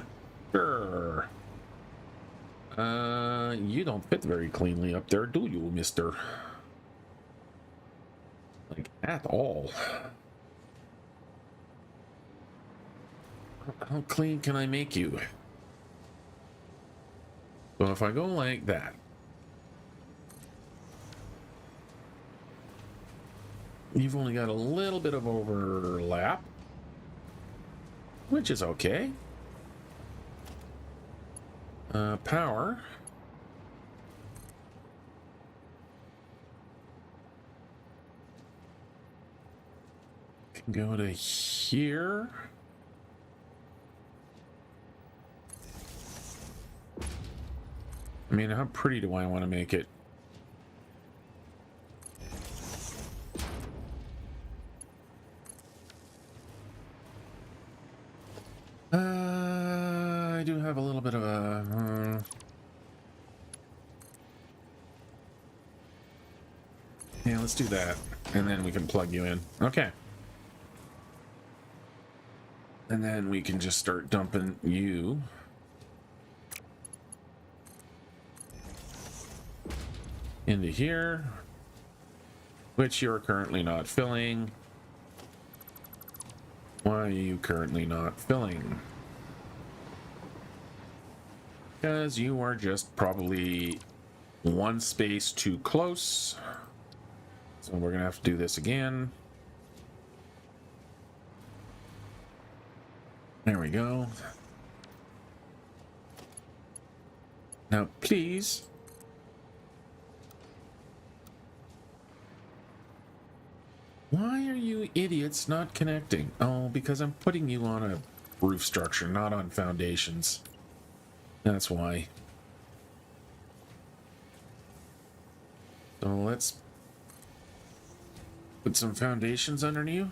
Sure. You don't fit very cleanly up there, do you, mister? Like, at all. How clean can I make you? So if I go like that. You've only got a little bit of overlap, which is okay. Power. Can go to here. I mean, how pretty do I want to make it? I do have a little bit of a... Yeah, let's do that. And then we can plug you in. Okay. And then we can just start dumping you. Into here. Which you're currently not filling. Why are you currently not filling? Because you are just probably one space too close. So we're gonna have to do this again. There we go. Now, please. Why are you idiots not connecting? Oh, because I'm putting you on a roof structure, not on foundations. That's why. So let's put some foundations under you.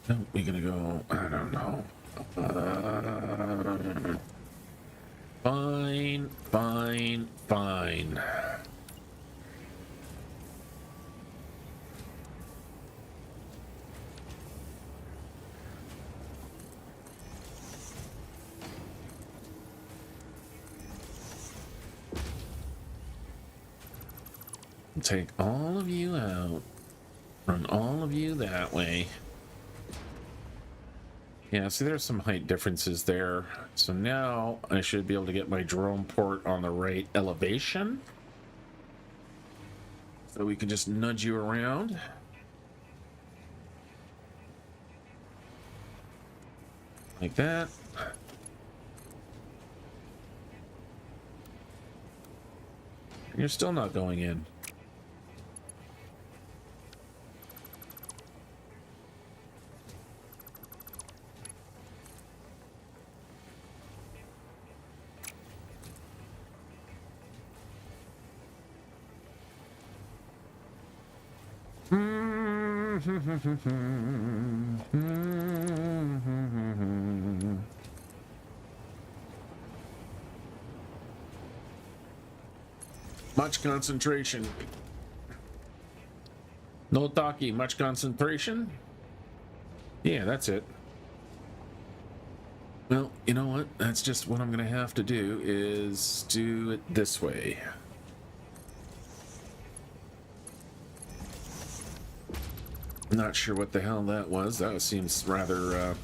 No, we're gonna go, I don't know. Fine. Take all of you out. Run all of you that way. Yeah, see, there's some height differences there. So now I should be able to get my drone port on the right elevation. So we can just nudge you around. Like that. You're still not going in. Much concentration. No talkie, much concentration. Yeah, that's it. Well, you know what? That's just what I'm gonna have to do, is do it this way. Not sure what the hell that was. That seems rather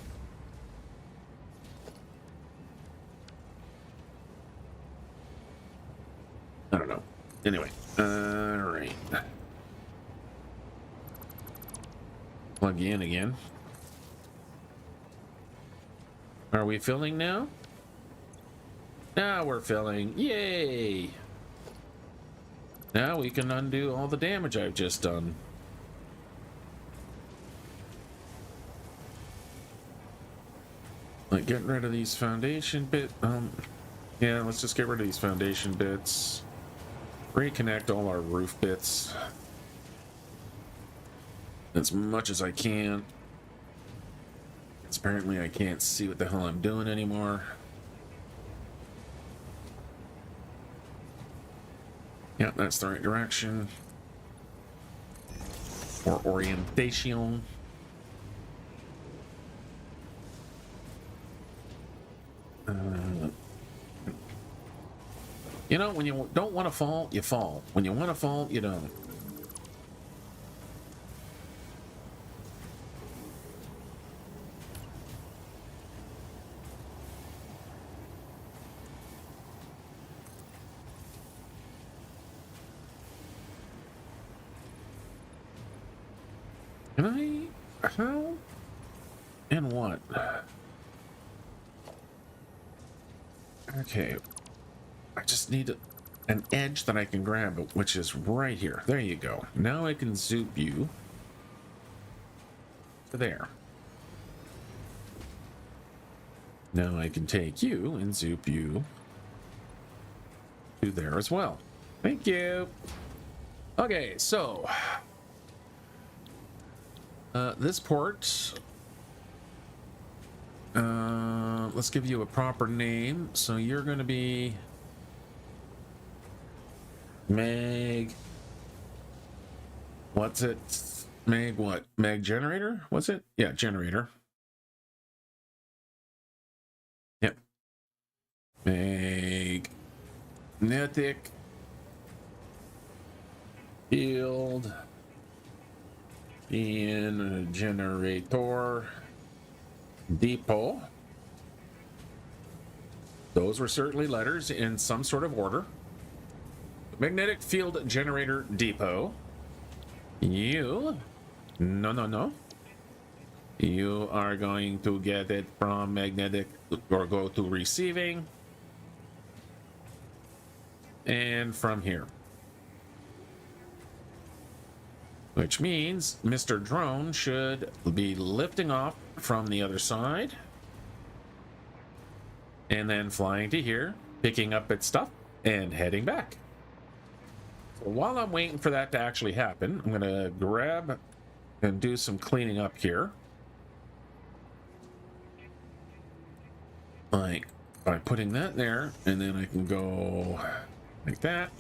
I don't know. Anyway, all right. Plug you in again. Are we filling now? Now we're filling. Yay! Now we can undo all the damage I've just done. Like getting rid of these foundation bit. Yeah, let's just get rid of these foundation bits. Reconnect all our roof bits as much as I can. Because apparently I can't see what the hell I'm doing anymore. Yeah, that's the right direction. Or orientation. You know, when you don't want to fall, you fall. When you want to fall, you don't. Can I? How? And what? Okay. I just need an edge that I can grab, which is right here. There you go. Now I can zoop you to there. Now I can take you and zoop you to there as well. Thank you. Okay, so this port, let's give you a proper name. So you're going to be Meg. What's it? Meg what? Meg generator? What's it? Yeah, generator. Yep. Magnetic field in generator depot. Those were certainly letters in some sort of order. Magnetic field generator depot. No. You are going to get it from magnetic or go to receiving. And from here. Which means Mr. Drone should be lifting off from the other side. And then flying to here, picking up its stuff, and heading back. So while I'm waiting for that to actually happen, I'm going to grab and do some cleaning up here. Like by putting that there, and then I can go like that.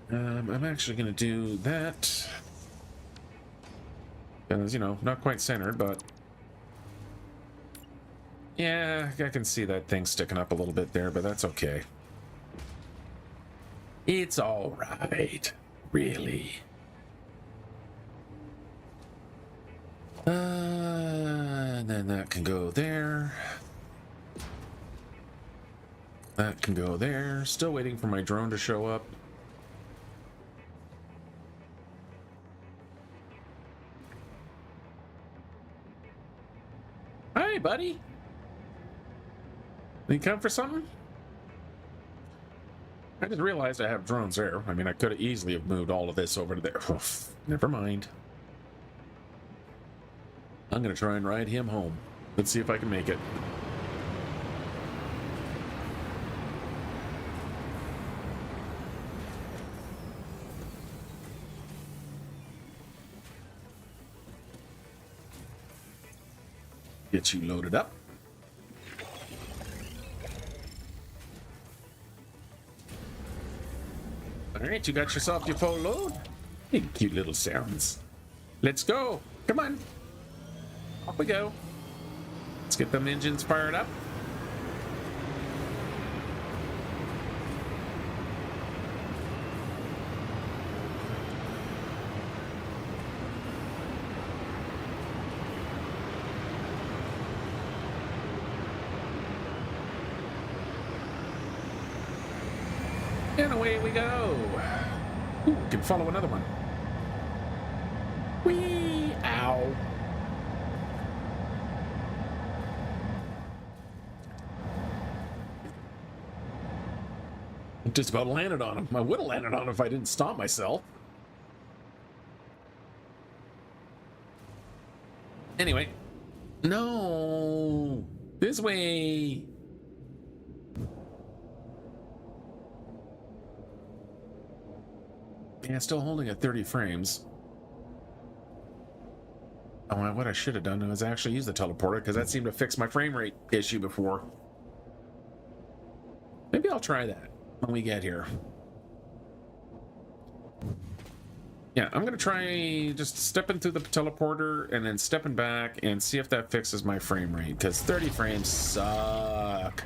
I'm actually going to do that. Because, you know, not quite centered, but yeah, I can see that thing sticking up a little bit there, but that's okay. It's all right, really. And then that can go there. That can go there. Still waiting for my drone to show up. Hi, buddy. You come for something? I just realized I have drones there. I mean, I could have easily have moved all of this over to there. Oof, never mind. I'm going to try and ride him home. Let's see if I can make it. Get you loaded up. All right, you got yourself your full load. Hey, cute little sounds. Let's go. Come on. Off we go. Let's get them engines fired up. And away we go. Ooh, we can follow another one. Whee! Ow. Just about landed on him. I would have landed on him if I didn't stop myself. Anyway. No! This way! Yeah, still holding at 30 frames. Oh, what I should have done was actually use the teleporter, because that seemed to fix my frame rate issue before. Maybe I'll try that when we get here. Yeah, I'm going to try just stepping through the teleporter and then stepping back and see if that fixes my frame rate, because 30 frames suck.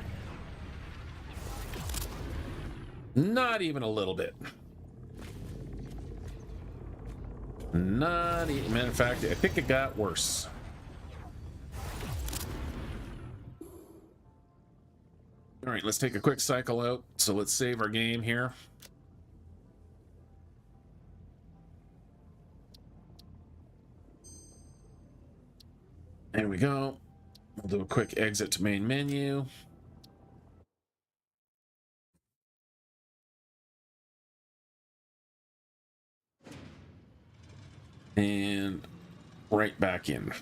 Not even a little bit. Not even, matter of fact, I think it got worse. All right, let's take a quick cycle out. So let's save our game here. There we go. We'll do a quick exit to main menu. And right back in.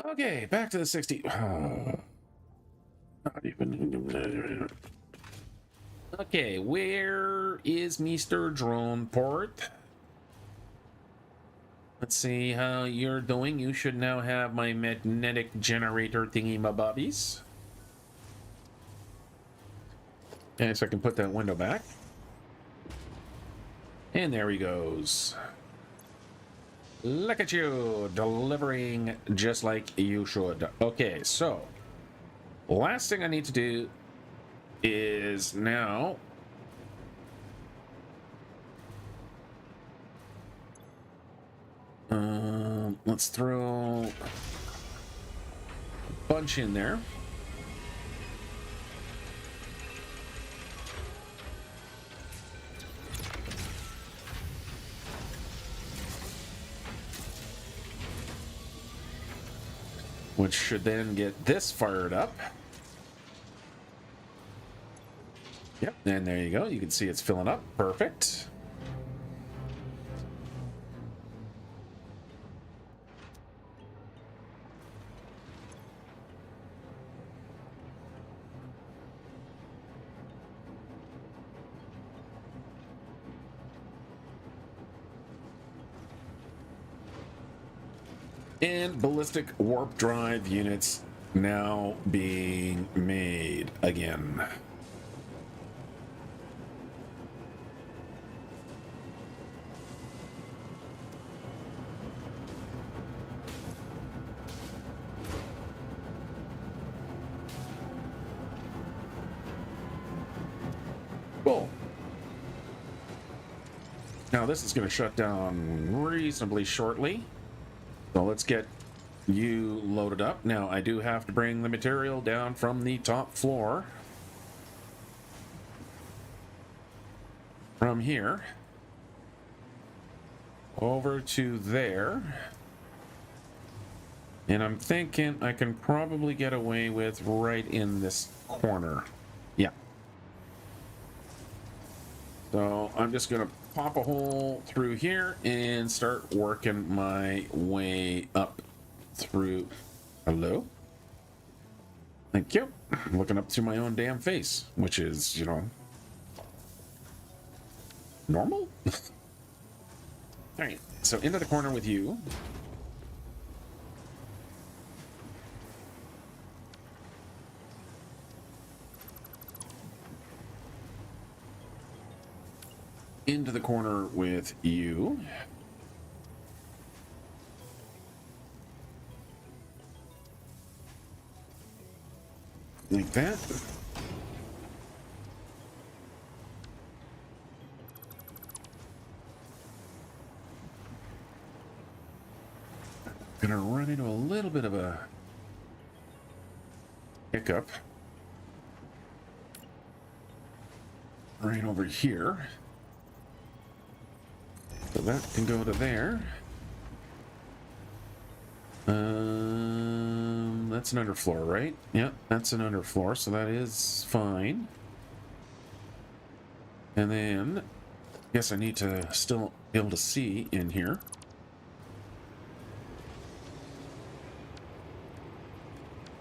Okay, back to the 60. Not even. Okay, where is Mr. Drone Port? Let's see how you're doing. You should now have my magnetic generator thingy-mabobbies. Okay, so I can put that window back. And there he goes. Look at you, delivering just like you should. Okay, so last thing I need to do is now let's throw a bunch in there. Which should then get this fired up. Yep, and there you go. You can see it's filling up. Perfect. And ballistic warp drive units now being made again. Now this is going to shut down reasonably shortly. So let's get you loaded up. Now I do have to bring the material down from the top floor. From here over to there. And I'm thinking I can probably get away with right in this corner. Yeah. So I'm just going to pop a hole through here and start working my way up through. Hello? Thank you. I'm looking up through my own damn face, which is, you know, normal? Alright, so into the corner with you. Into the corner with you. Like that. Gonna run into a little bit of a hiccup right over here. So that can go to there. That's an underfloor, right? Yeah, that's an underfloor, so that is fine. And then, I guess I need to still be able to see in here.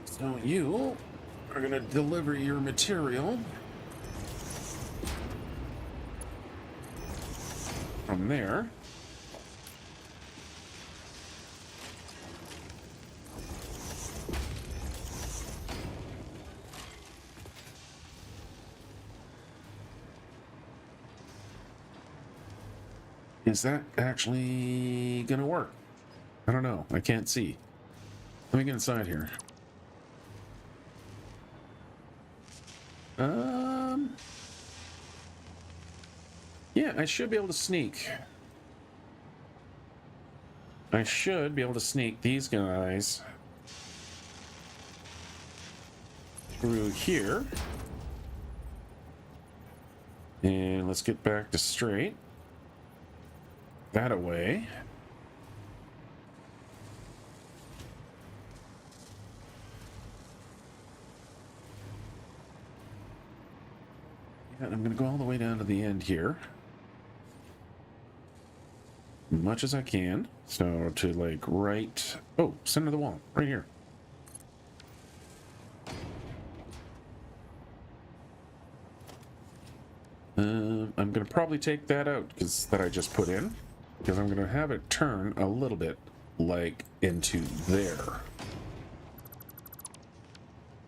So you are going to deliver your material from there. Is that actually gonna work? I don't know. I can't see. Let me get inside here. Yeah, I should be able to sneak. I should be able to sneak these guys through here. And let's get back to straight. That away. Yeah, I'm going to go all the way down to the end here. As much as I can. So to like right... Oh, center of the wall. Right here. I'm going to probably take that out because that I just put in. Because I'm going to have it turn a little bit like into there.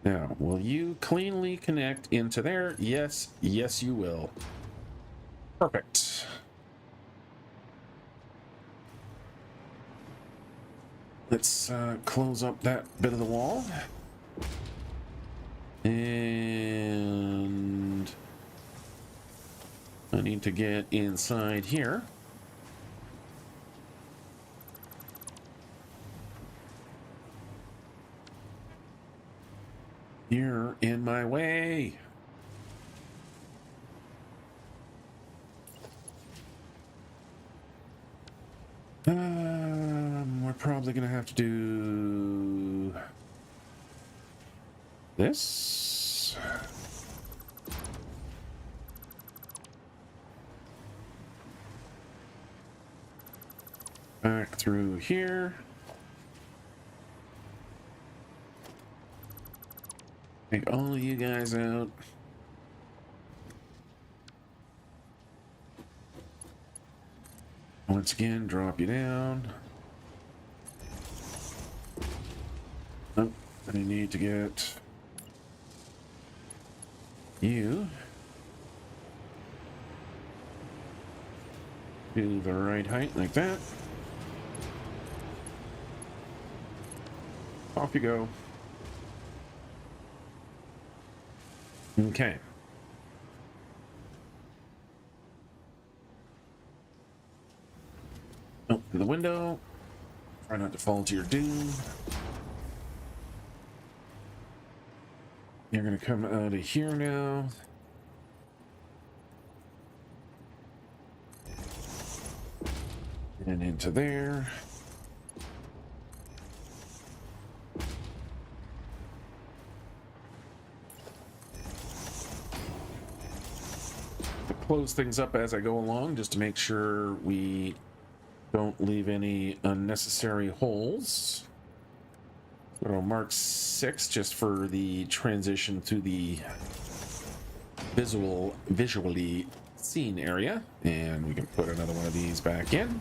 Now, will you cleanly connect into there? Yes, yes you will. Perfect. Let's close up that bit of the wall. And I need to get inside here. You're in my way. We're probably gonna have to do this. Back through here. Take all of you guys out. Once again, drop you down. Oh, I need to get you to the right height like that. Off you go. Okay. Open the window. Try not to fall to your doom. You're going to come out of here now. And into there. Close things up as I go along just to make sure we don't leave any unnecessary holes. So mark 6 just for the transition to the visually seen area, and we can put another one of these back in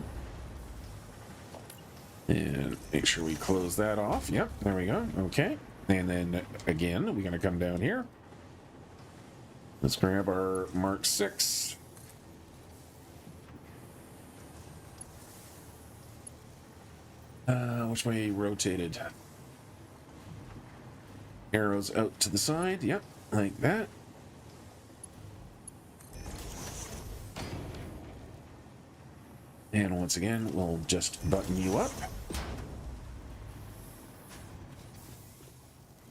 and make sure we close that off. Yep, there we go. Okay, and then again we're going to come down here. Let's grab our mark 6. Which way rotated? Arrows out to the side. Yep, like that. And once again, we'll just button you up.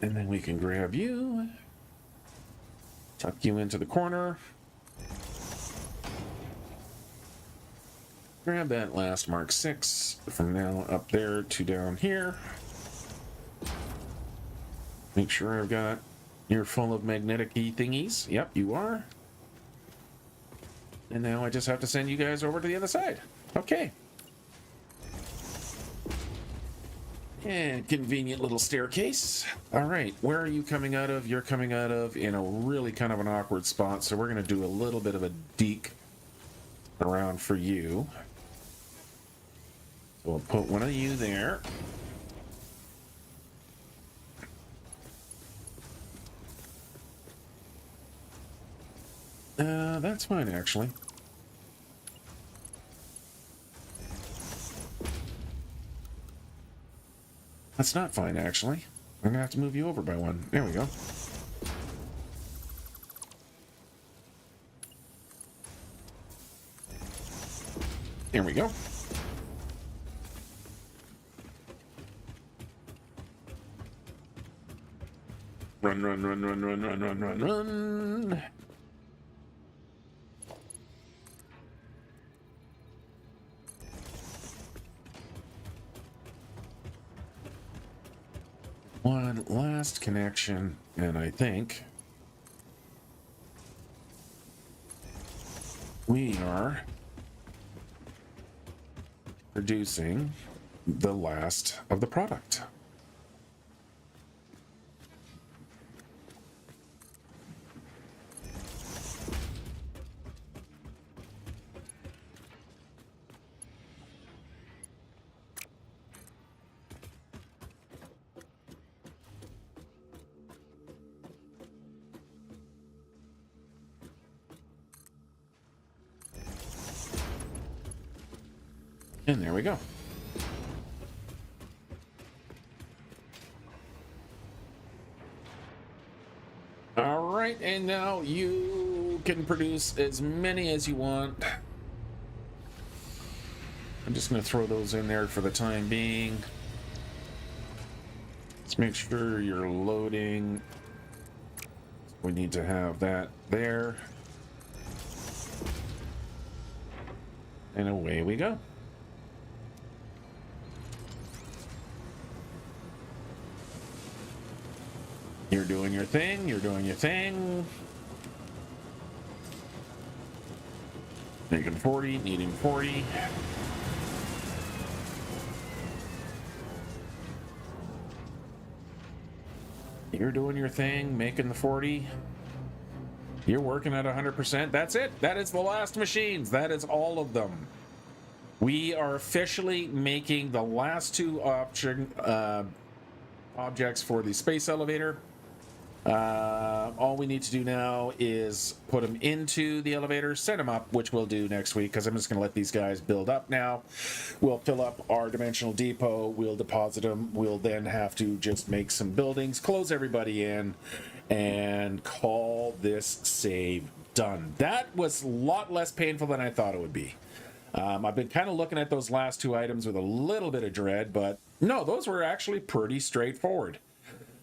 And then we can grab you, tuck you into the corner. Grab that last mark 6 from now up there to down here. Make sure I've got, you're full of magnetic-y thingies. Yep, you are. And now I just have to send you guys over to the other side. Okay. And convenient little staircase. All right, where are you coming out of? You're coming out of in a really kind of an awkward spot, so we're going to do a little bit of a deke around for you. So we'll put one of you there. That's fine, actually. That's not fine, actually. I'm gonna have to move you over by one. There we go. There we go. Run, run, run, run, run, run, run, run, run. One last connection, and I think we are producing the last of the product. And there we go. All right, and now you can produce as many as you want. I'm just going to throw those in there for the time being. Let's make sure you're loading. We need to have that there. And away we go. You're doing your thing, you're doing your thing. Making 40, needing 40. You're doing your thing, making the 40. You're working at 100%. That's it. That is the last machines. That is all of them. We are officially making the last two objects for the space elevator. All we need to do now is put them into the elevator, set them up, which we'll do next week because I'm just going to let these guys build up now. We'll fill up our dimensional depot, we'll deposit them, we'll then have to just make some buildings, close everybody in, and call this save done. That was a lot less painful than I thought it would be. I've been kind of looking at those last two items with a little bit of dread, but no, those were actually pretty straightforward.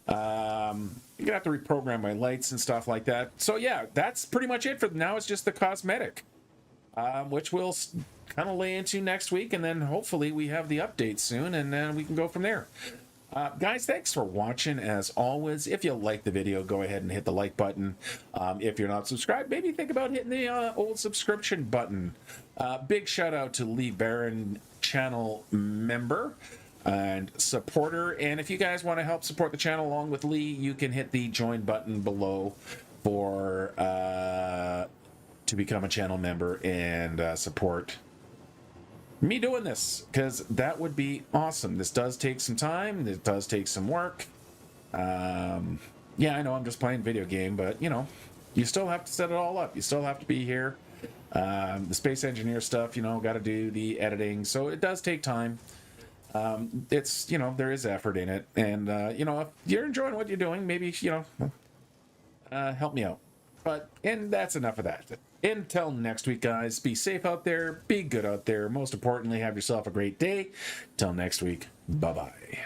You're gonna have to reprogram my lights and stuff like that. So yeah, that's pretty much it for now. It's just the cosmetic, which we'll kind of lay into next week, and then hopefully we have the update soon, and then we can go from there. Guys, thanks for watching. As always, if you like the video, go ahead and hit the like button. If you're not subscribed, maybe think about hitting the old subscription button. Big shout out to Lee Barron, channel member and supporter. And if you guys want to help support the channel along with Lee, you can hit the join button below for to become a channel member and support me doing this, because that would be awesome. This does take some time. It does take some work. Yeah, I know I'm just playing video game, but you know, you still have to set it all up. You still have to be here. The space engineer stuff, you know, got to do the editing, so it does take time. It's, you know, there is effort in it, and you know, if you're enjoying what you're doing, maybe, you know, help me out. And that's enough of that. Until next week, guys, be safe out there, be good out there. Most importantly, have yourself a great day. Till next week, bye-bye.